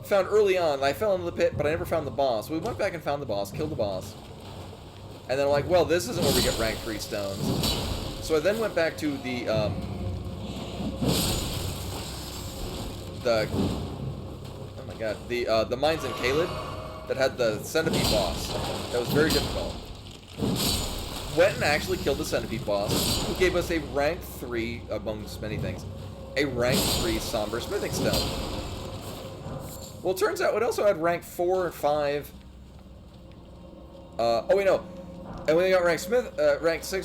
Speaker 1: Found early on, I fell into the pit, but I never found the boss. We went back and found the boss, killed the boss. And then I'm like, well, this isn't where we get rank 3 stones. So I then went back to the oh my god, the mines in Caled that had the centipede boss. That was very difficult. Went and actually killed the centipede boss, who gave us a rank 3, amongst many things, a rank 3 somber smithing stone. Well, it turns out it also had rank 4 and 5. Oh wait, no. And we got rank 6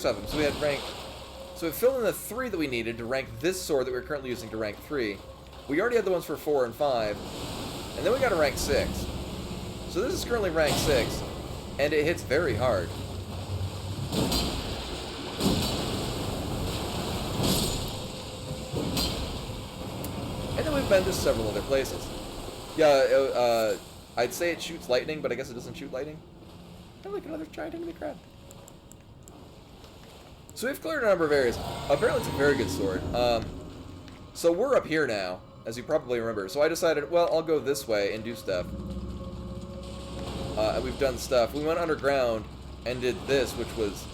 Speaker 1: of them. So we had rank. So it filled in the 3 that we needed to rank this sword that we're currently using to rank 3. We already had the ones for 4 and 5, and then we got a rank 6. So this is currently rank 6, and it hits very hard. And then we've been to several other places. Yeah, I'd say it shoots lightning, but I guess it doesn't shoot lightning. Oh, look, another giant enemy crab. So we've cleared a number of areas. Apparently it's a very good sword. So we're up here now, as you probably remember. So I decided, well, I'll go this way and do stuff. And we've done stuff. We went underground and did this, which was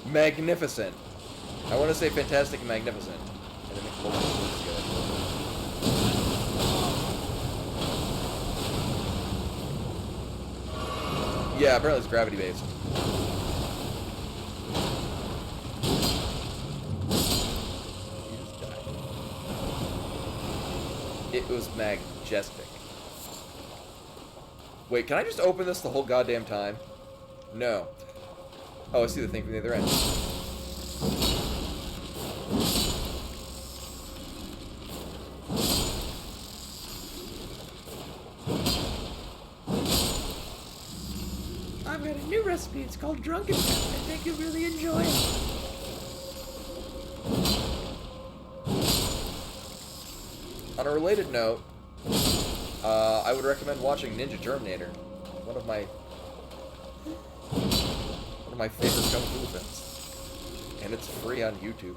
Speaker 1: magnificent. I want to say fantastic and magnificent. And it makes both of those good. Yeah, apparently it's gravity based. You just died. It was majestic. Wait, can I just open this the whole goddamn time? No. Oh, I see the thing from the other end.
Speaker 2: I've got a new recipe. It's called Drunken Pet. I think you'll really enjoy it.
Speaker 1: On a related note, I would recommend watching Ninja Terminator. One of my favorite kung fu films. And it's free on YouTube.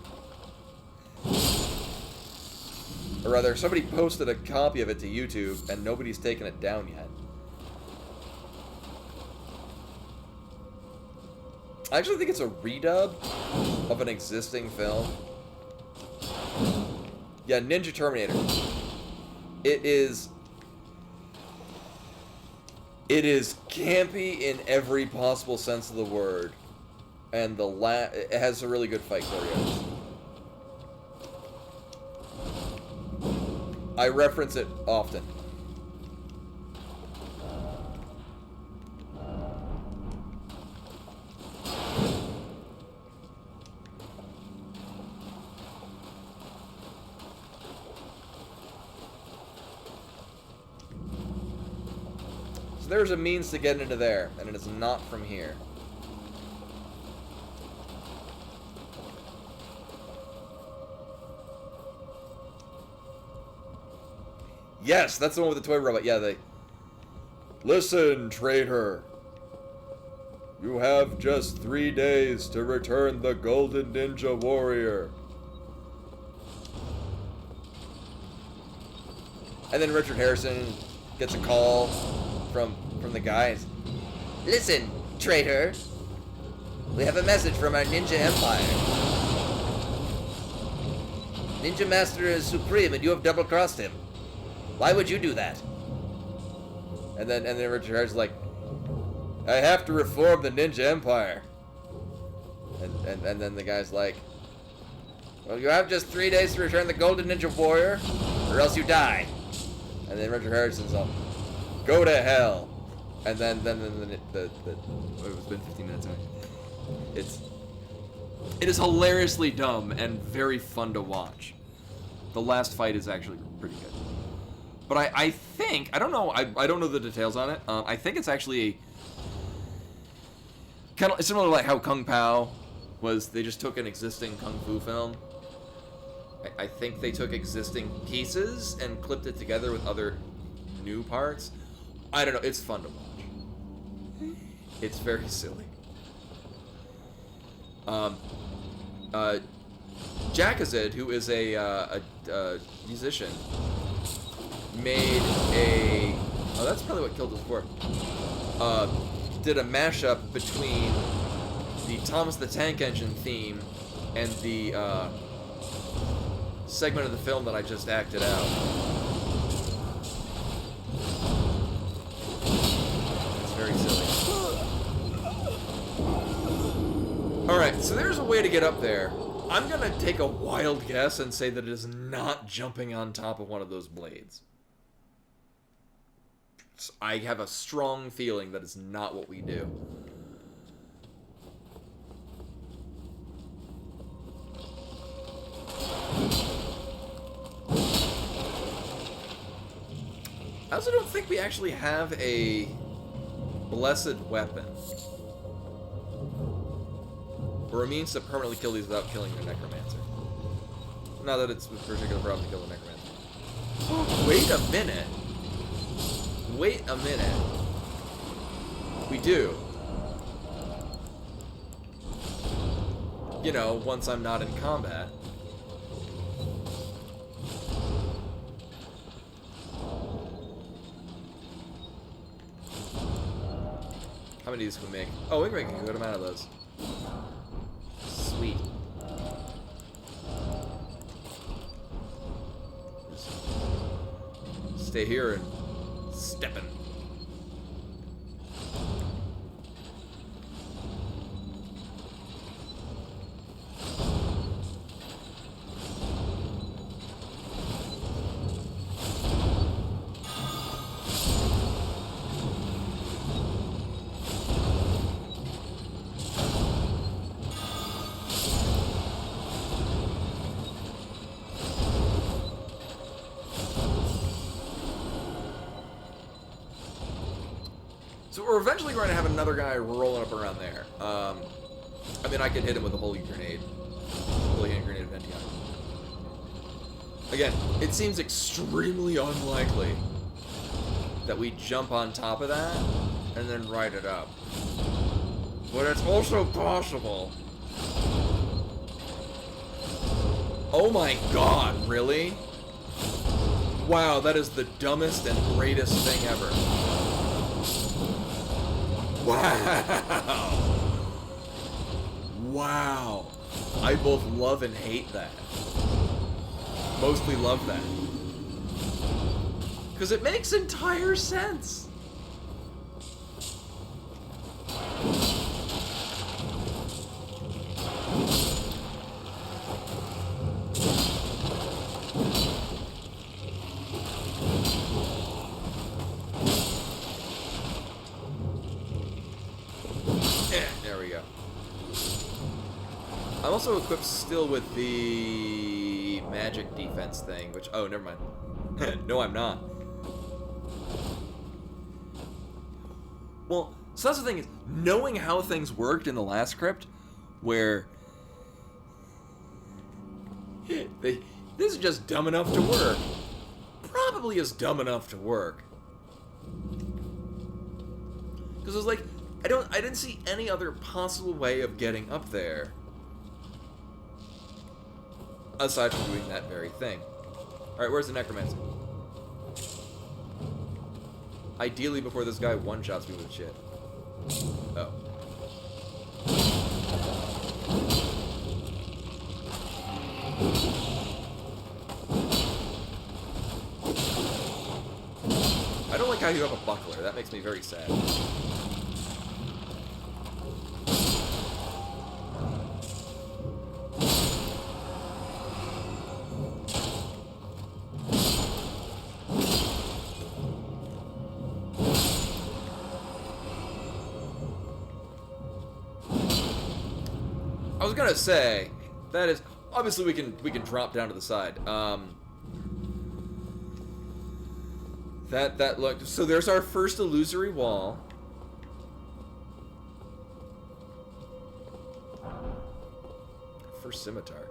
Speaker 1: Or rather, somebody posted a copy of it to YouTube, and nobody's taken it down yet. I actually think it's a redub of an existing film. Yeah, Ninja Terminator. It is campy in every possible sense of the word, and it has a really good fight choreo. I reference it often. There's a means to get into there, and it is not from here. Yes, that's the one with the toy robot. Yeah, they... Listen, traitor. You have just 3 days to return the Golden Ninja Warrior. And then Richard Harrison gets a call from the guys. Listen, traitor. We have a message from our ninja empire. Ninja Master is supreme and you have double-crossed him. Why would you do that? And then Richard Harrison's like, I have to reform the ninja empire. And then the guy's like, well, you have just 3 days to return the Golden Ninja Warrior, or else you die. And then Richard Harrison's all, go to hell. And then it was been 15 minutes anyway. It is hilariously dumb and very fun to watch. The last fight is actually pretty good. But I think, I don't know, I don't know the details on it. I think it's actually kind of similar to like how Kung Pao was, they just took an existing Kung Fu film. I think they took existing pieces and clipped it together with other new parts. I don't know, it's fun to watch. It's very silly. Jackazid, who is a musician, made a... Oh, that's probably what killed us before. Did a mashup between the Thomas the Tank Engine theme and the segment of the film that I just acted out. It's very silly. Alright, so there's a way to get up there. I'm gonna take a wild guess and say that it is not jumping on top of one of those blades. I have a strong feeling that is not what we do. I also don't think we actually have a blessed weapon. Or a means to permanently kill these without killing the necromancer. Not that it's a particular problem to kill the necromancer. Wait a minute. Wait a minute. We do. You know, once I'm not in combat. How many of these can we make? Oh, we can make a good amount of those. Sweet. Just stay here and steppin'. So we're eventually going to have another guy rolling up around there. I mean, I could hit him with a holy grenade. Holy hand grenade of Pentagon. Again, it seems extremely unlikely that we jump on top of that and then write it up. But it's also possible. Oh my god, really? Wow, that is the dumbest and greatest thing ever. Wow. Wow. I both love and hate that. Mostly love that. Because it makes entire sense. There we go. I'm also equipped still with the magic defense thing, which... Oh, never mind. No, I'm not. Well, so that's the thing is, knowing how things worked in the last script, where... this is just dumb enough to work. Probably is dumb enough to work. Because it was like... I didn't see any other possible way of getting up there. Aside from doing that very thing. Alright, where's the necromancer? Ideally before this guy one-shots me with shit. Oh. I don't like how you have a buckler. That makes me very sad. I was gonna say, that is obviously we can drop down to the side. That looked so. There's our first illusory wall. First scimitar.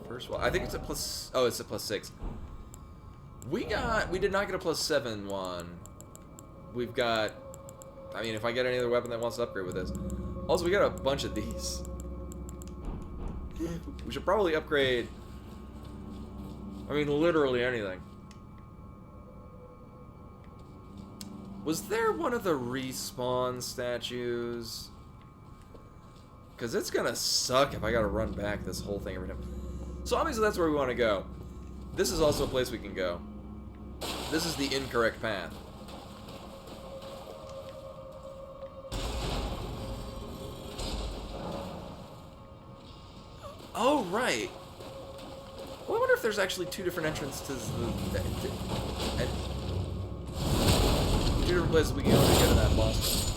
Speaker 1: First wall. I think it's a plus. Oh, it's a +6. We did not get a +7 one. We've got, I mean, if I get any other weapon that wants to upgrade with this. Also, we got a bunch of these. We should probably upgrade, I mean, literally anything. Was there one of the respawn statues? Because it's gonna suck if I gotta run back this whole thing every time. So obviously that's where we want to go. This is also a place we can go. This is the incorrect path. Oh, right. Well, I wonder if there's actually two different entrances to the... two different places we can go to get to that boss.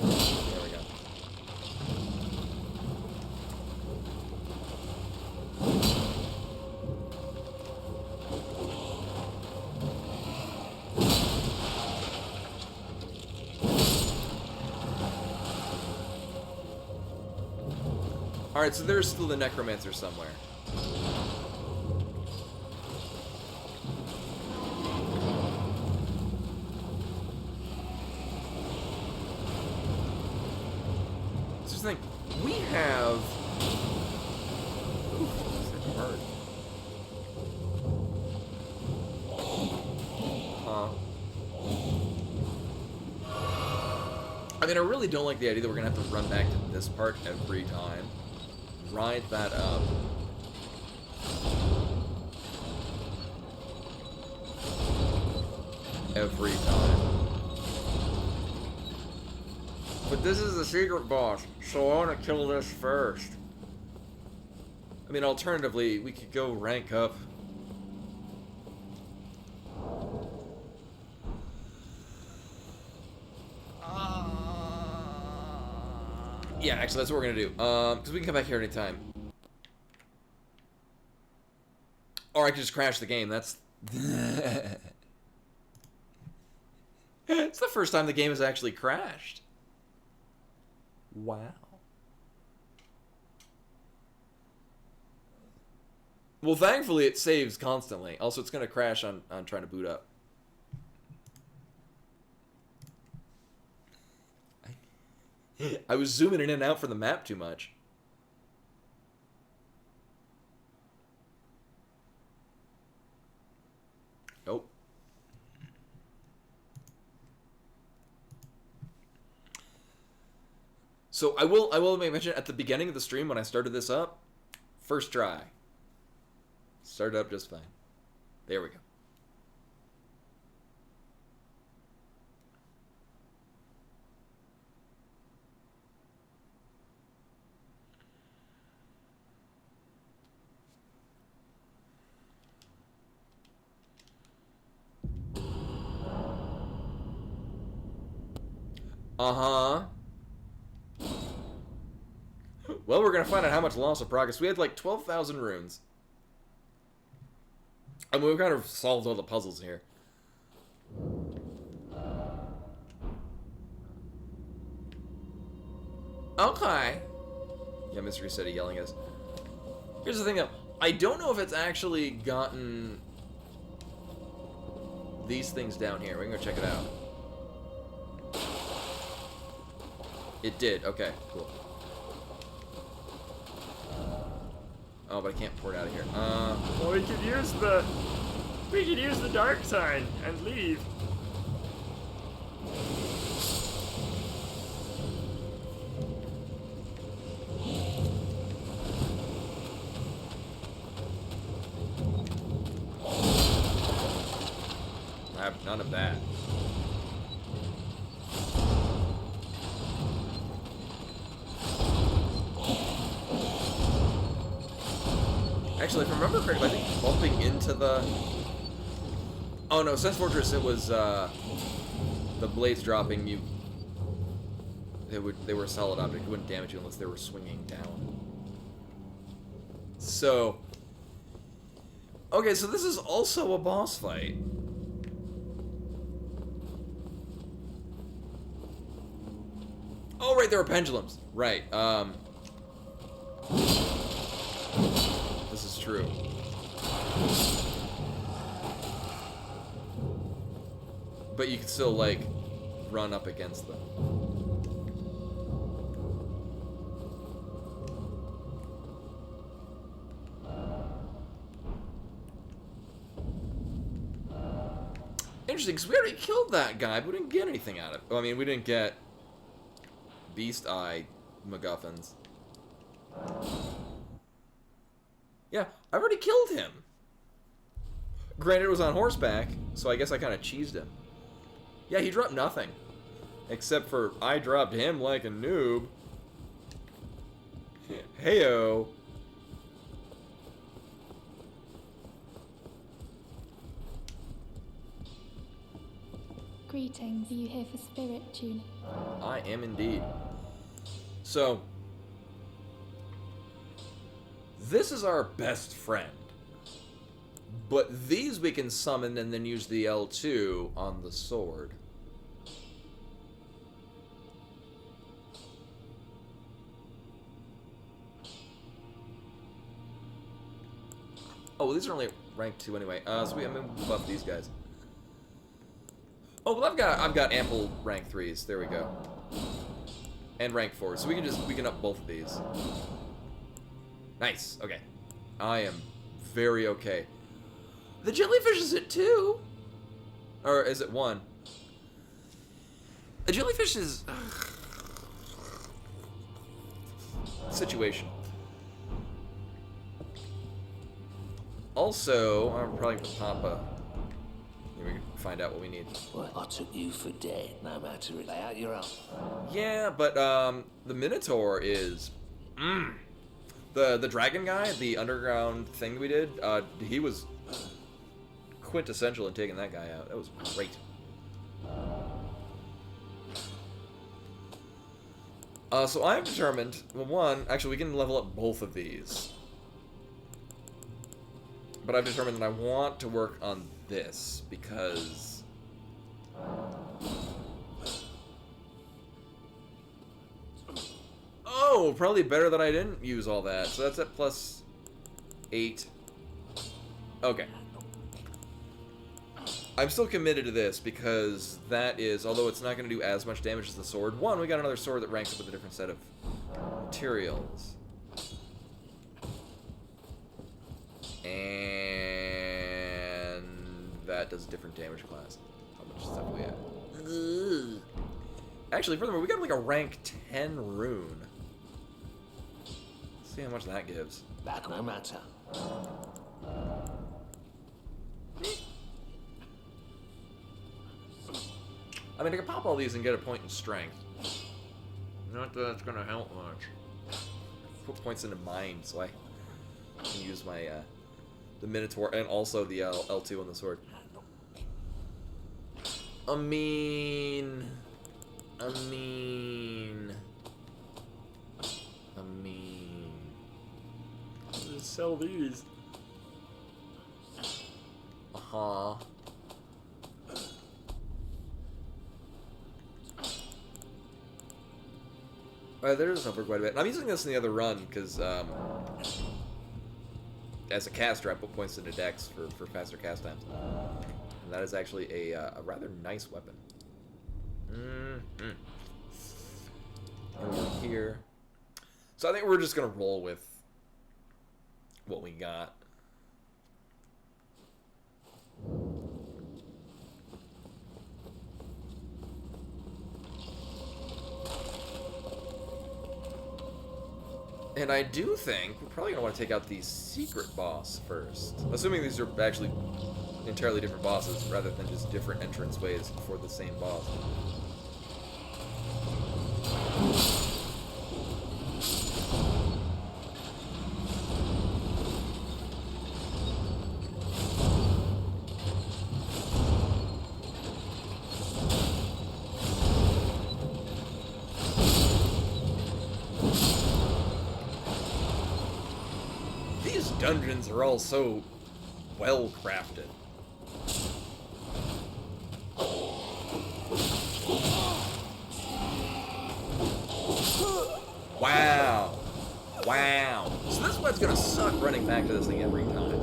Speaker 1: There we go. Alright, so there's still the necromancer somewhere. So just think, we have... Oof, that hurt. Huh. I mean, I really don't like the idea that we're gonna have to run back to this part every time. Ride that up. Every time. But this is the secret boss, so I want to kill this first. I mean, alternatively, we could go rank up. Yeah, actually, that's what we're gonna do. Because we can come back here anytime. Or I could just crash the game. That's... It's the first time the game has actually crashed. Wow. Well, thankfully it saves constantly. Also, it's going to crash on trying to boot up. I was zooming in and out from the map too much. Nope. So I will make mention at the beginning of the stream when I started this up, first try. Started up just fine. There we go. Uh-huh. Well, we're gonna find out how much loss of progress. We had like 12,000 runes. I mean, we've kind of solved all the puzzles here. Okay. Yeah, Mystery City yelling at us. Here's the thing though. I don't know if it's actually gotten these things down here. We can go check it out. It did. Okay, cool. Oh, but I can't pour it out of here.
Speaker 5: Well, we could use the dark sign and leave.
Speaker 1: I have none of that. Actually, if I remember correctly, I think bumping into the... Oh no, Sense Fortress, it was, the blades dropping, they were a solid object. It wouldn't damage you unless they were swinging down. So... Okay, so this is also a boss fight. Oh, right, there were pendulums. Right, This is true. But you can still, like, run up against them. Interesting, because we already killed that guy, but we didn't get anything out of it. Well, I mean, we didn't get Beast Eye MacGuffins. Yeah, I already killed him. Granted, it was on horseback, so I guess I kind of cheesed him. Yeah, he dropped nothing. Except for I dropped him like a noob. Heyo.
Speaker 6: Greetings, are you here for spirit tuning?
Speaker 1: I am indeed. So, this is our best friend. But these we can summon and then use the L2 on the sword. Oh, well, these are only rank 2 anyway. So I'm gonna buff these guys. Oh, well, I've got ample rank 3s. There we go. And rank 4s. So we can up both of these. Nice. Okay. I am very okay. The jellyfish is at 2. Or is it 1? The jellyfish is situation. Also, I'm probably gonna pop a... We can find out what we need.
Speaker 3: Well, I took you for dead, no matter it. Lay out your own.
Speaker 1: Yeah, but the Minotaur is... The dragon guy, the underground thing we did, he was quintessential in taking that guy out. That was great. So I've determined, well, one, actually we can level up both of these. But I've determined that I want to work on this, because... Oh, probably better that I didn't use all that. So that's at plus 8. Okay. I'm still committed to this because that is, although it's not going to do as much damage as the sword. One, we got another sword that ranks up with a different set of materials. And that does different damage class. How much stuff we have? Ugh. Actually, furthermore, we got like a rank 10 rune. Let's see how much that gives.
Speaker 3: Back no matter.
Speaker 1: I mean, I can pop all these and get a point in strength. Not that that's gonna help much. Put points into mind, so I can use my the Minotaur and also the L2 on the sword. I mean.
Speaker 5: Just sell these.
Speaker 1: Uh-huh. Alright, there doesn't for quite a bit. And I'm using this in the other run because, as a caster, I put points into dex for faster cast times. And that is actually a rather nice weapon. And we're here. So I think we're just going to roll with what we got. And I do think we're probably going to want to take out the secret boss first. Assuming these are actually entirely different bosses rather than just different entrance ways for the same boss. Dungeons are all so well crafted. Wow. Wow. So this one's gonna suck running back to this thing every time.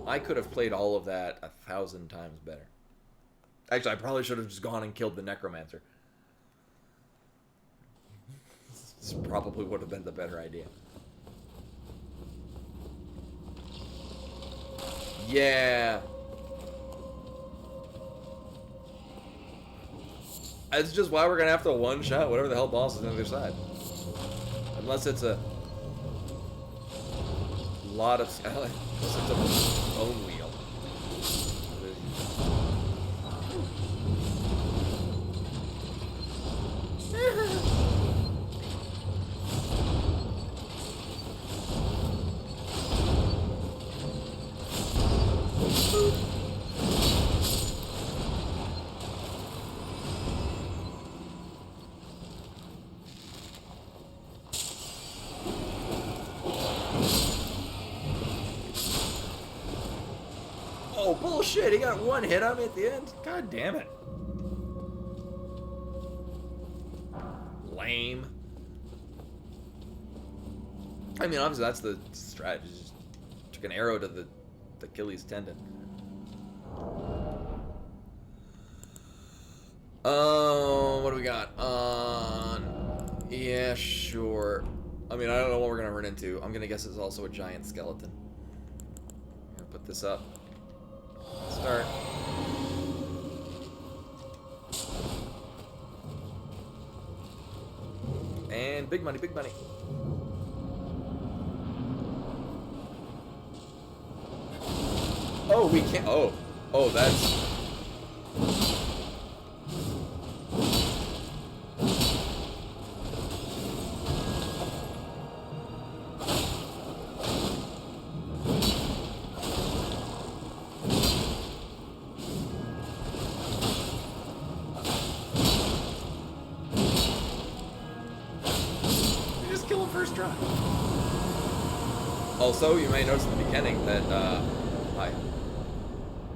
Speaker 1: I could have played all of that 1,000 times better. Actually, I probably should have just gone and killed the Necromancer. This probably would have been the better idea. Yeah. That's just why we're gonna have to one-shot whatever the hell boss is on the other side. Unless it's a lot of... Unless it's a bone wheel. Oh, bullshit! He got one hit on me at the end? God damn it. Lame. I mean, obviously that's the strategy. Just took an arrow to the Achilles tendon. What do we got? Yeah, sure. I mean, I don't know what we're gonna run into. I'm gonna guess it's also a giant skeleton. I'm gonna put this up. Start. And big money, big money. Oh, we can't. Oh, that's. Also, you may notice in the beginning that, hi.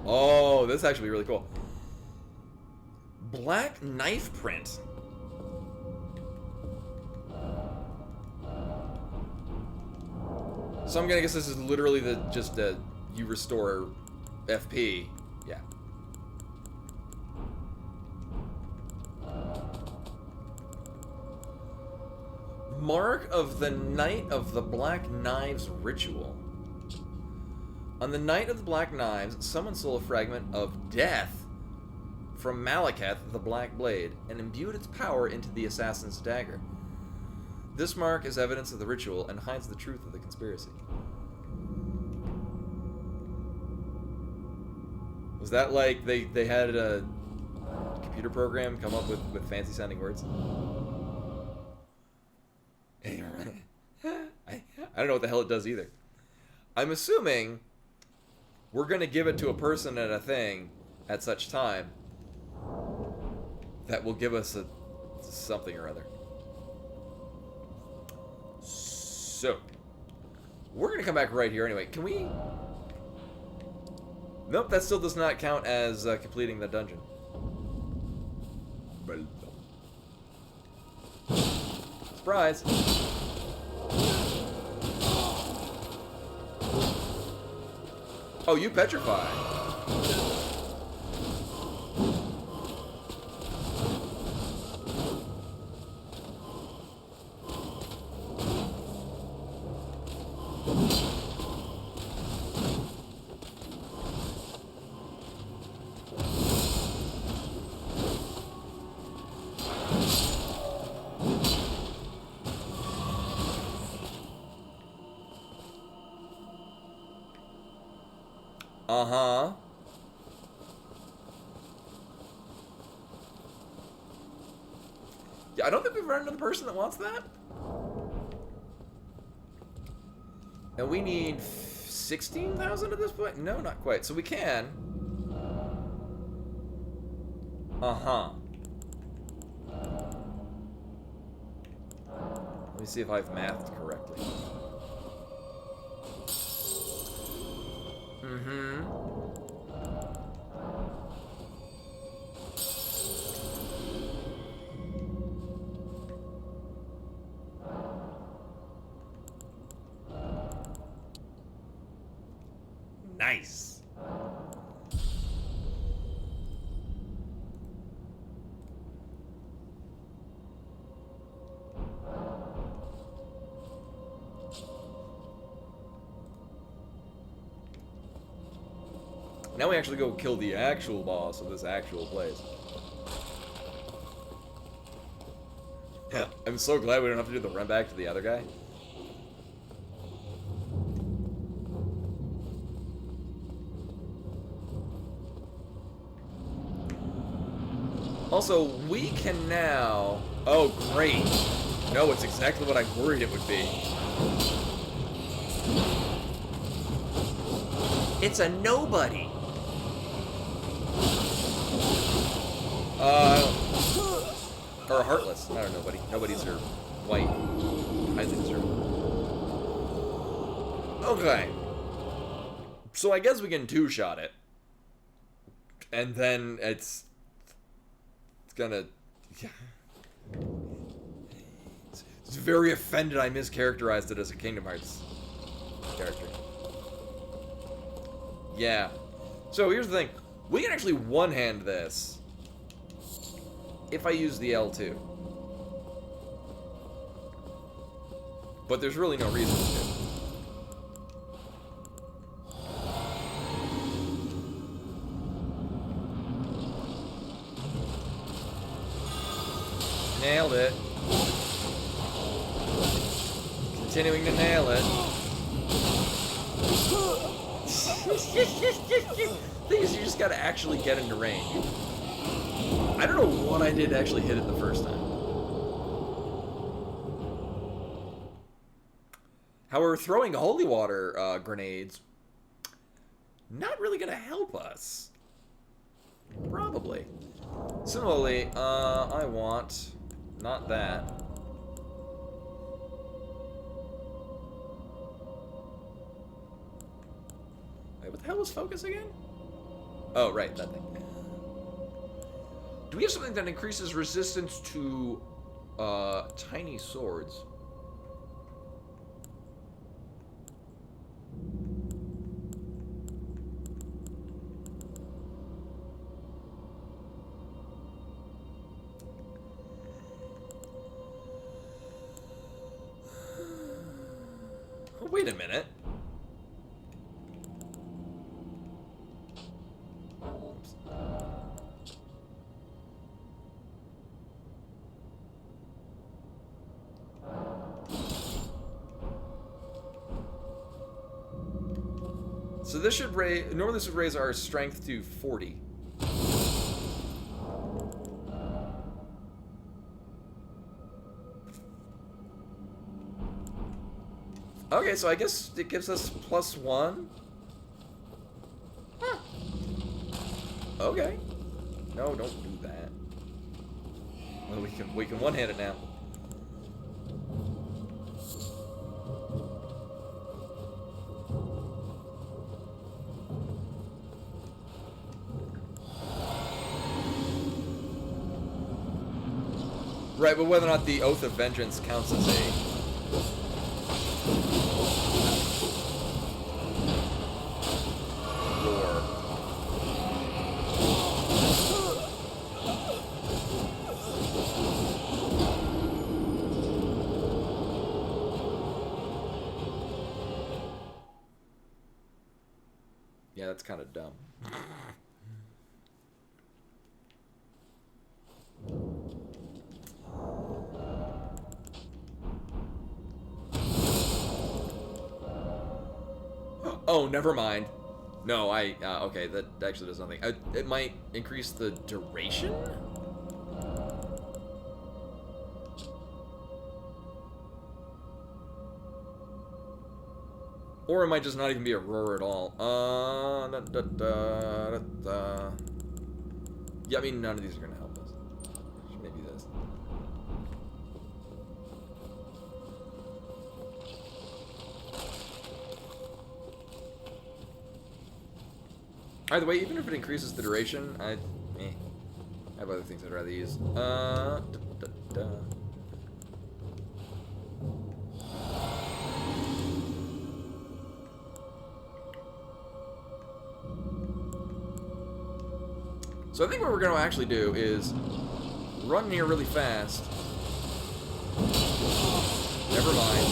Speaker 1: Oh, this is actually really cool. Black knife print. So I'm gonna guess this is literally you restore FP. Yeah. Mark of the Night of the Black Knives Ritual. On the Night of the Black Knives, someone stole a fragment of death from Malekith the Black Blade and imbued its power into the assassin's dagger. This mark is evidence of the ritual and hides the truth of the conspiracy. Was that like they had a computer program come up with fancy sounding words? I don't know what the hell it does either. I'm assuming we're going to give it to a person at a thing at such time that will give us something or other. So, we're going to come back right here anyway. Can we... Nope, that still does not count as completing the dungeon. Surprise! Oh, you petrify. Uh-huh. Yeah, I don't think we've run into the person that wants that. And we need 16,000 at this point? No, not quite. So we can. Uh-huh. Let me see if I've mathed correctly. Mm-hmm. Nice. Now we actually go kill the actual boss of this actual place. Yeah, I'm so glad we don't have to do the run back to the other guy. Also, we can now... Oh, great. No, it's exactly what I worried it would be. It's a nobody. Or a heartless. I don't know, buddy. Nobodies are white. Highly deserved. Okay. So I guess we can two-shot it. And then it's gonna... Yeah. It's very offended I mischaracterized it as a Kingdom Hearts character. Yeah. So here's the thing. We can actually one-hand this if I use the L2. But there's really no reason to. Nailed it. Continuing to nail it. Thing is, you just gotta actually get into range. I don't know what I did to actually hit it the first time. However, throwing holy water grenades, not really gonna help us. Probably. Similarly, I want not that. Wait, what the hell was focus again? Oh, right, that thing. Do we have something that increases resistance to tiny swords? a minute. Oops. So this should raise, normally this would raise our strength to 40. Okay, so I guess it gives us +1. Huh. Okay. No, don't do that. Well, we can one-hand it now. Right, but whether or not the Oath of Vengeance counts as a... roar. Yeah, that's kind of dumb. Oh, never mind. No, okay, that actually does nothing. It might increase the duration? Or it might just not even be a roar at all. Yeah, I mean, none of these are going to help us. Maybe this. Either way, even if it increases the duration, I have other things I'd rather use. So I think what we're going to actually do is run near really fast. Never mind.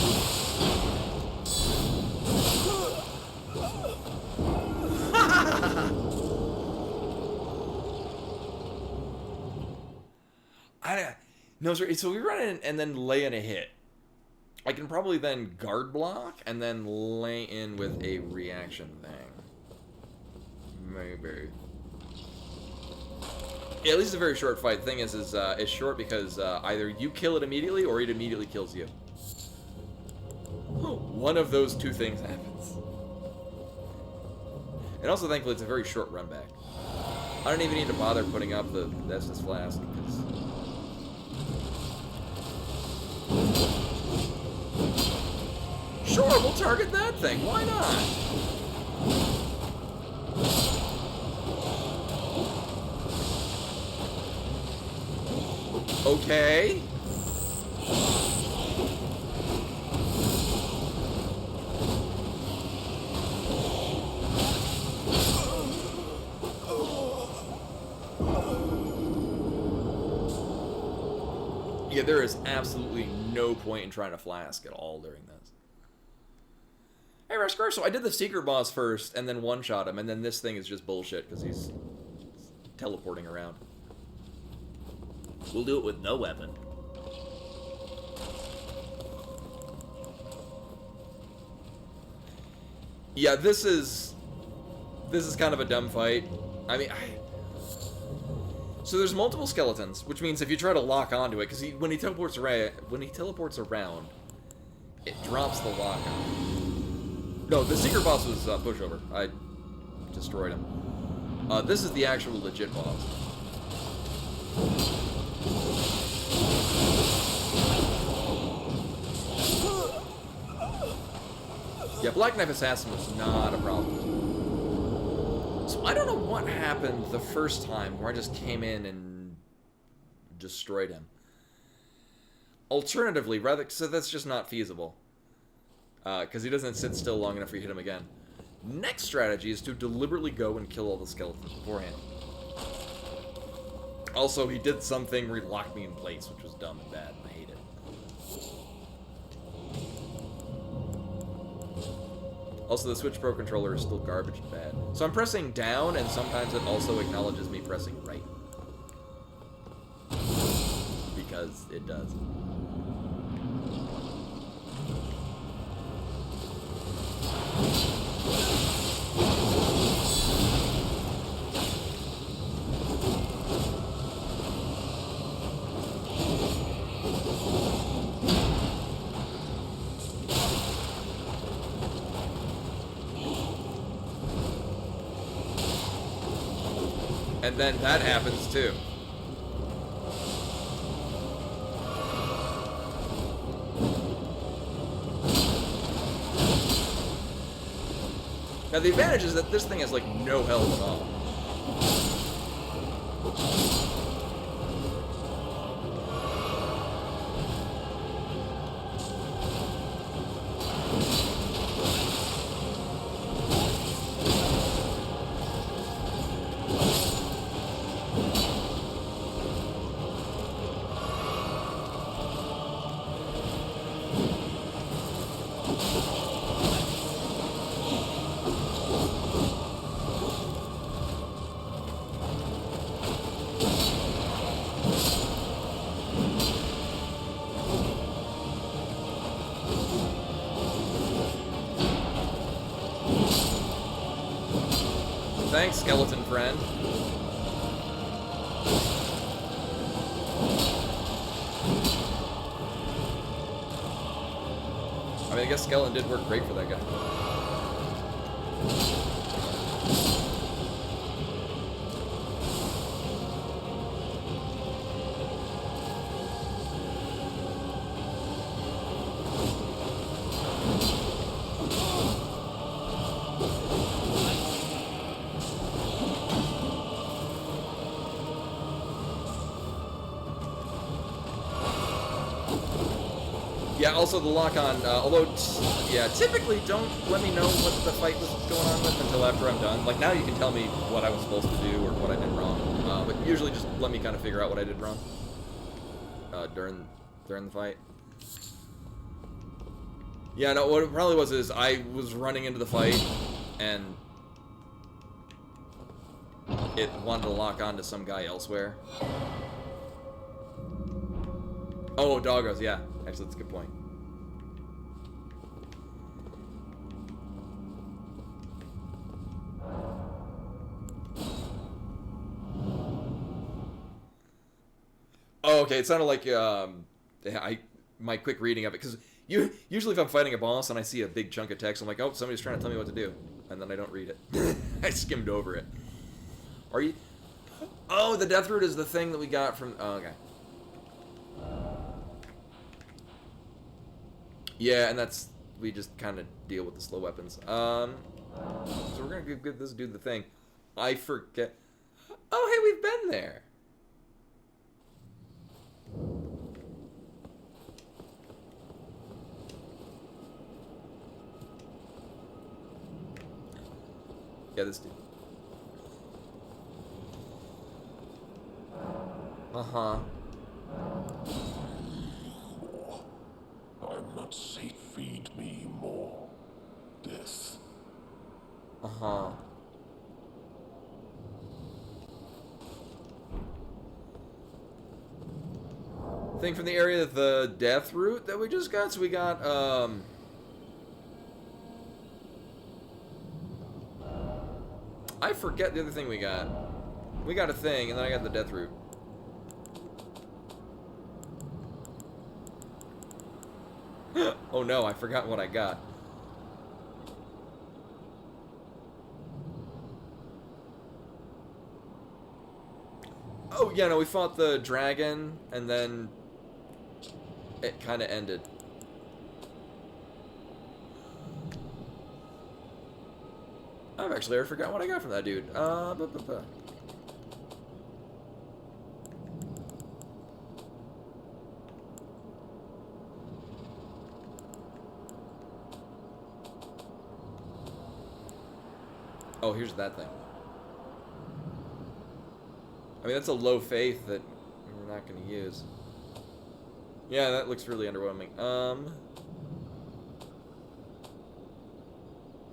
Speaker 1: No, sorry. So we run in and then lay in a hit. I can probably then guard block and then lay in with a reaction thing. Maybe. Yeah, at least it's a very short fight. The thing is it's short because either you kill it immediately or it immediately kills you. One of those two things happens. And also, thankfully, it's a very short run back. I don't even need to bother putting up the Estus Flask because... Sure, we'll target that thing. Why not? Okay. Yeah, there is absolutely no point in trying to flask at all during this. Hey, Rescar, so I did the secret boss first, and then one-shot him, and then this thing is just bullshit, because he's teleporting around. We'll do it with no weapon. Yeah, this is kind of a dumb fight. I mean, so there's multiple skeletons, which means if you try to lock onto it, because when he teleports around, it drops the lock on. No, the secret boss was pushover. I destroyed him. This is the actual legit boss. Yeah, Black Knife Assassin was not a problem. So I don't know what happened the first time where I just came in and destroyed him. Alternatively, so that's just not feasible. Because he doesn't sit still long enough for you to hit him again. Next strategy is to deliberately go and kill all the skeletons beforehand. Also, he did something where he locked me in place, which was dumb and bad, and I hate it. Also, the Switch Pro controller is still garbage and bad. So I'm pressing down, and sometimes it also acknowledges me pressing right. Because it does. And then that happens too. Now the advantage is that this thing has like no health at all. Thanks, skeleton friend. I mean, I guess skeleton did work great for that guy. Yeah, also the lock-on, although, yeah, typically don't let me know what the fight was going on with until after I'm done. Like, now you can tell me what I was supposed to do or what I did wrong, but usually just let me kind of figure out what I did wrong during the fight. Yeah, no, what it probably was is I was running into the fight, and it wanted to lock on to some guy elsewhere. Oh, doggos, yeah. Actually, that's a good point. Oh, okay. It sounded like my quick reading of it, because usually if I'm fighting a boss and I see a big chunk of text, I'm like, oh, somebody's trying to tell me what to do, and then I don't read it. I skimmed over it. Are you? Oh, the death root is the thing that we got from. Oh, okay. Yeah, and that's, we just kind of deal with the slow weapons. So we're gonna give this dude the thing. I forget. Oh, hey, we've been there. Yeah, this dude. Uh-huh.
Speaker 3: I'm not safe. Feed me more death.
Speaker 1: Uh-huh. Thing from the area of the death root that we just got. So we got, I forget the other thing we got. We got a thing, and then I got the death root. Oh no, I forgot what I got. Oh yeah, no, we fought the dragon, and then it kind of ended. I've actually already forgotten what I got from that dude. Oh, here's that thing. I mean, that's a low faith that we're not going to use. Yeah, that looks really underwhelming.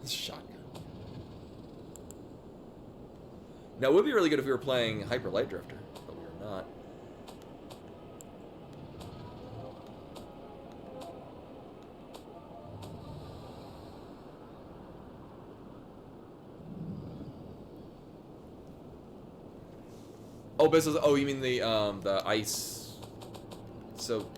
Speaker 1: Shotgun. Now, it would be really good if we were playing Hyper Light Drifter, but we are not. Oh, but this is, oh, you mean the ice? So.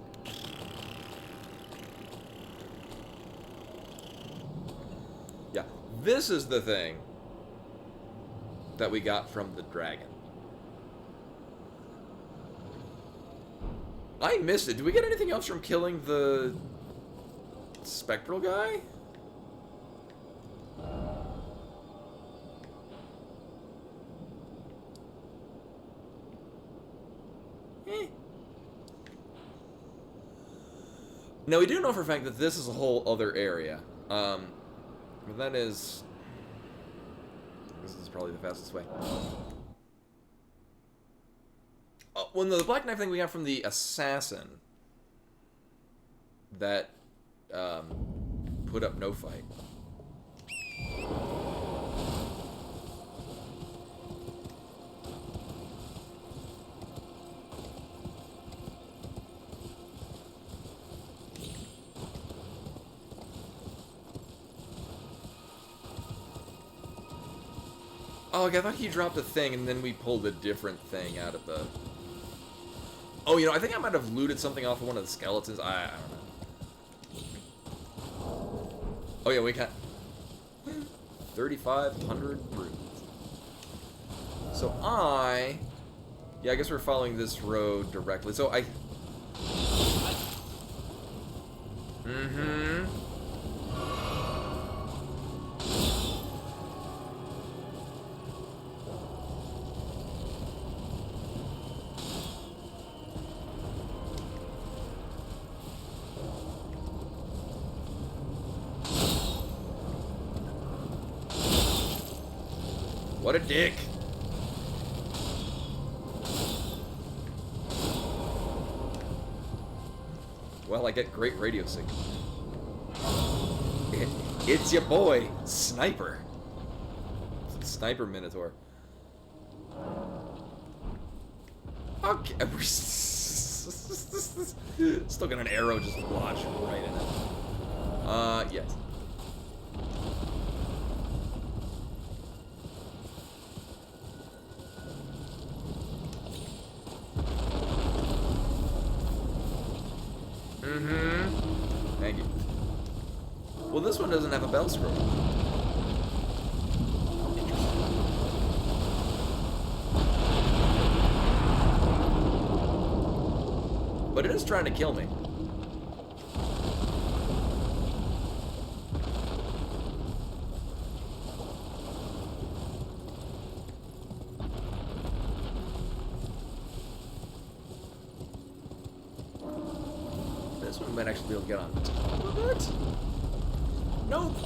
Speaker 1: Yeah, this is the thing that we got from the dragon. I missed it. Did we get anything else from killing the spectral guy? Now, we do know for a fact that this is a whole other area. But that is... This is probably the fastest way. Well, no, the black knife thing we got from the assassin that put up no fight. Oh, okay, I thought he dropped a thing and then we pulled a different thing out of the... Oh, you know, I think I might have looted something off of one of the skeletons. I don't know. Oh, yeah, we got 3,500 brutes. So yeah, I guess we're following this road directly. So What a dick. Well, I get great radio signal. It's your boy, Sniper. Sniper Minotaur. Okay. Still got an arrow just lodged right in it. Yes. Thank you. Well, this one doesn't have a bell scroll. Interesting. But it is trying to kill me. This one might actually be able to get on top of it. Nope.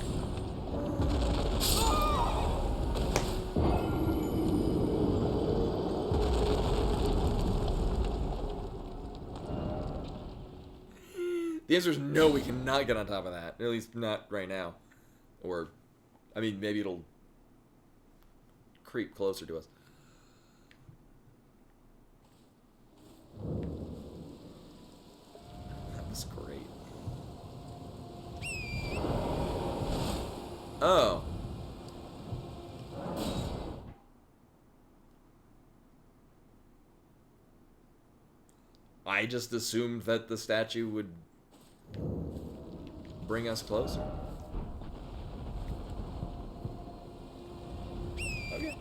Speaker 1: The answer is no, we cannot get on top of that. At least not right now. Or, I mean, maybe it'll creep closer to us. That was great. Oh. I just assumed that the statue would bring us closer. Okay.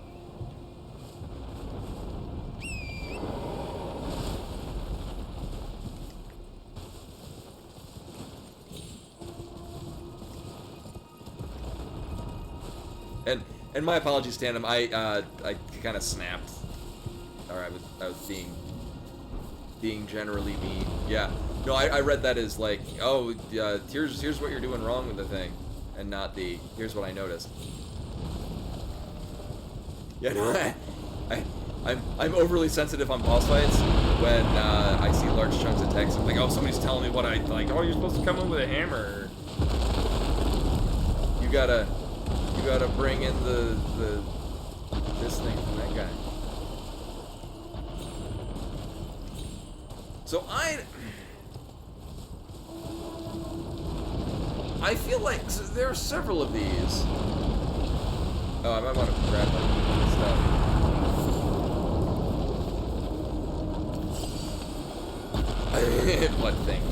Speaker 1: And my apologies, Tandem. I kind of snapped, or I was being generally mean. Yeah. No, I read that as like, oh, here's what you're doing wrong with the thing, and not the here's what I noticed. Yeah, no, I'm overly sensitive on boss fights when I see large chunks of text. I'm like, oh, somebody's telling me what I like. Oh, you're supposed to come in with a hammer. You gotta gotta bring in this thing from that guy. So I feel like so there are several of these. Oh, I might want to grab my stuff. What thing?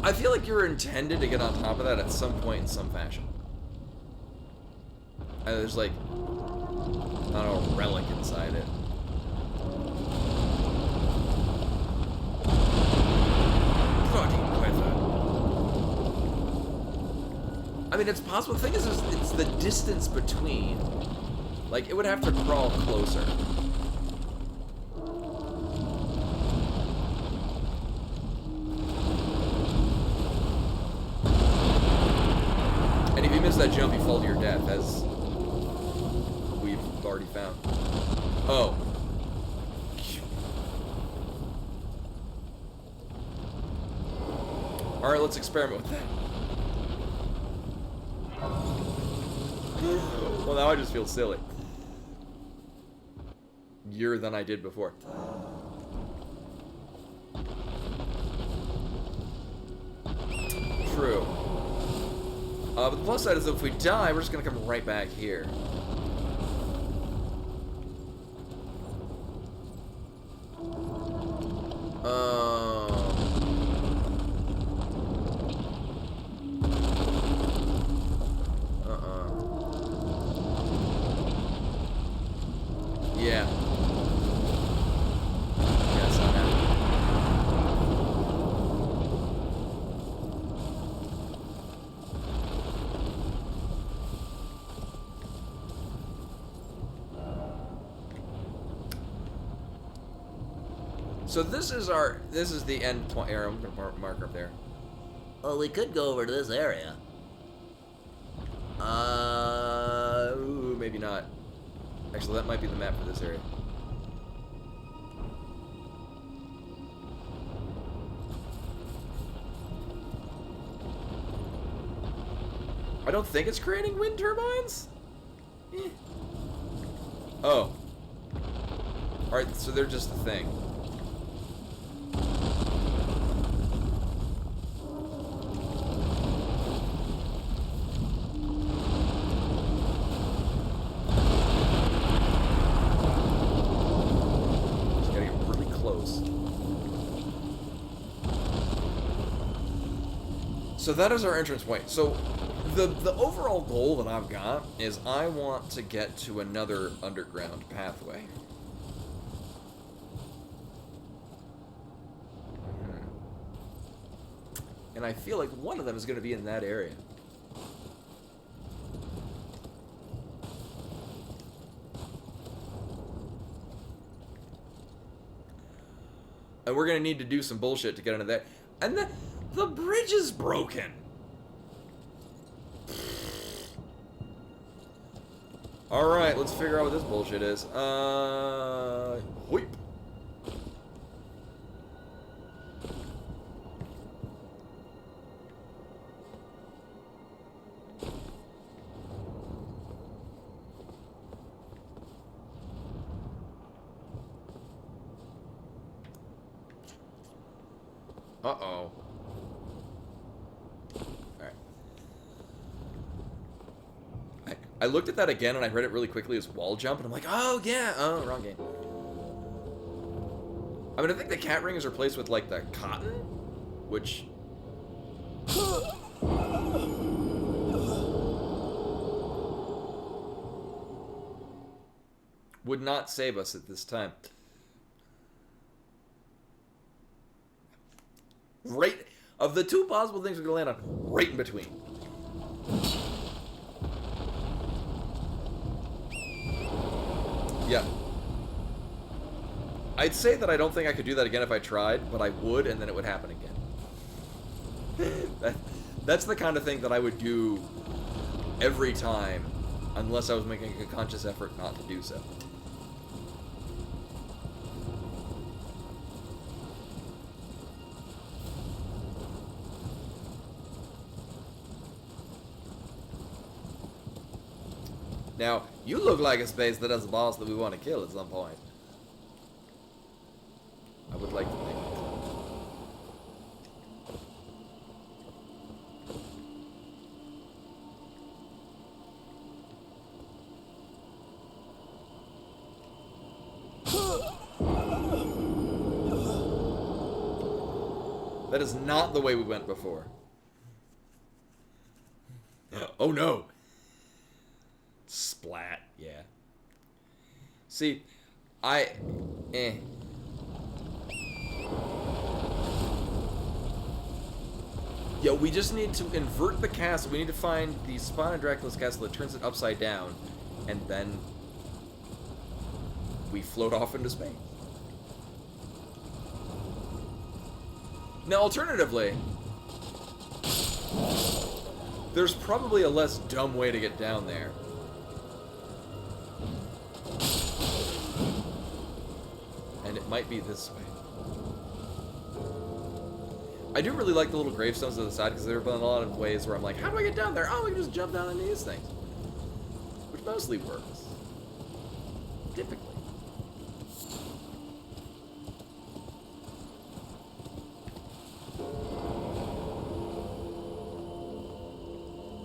Speaker 1: I feel like you're intended to get on top of that at some point in some fashion. And there's like, I don't know, a relic inside it. I mean, it's possible. The thing is, it's the distance between. Like, it would have to crawl closer. And if you miss that jump, you fall to your death, as we've already found. Oh. Alright, let's experiment with that. Well, now I just feel silly. Year than I did before. True. But the plus side is that if we die, we're just gonna come right back here. Yeah. Yes, I'm happy. So this is the end point area. I'm gonna mark up there.
Speaker 3: Well, we could go over to this area.
Speaker 1: Ooh, maybe not. Actually, that might be the map for this area. I don't think it's creating wind turbines? Eh. Oh. Alright, so they're just a thing. So that is our entrance point. So the overall goal that I've got is I want to get to another underground pathway. And I feel like one of them is going to be in that area. And we're going to need to do some bullshit to get into that. And the bridge is broken. Alright, let's figure out what this bullshit is. Whoop. Uh-oh. I looked at that again and I read it really quickly as wall jump and I'm like, oh yeah, oh, wrong game. I mean, I think the cat ring is replaced with like the cotton, which... would not save us at this time. Right, of the two possible things we're gonna land on, right in between. Yeah. I'd say that I don't think I could do that again if I tried, but I would, and then it would happen again. That's the kind of thing that I would do every time, unless I was making a conscious effort not to do so. Now, you look like a space that has a boss that we want to kill at some point. I would like to think so. That is not the way we went before. Oh no! Splat, yeah. See, Yeah, we just need to invert the castle. We need to find the spawn in Dracula's castle that turns it upside down, and then we float off into space. Now, alternatively, there's probably a less dumb way to get down there. And it might be this way. I do really like the little gravestones to the side because there have been a lot of ways where I'm like, how do I get down there? Oh, we can just jump down into these things. Which mostly works. Typically.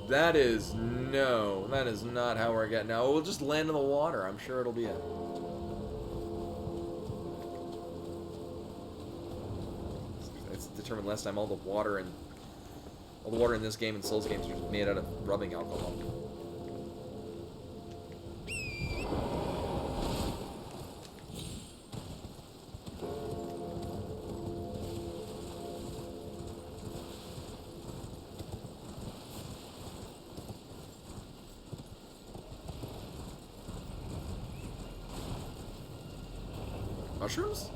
Speaker 1: That is not how we're getting. Now we'll just land in the water. I'm sure it'll be it. It's determined last time all the water in this game and Souls games are made out of rubbing alcohol. Mushrooms?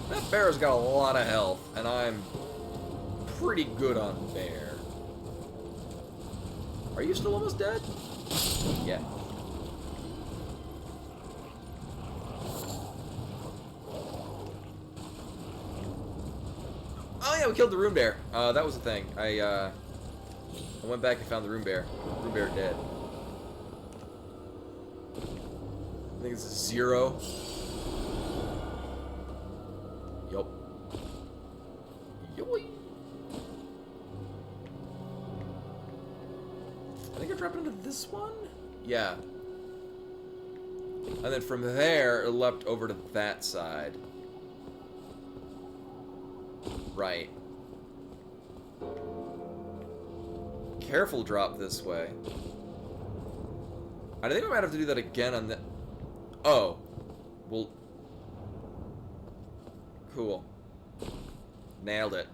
Speaker 1: That bear's got a lot of health, and I'm pretty good on bear. Are you still almost dead? Yeah. Oh yeah, we killed the room bear. That was the thing. I went back and found the room bear. Room bear dead. I think it's 0. Yup. Yoy. I think I dropped into this one? Yeah. And then from there, it leapt over to that side. Right. Careful drop this way. I think I might have to do that again on the... Oh. Well... Cool. Nailed it.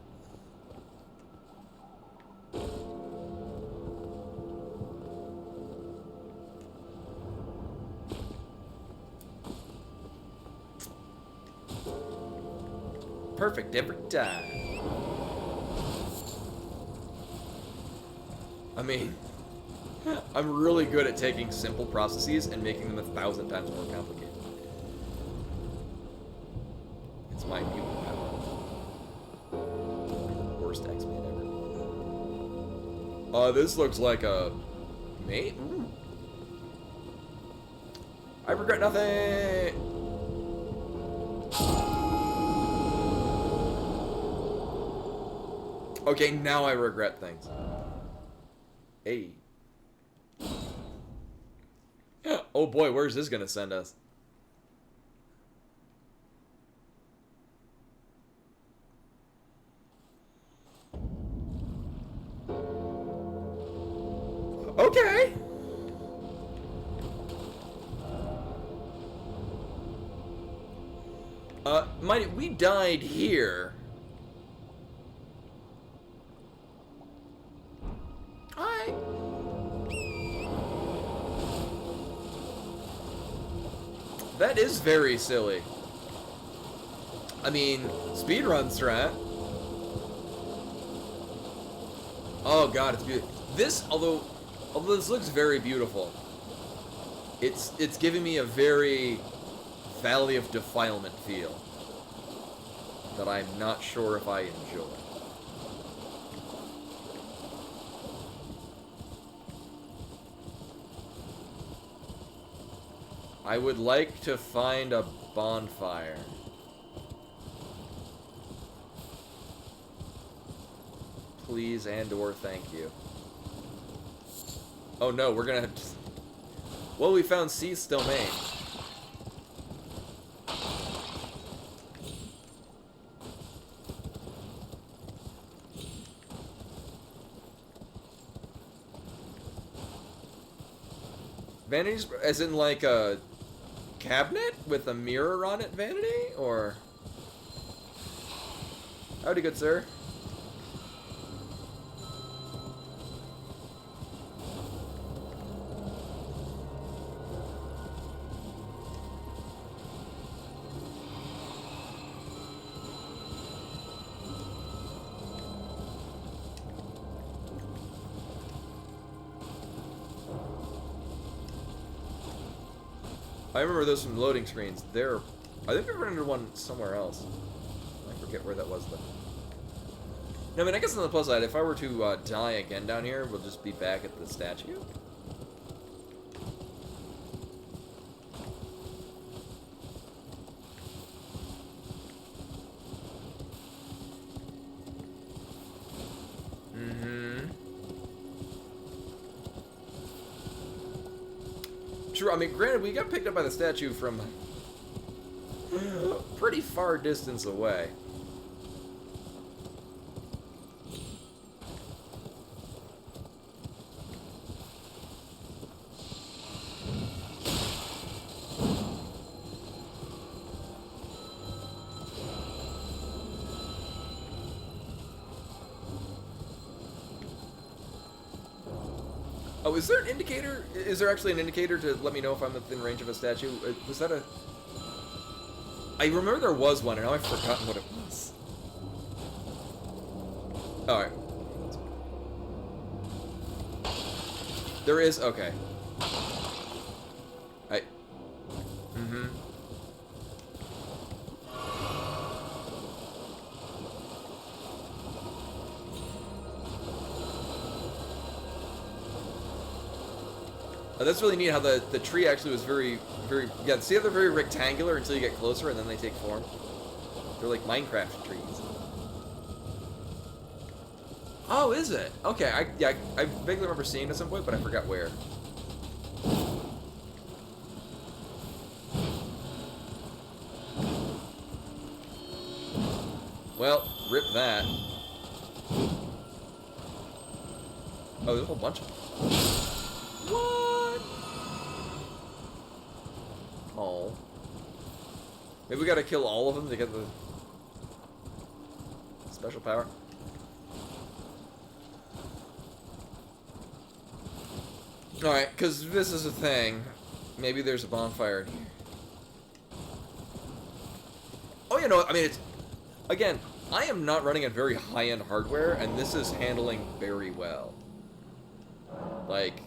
Speaker 1: Perfect every time. I mean, I'm really good at taking simple processes and making them 1,000 times more complicated. It's my mutant power. Worst X-Men ever. This looks like a mate. Ooh. I regret nothing. Okay, now I regret things. Hey. Oh boy, where's this gonna send us? Okay. We died here. That is very silly. I mean, speedrun strat. Oh god, it's beautiful. This, although this looks very beautiful, it's giving me a very Valley of Defilement feel. that I'm not sure if I enjoy. I would like to find a bonfire. Please and or thank you. Oh no, we're gonna have to... Well, we found Seath's domain. Vanity's, as in like a cabinet with a mirror on it, Vanity? Or... Howdy, good sir. I remember those from loading screens. They're... I think we run into one somewhere else. I forget where that was, though. No, I mean, I guess on the plus side, if I were to die again down here, we'll just be back at the statue. True, I mean, granted, we got picked up by the statue from pretty far distance away. Oh, is there an indicator? Is there actually an indicator to let me know if I'm within range of a statue? Was that a... I remember there was one, and now I've forgotten what it was. Alright. There is... Okay. That's really neat how the tree actually was very... Yeah, see how they're very rectangular until you get closer and then they take form? They're like Minecraft trees. Oh, is it? Okay, I vaguely remember seeing it at some point, but I forgot where. Well, rip that. Oh, there's a whole bunch of them. What? Oh. Maybe we gotta kill all of them to get the special power. Alright, because this is a thing. Maybe there's a bonfire in here. Oh, you know, I mean, it's... Again, I am not running at very high-end hardware, and this is handling very well. Like...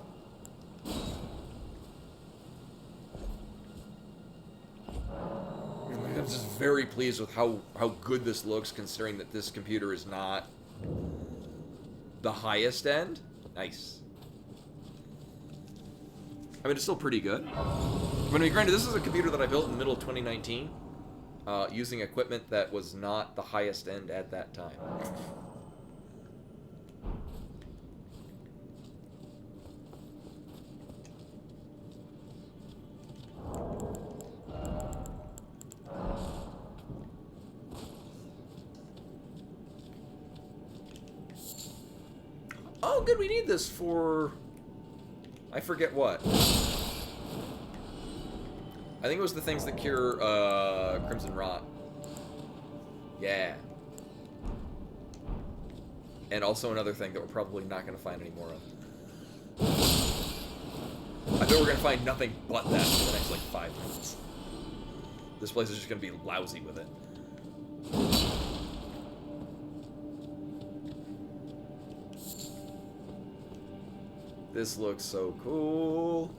Speaker 1: I'm just very pleased with how good this looks, considering that this computer is not the highest end. Nice. I mean, it's still pretty good. But I mean, granted, this is a computer that I built in the middle of 2019, using equipment that was not the highest end at that time. Oh, good, we need this for... I forget what. I think it was the things that cure, Crimson Rot. Yeah. And also another thing that we're probably not going to find any more of. I bet we're going to find nothing but that for the next, like, 5 minutes. This place is just going to be lousy with it. This looks so cool.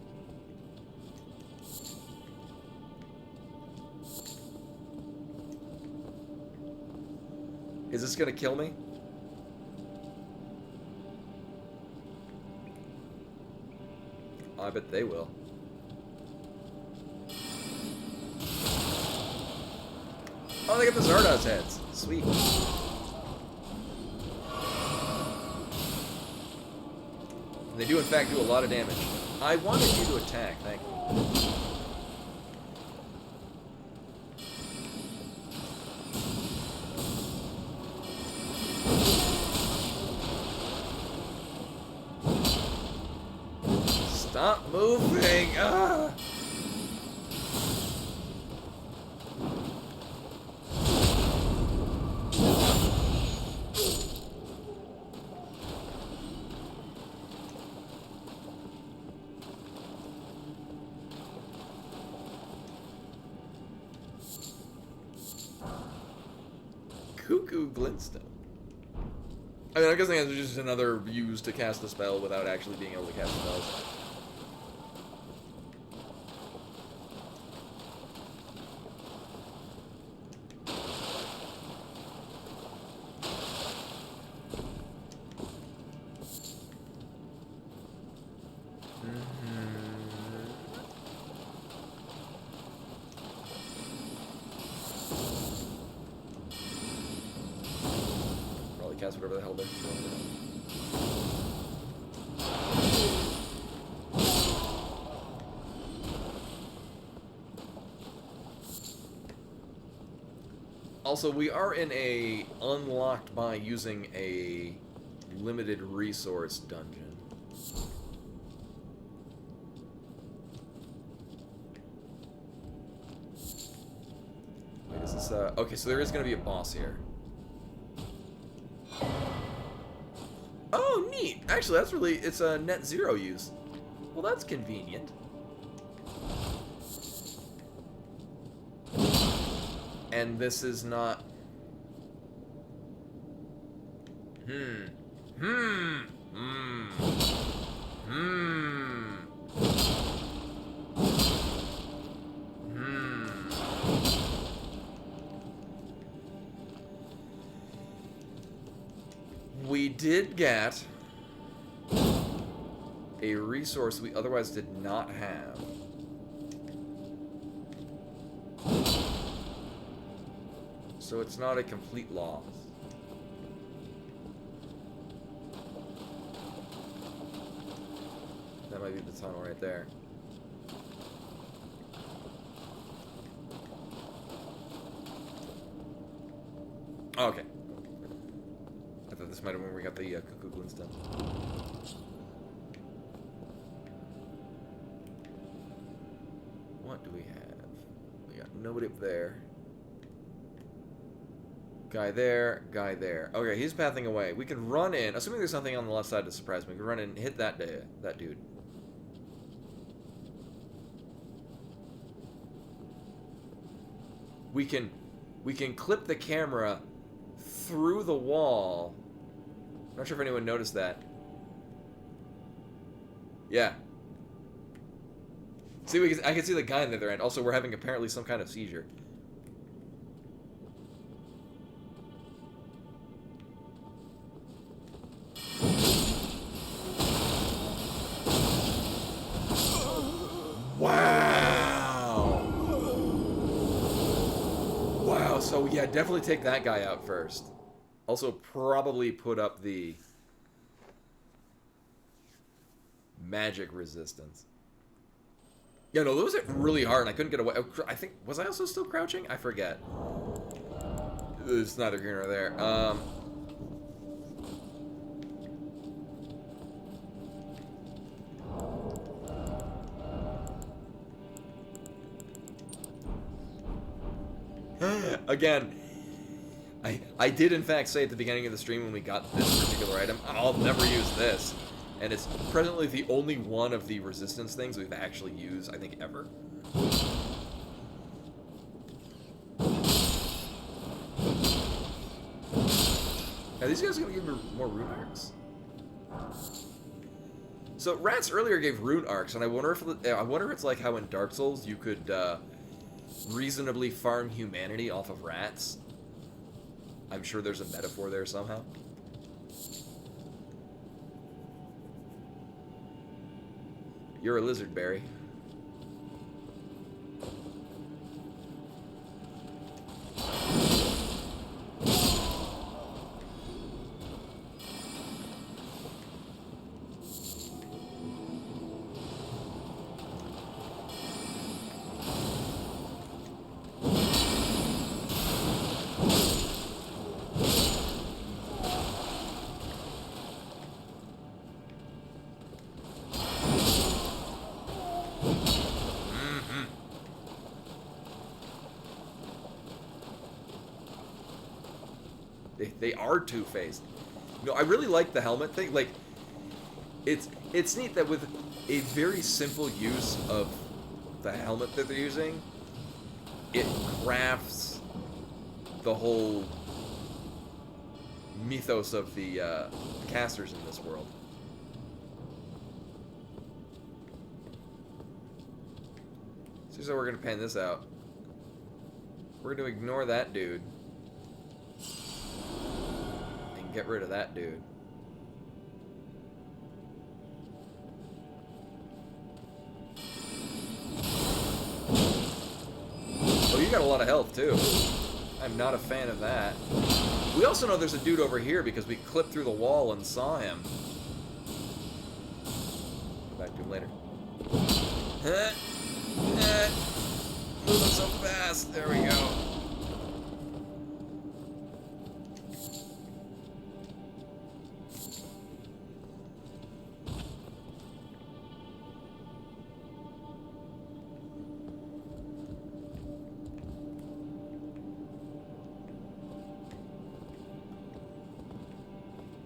Speaker 1: Is this gonna kill me? I bet they will. Oh, they got the Zardoz heads. Sweet. And they do, in fact, do a lot of damage. I wanted you to attack, thank you. Stop moving! Ah! Cuckoo Glintstone. I mean, I'm guessing it's just another use to cast a spell without actually being able to cast spells. Cast whatever the hell they're throwing. Also, we are in a unlocked by using a limited resource dungeon. Wait, is this okay, so there is gonna be a boss here. Oh, neat! Actually, that's really, it's a net zero use. Well, that's convenient. And this is not... We did get a resource we otherwise did not have. So it's not a complete loss. That might be the tunnel right there. Okay. I thought this might have been where we got the Cuckoo Glintstone. What do we have? We got nobody up there. Guy there, guy there. Okay, he's pathing away. We can run in, assuming there's something on the left side to surprise me. We can run in and hit that dude. We can clip the camera through the wall. I'm not sure if anyone noticed that. Yeah. See, I can see the guy on the other end. Also, we're having apparently some kind of seizure. Wow! Wow, so yeah, definitely take that guy out first. Also, probably put up the magic resistance. Yeah, no, those hit really hard and I couldn't get away. I think, was I also still crouching? I forget. It's neither here nor there. Again, I did in fact say at the beginning of the stream when we got this particular item, I'll never use this. And it's presently the only one of the resistance things we've actually used, I think, ever. Are these guys gonna give me more rune arcs? So rats earlier gave rune arcs, and I wonder if it's like how in Dark Souls you could reasonably farm humanity off of rats. I'm sure there's a metaphor there somehow. You're a lizard, Barry. They are two-faced. No, I really like the helmet thing. Like, it's neat that with a very simple use of the helmet that they're using, it crafts the whole mythos of the casters in this world. So here's how we're gonna pan this out. We're gonna ignore that dude. Get rid of that dude. Oh, you got a lot of health too. I'm not a fan of that. We also know there's a dude over here because we clipped through the wall and saw him. Go back to him later. Moving so fast. There we go.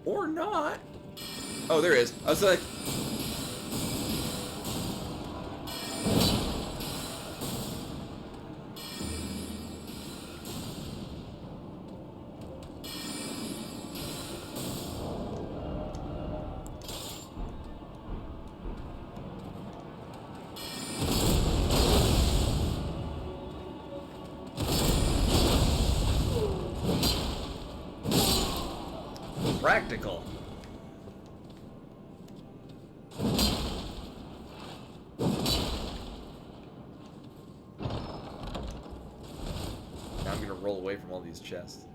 Speaker 1: Or not. Oh, there is. I was like... practical. Now I'm gonna roll away from all these chests.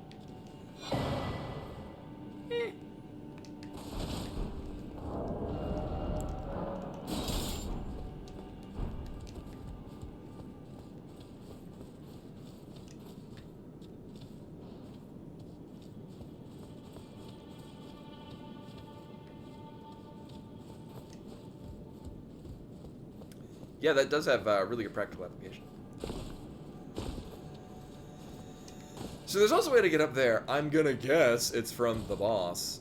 Speaker 1: Yeah, that does have really good practical application. So there's also a way to get up there. I'm gonna guess it's from the boss.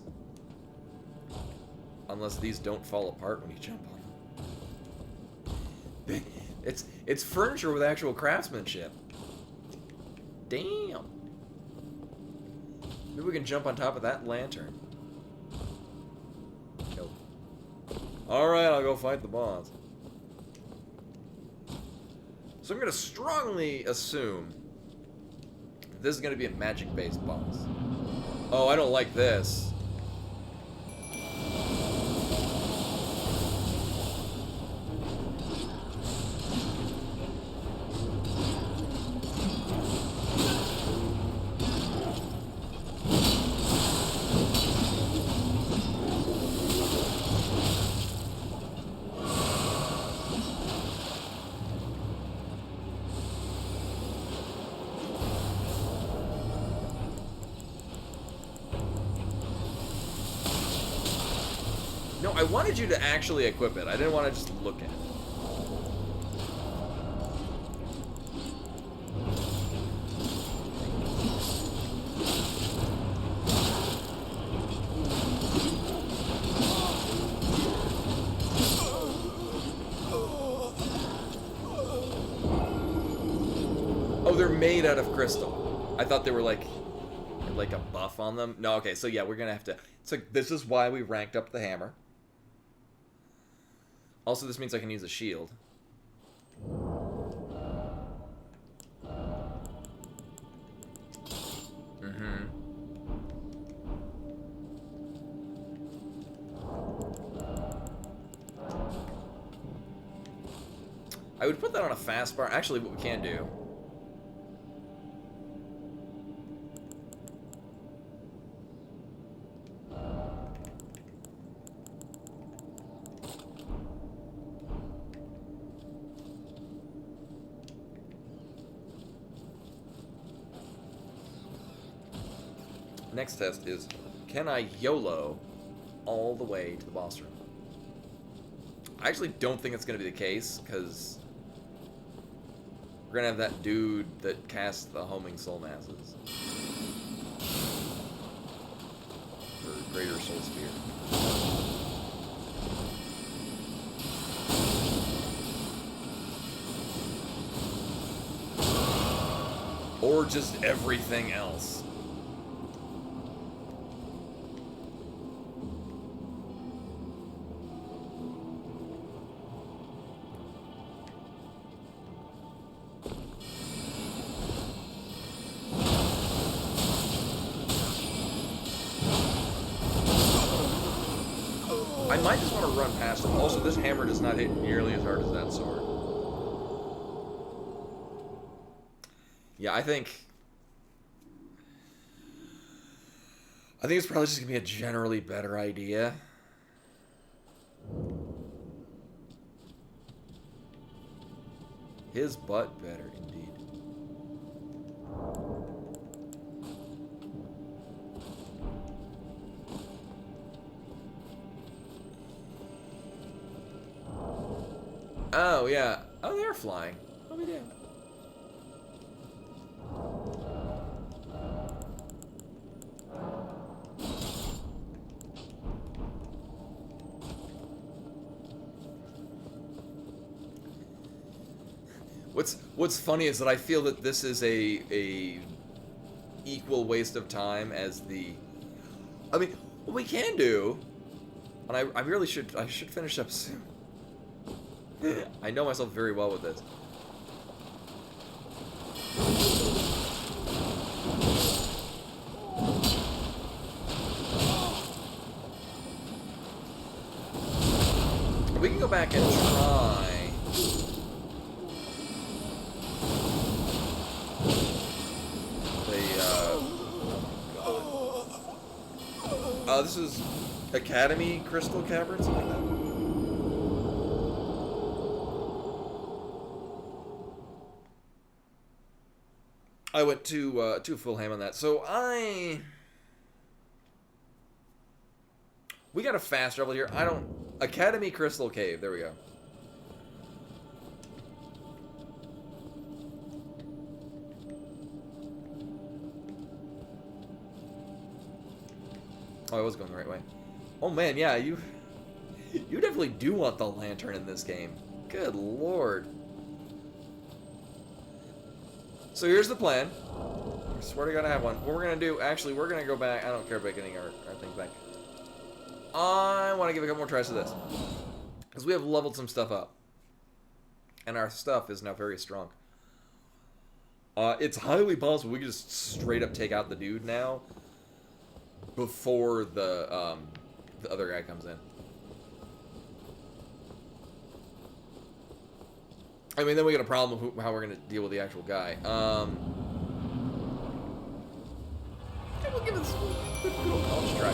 Speaker 1: Unless these don't fall apart when you jump on them. It's furniture with actual craftsmanship. Damn. Maybe we can jump on top of that lantern. Nope. Alright, I'll go fight the boss. So I'm going to strongly assume that this is going to be a magic-based boss. Oh, I don't like this. No, I wanted you to actually equip it. I didn't want to just look at it. Oh, they're made out of crystal. I thought they were like a buff on them. No, okay, so yeah, we're gonna have to... So this is why we ranked up the hammer. Also, this means I can use a shield. Mm-hmm. I would put that on a fast bar. Actually, what we can do. Next test is, can I YOLO all the way to the boss room? I actually don't think it's going to be the case, because we're going to have that dude that casts the homing soul masses. For Greater Soul Sphere. Or just everything else. I might just want to run past him. Also, this hammer does not hit nearly as hard as that sword. Yeah, I think it's probably just gonna be a generally better idea. His butt better, indeed. Oh, yeah. Oh, they're flying. I'll be damned. What's funny is that I feel that this is a equal waste of time as the... I mean, what we can do, and I really should finish up soon. I know myself very well with this. We can go back and try. This is Academy Crystal Cavern, something like that. I went to full ham on that. So we got a fast travel here. Academy Crystal Cave. There we go. Oh, I was going the right way. Oh man, yeah, you definitely do want the lantern in this game. Good lord. So here's the plan. I swear to God I have one. What we're gonna do, actually, we're gonna go back. I don't care about getting our things back. I want to give a couple more tries to this. Because we have leveled some stuff up. And our stuff is now very strong. It's highly possible we can just straight up take out the dude now. Before the other guy comes in. I mean, then we got a problem with how we're going to deal with the actual guy. We'll give it a good old college try.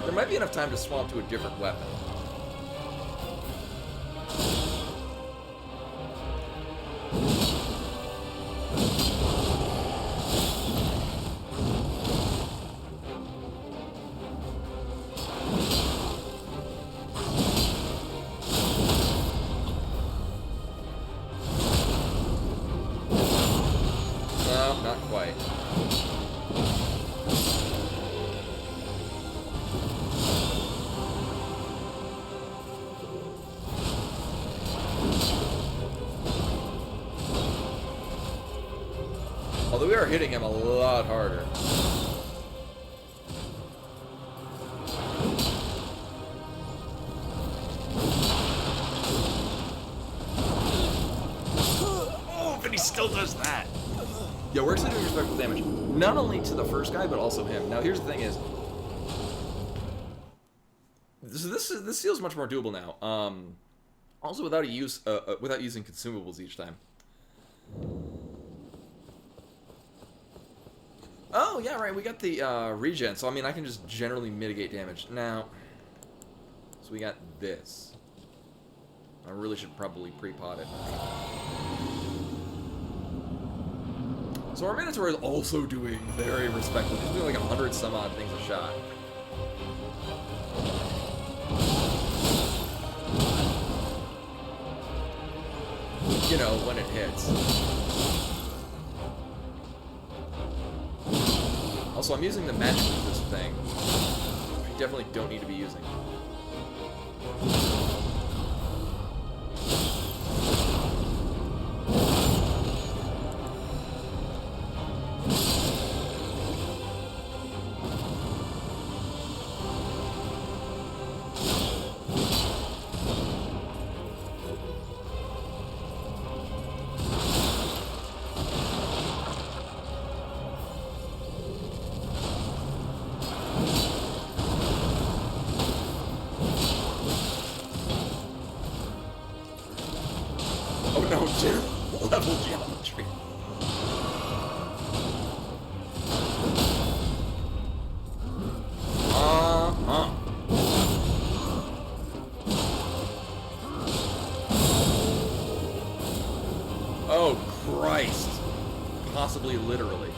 Speaker 1: There might be enough time to swap to a different weapon. Although we are hitting him a lot harder. Oh, but he still does that. Yeah, we're actually doing respectful damage. Not only to the first guy, but also him. Now, here's the thing is... This feels much more doable now. Also, without using consumables each time. Oh, yeah, right, we got the regen, so I mean, I can just generally mitigate damage. Now, so we got this. I really should probably pre-pot it. So our Minotaur is also doing very respectable. He's doing like 100 some odd things a shot. You know, when it hits. Also, I'm using the magic resist thing, which we definitely don't need to be using. Level geometry. Oh, Christ. Possibly literally.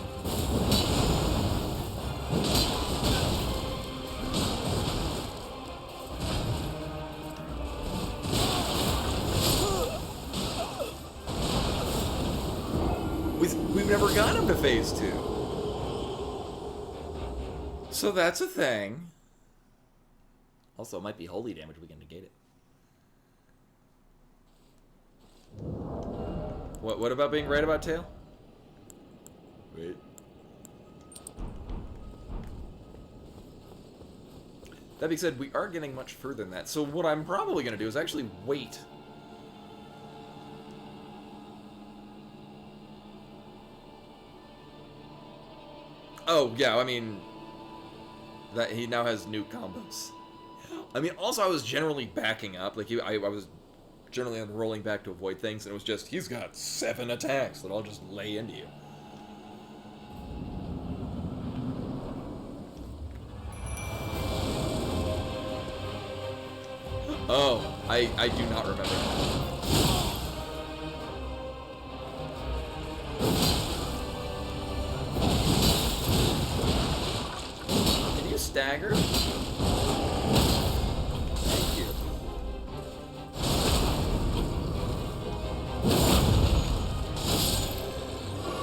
Speaker 1: We've never got him to phase 2. So that's a thing. Also, it might be holy damage. We can negate it. What about being right about tail? Wait. That being said, we are getting much further than that. So what I'm probably going to do is actually wait. Oh, yeah, I mean, that he now has new combos. I mean, also, I was generally backing up. Like, I was generally rolling back to avoid things, and it was just, he's got 7 attacks that I'll just lay into you. Oh, I do not remember. Stagger. Thank you.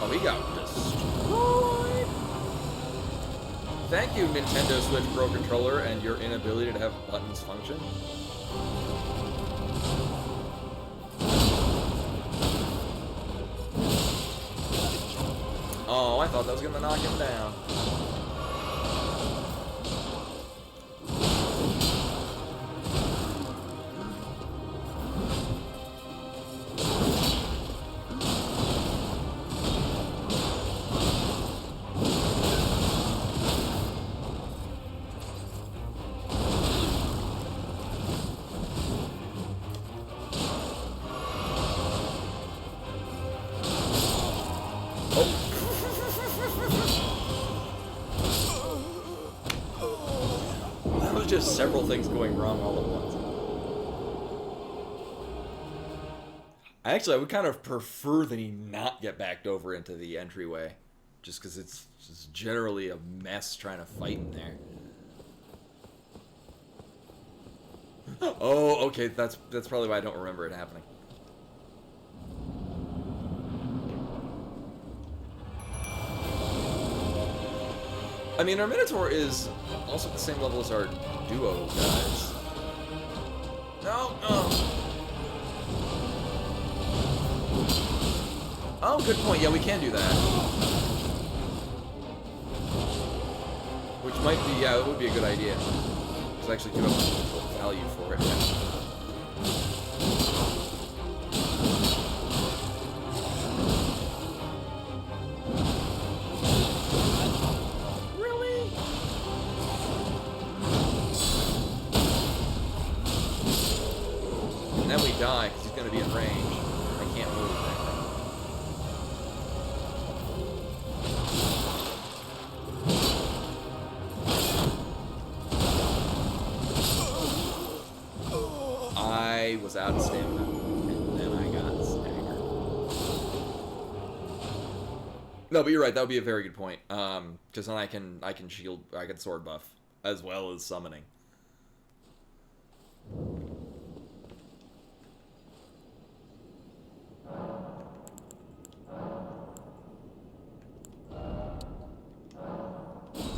Speaker 1: Oh, he got destroyed. Thank you, Nintendo Switch Pro Controller, and your inability to have buttons function. Oh, I thought that was gonna knock him down. Just several things going wrong all at once. I would kind of prefer that he not get backed over into the entryway, just because it's just generally a mess trying to fight in there. Oh, okay, that's probably why I don't remember it happening. I mean, our Minotaur is also at the same level as our duo guys. No, no. Oh, good point. Yeah, we can do that. Which might be, yeah, it would be a good idea. Because I actually do have value for it. And then we die because he's going to be in range. I can't move right now. I was out of stamina, and then I got staggered. No, but you're right. That would be a very good point. Because then I can shield, I can sword buff as well as summoning.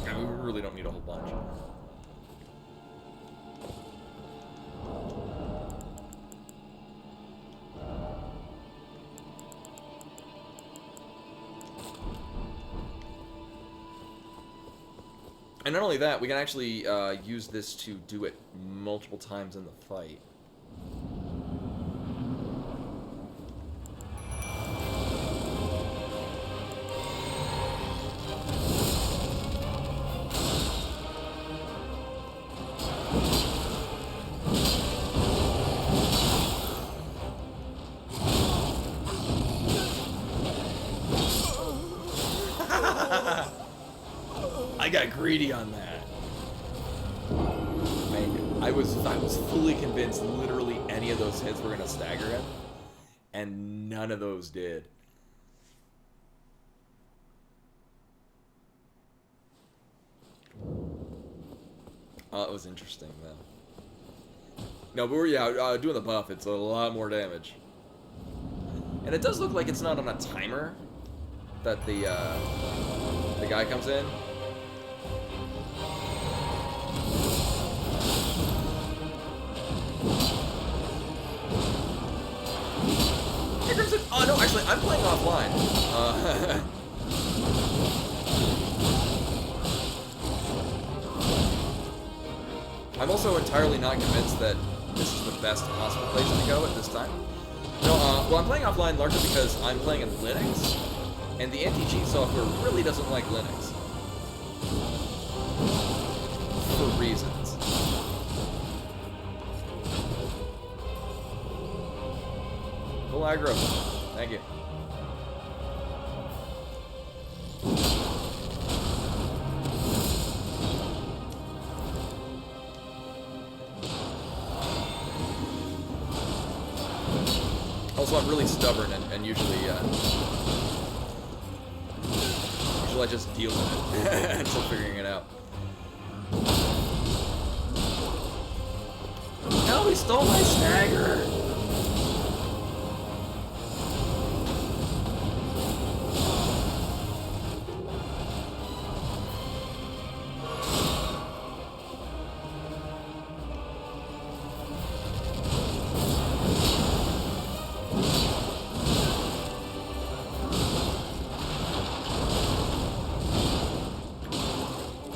Speaker 1: Yeah, we really don't need a whole bunch. And not only that, we can actually use this to do it multiple times in the fight. I got greedy on that. I was fully convinced literally any of those hits were gonna stagger him, and none of those did. It was interesting though. No, but we're doing the buff. It's a lot more damage, and it does look like it's not on a timer that the guy comes in. Oh, no, actually, I'm playing offline. I'm also entirely not convinced that this is the best possible place to go at this time. No, well, I'm playing offline largely because I'm playing in Linux, and the anti-cheat software really doesn't like Linux. For reasons. Full aggro. Thank you. Also, I'm really stubborn and usually I just deal with it until figuring it out. No, he stole my stagger!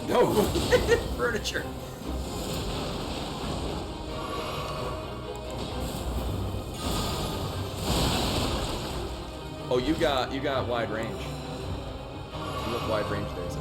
Speaker 1: No! Furniture! Oh, you got wide range. You have wide range there, sir.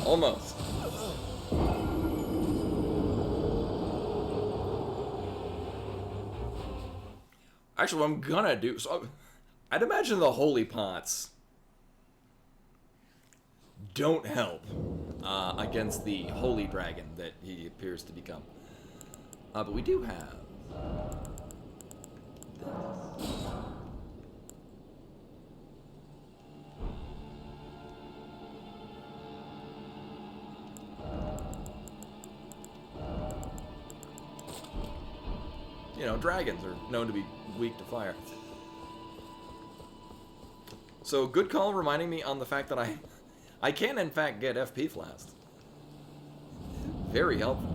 Speaker 1: Almost. Actually, what I'm gonna do... So, I'd imagine the holy pots don't help against the holy dragon that he appears to become. But we do have this. You know, dragons are known to be weak to fire. So, good call reminding me on the fact that I can, in fact, get FP Flask. Very helpful.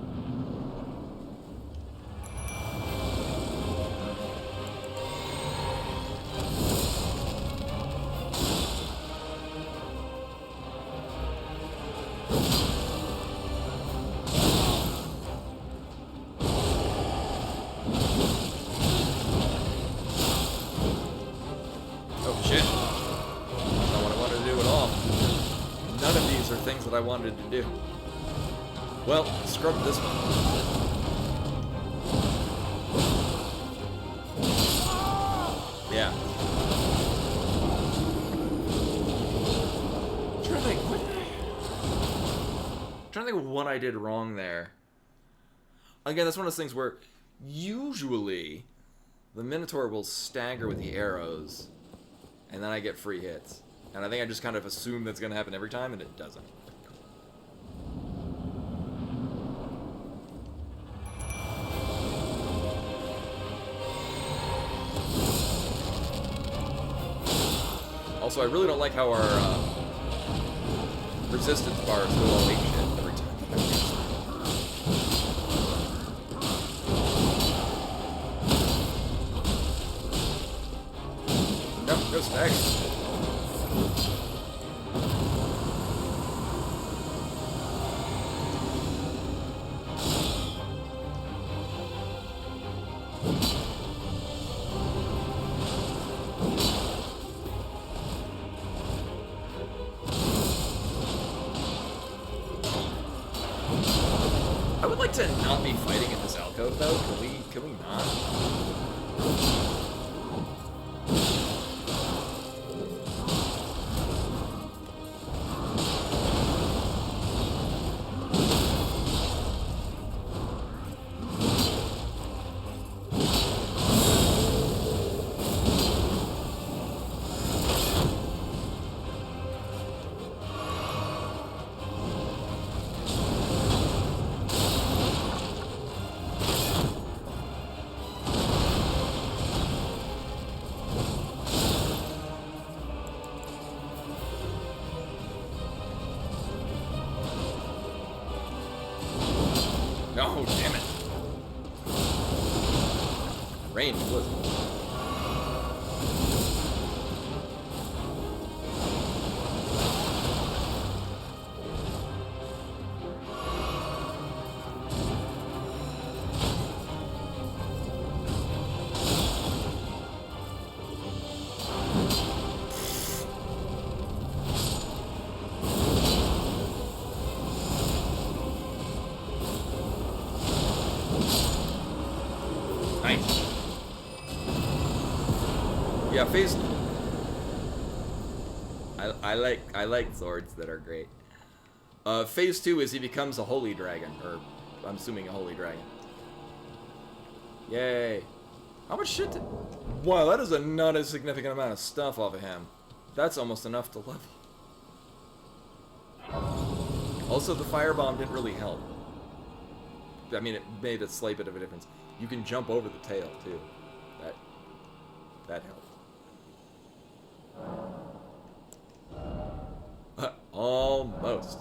Speaker 1: things that I wanted to do. Well, scrub this one. Yeah. Trying to think of what I did wrong there. Again, that's one of those things where usually the Minotaur will stagger with the arrows, and then I get free hits. And I think I just kind of assume that's going to happen every time, and it doesn't. Also, I really don't like how our resistance bars go all shit every time. No snags. I would like to not be fighting in this alcove though. Can we not? Oh, damn it. Range, blizzard. Nice. Yeah, phase. I like swords that are great. Phase 2 is he becomes a holy dragon, or I'm assuming a holy dragon. Yay! How much shit? Wow, that is not a significant amount of stuff off of him. That's almost enough to level. Also, the firebomb didn't really help. I mean, it made a slight bit of a difference. You can jump over the tail too. That helped. Almost.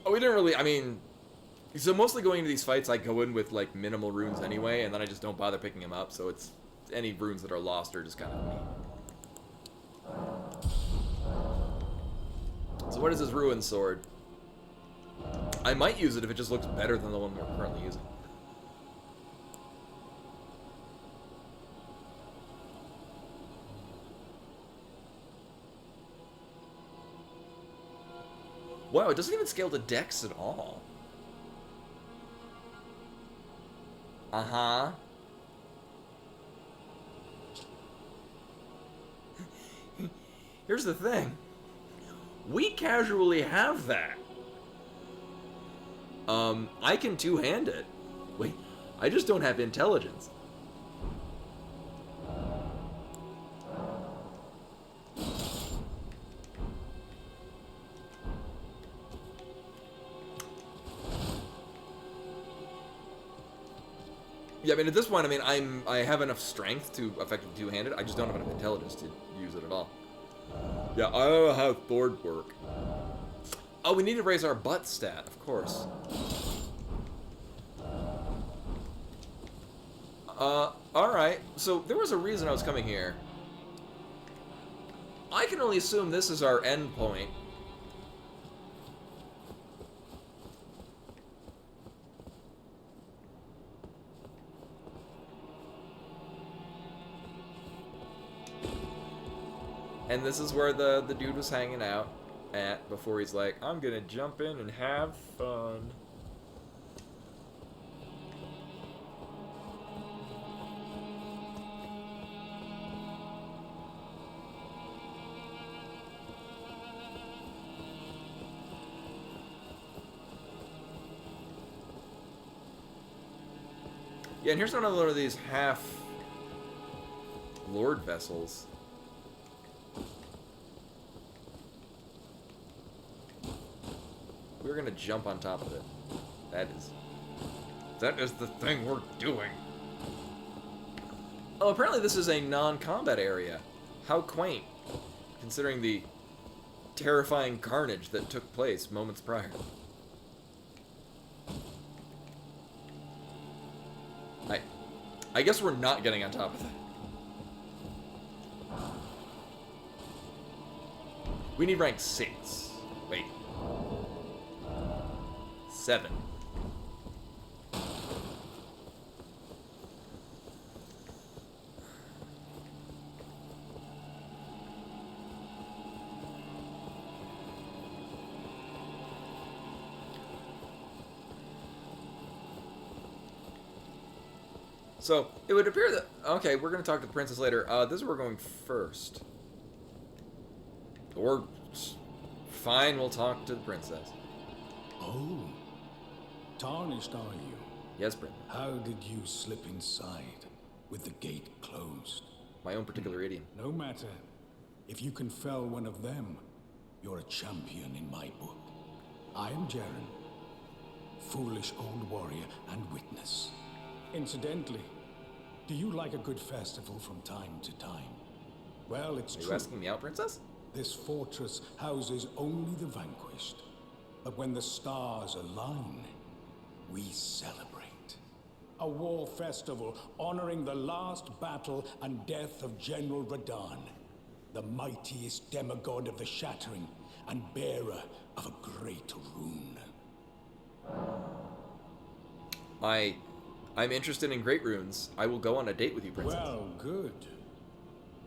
Speaker 1: Oh, we didn't really. I mean, so mostly going into these fights, I go in with like minimal runes anyway, and then I just don't bother picking them up. So it's any runes that are lost are just kind of neat. So what is this ruined sword? I might use it if it just looks better than the one we're currently using. Wow, it doesn't even scale to dex at all. Uh-huh. Here's the thing. We casually have that. I can two-hand it. Wait, I just don't have intelligence. Yeah, I mean, at this point, I mean, I have enough strength to effectively two-hand it. I just don't have enough intelligence to use it at all. Yeah, I don't know how Thord work. Oh, we need to raise our butt stat, of course. Alright. So, there was a reason I was coming here. I can only assume this is our end point. And this is where the dude was hanging out at before he's like, I'm gonna jump in and have fun. Yeah, and here's another one of these half Lord vessels. We're gonna jump on top of it. That is the thing we're doing. Oh, apparently this is a non-combat area. How quaint, considering the terrifying carnage that took place moments prior. I guess we're not getting on top of that. We need rank 6. Wait. 7. So, it would appear that... Okay, we're going to talk to the princess later. This is where we're going first. Or... Fine, we'll talk to the princess.
Speaker 7: Oh. Tarnished, are you?
Speaker 1: Yes, princess.
Speaker 7: How did you slip inside with the gate closed?
Speaker 1: My own particular idiom.
Speaker 7: No matter. If you can fell one of them, you're a champion in my book. I am Jaren. Foolish old warrior and witness. Incidentally, do you like a good festival from time to time? Well, it's
Speaker 1: Are
Speaker 7: true.
Speaker 1: you asking me out, princess?
Speaker 7: This fortress houses only the vanquished. But when the stars align, we celebrate. A war festival honoring the last battle and death of General Radahn, the mightiest demigod of the Shattering and bearer of a great rune.
Speaker 1: I'm interested in great runes. I will go on a date with you, princess.
Speaker 7: Well, good.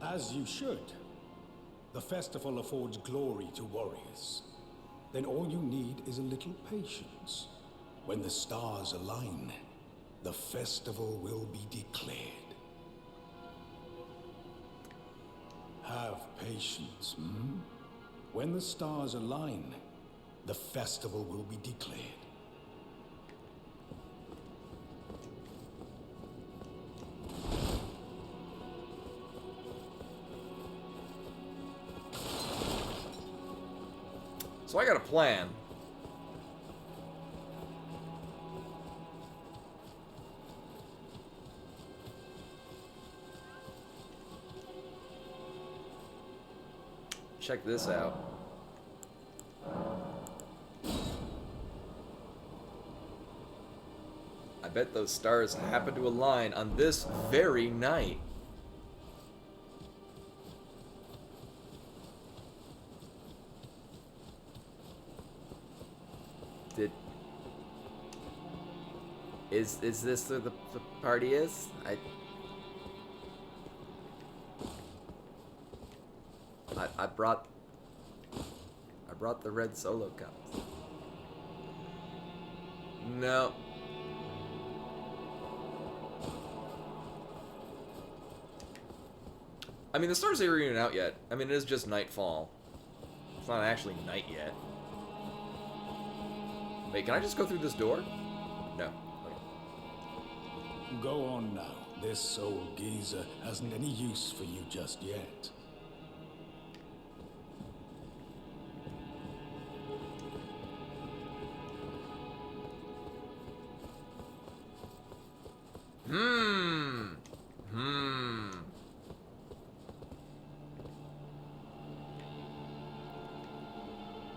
Speaker 7: As you should. The festival affords glory to warriors. Then all you need is a little patience. When the stars align, the festival will be declared. Have patience, hmm? When the stars align, the festival will be declared.
Speaker 1: So I got a plan. Check this out. I bet those stars happen to align on this very night. Is this where the party is? I brought the red solo cups. No. I mean, the stars aren't even out yet. I mean, it is just nightfall. It's not actually night yet. Wait, can I just go through this door? No. Okay.
Speaker 7: Go on now. This old geezer hasn't any use for you just yet.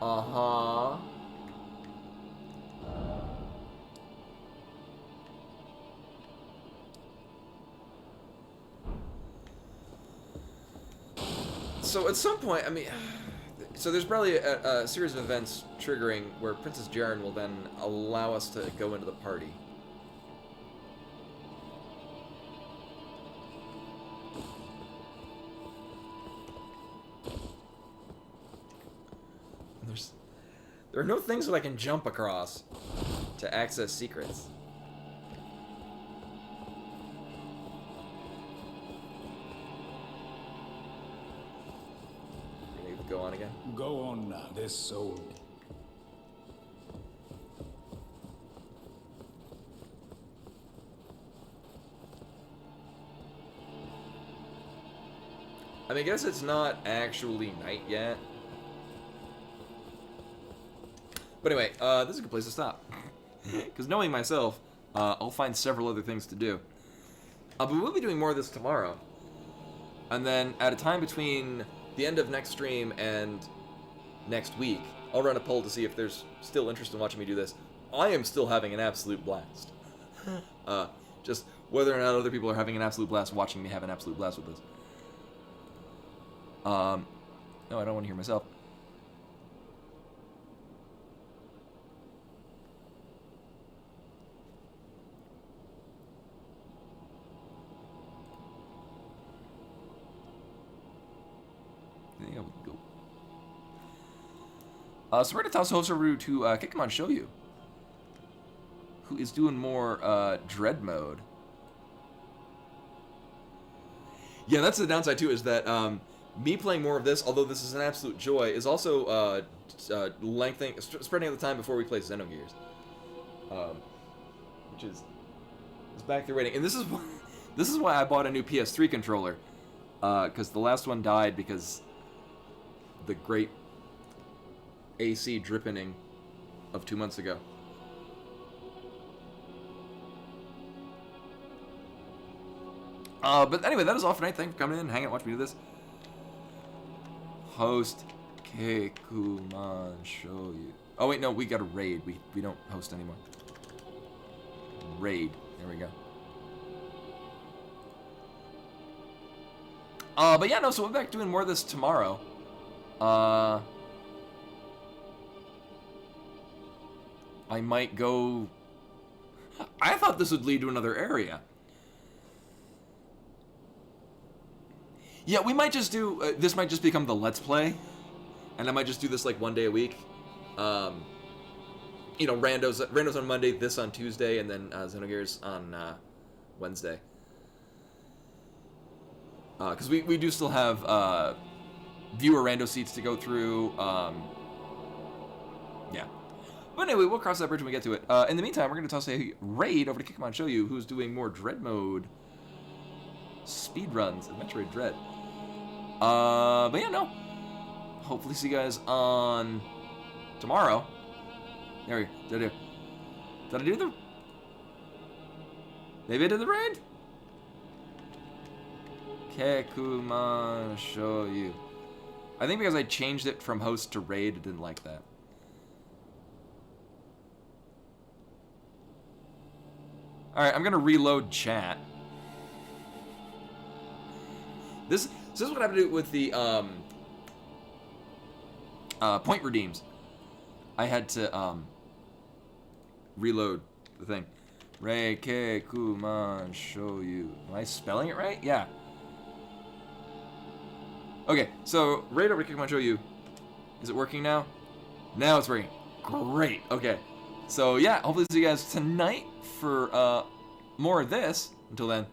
Speaker 1: Uh-huh. So at some point, I mean, so there's probably a series of events triggering where Princess Jaren will then allow us to go into the party. There are no things that I can jump across to access secrets. Go on again.
Speaker 7: Go on now. This soul.
Speaker 1: I mean, I guess it's not actually night yet. But anyway, this is a good place to stop. Because knowing myself, I'll find several other things to do. But we'll be doing more of this tomorrow. And then at a time between the end of next stream and next week, I'll run a poll to see if there's still interest in watching me do this. I am still having an absolute blast. Just whether or not other people are having an absolute blast watching me have an absolute blast with this. No, I don't want to hear myself. There we go. So we're going to toss Hosaru to Kikimon Shoyu, who is doing more Dread mode. Yeah, that's the downside too, is that me playing more of this, although this is an absolute joy, is also spreading out the time before we play Xenogears, which is back there waiting. And this is why I bought a new PS3 controller, because the last one died because the great AC drippening of 2 months ago. But anyway, that is all for tonight. Thank you for coming in, hanging out, watching me do this. Host Kekuman show you. Oh wait, no, we got a raid. We don't host anymore. Raid. There we go. But yeah, no, so we'll be back doing more of this tomorrow. I might go... I thought this would lead to another area. Yeah, we might just do... this might just become the Let's Play. And I might just do this like one day a week. You know, randos on Monday, this on Tuesday, and then Xenogears on Wednesday. Because we do still have viewer rando seats to go through. Yeah. But anyway, we'll cross that bridge when we get to it. In the meantime, we're going to toss a raid over to Kikimon Shoyu, who's doing more Dread mode speedruns of Metroid Dread. But yeah, no. Hopefully see you guys on tomorrow. There we go. Did I do the... Maybe I did the raid? Kekuman Shoyu. I think because I changed it from host to raid, I didn't like that. Alright, I'm gonna reload chat. This is what I have to do with the point redeems. I had to reload the thing. Reikekuman Shoyu. Am I spelling it right? Yeah. Okay, so right over to Kikimon Shoyu. Is it working now? Now it's working. Great. Okay. So yeah, hopefully see you guys tonight for more of this. Until then,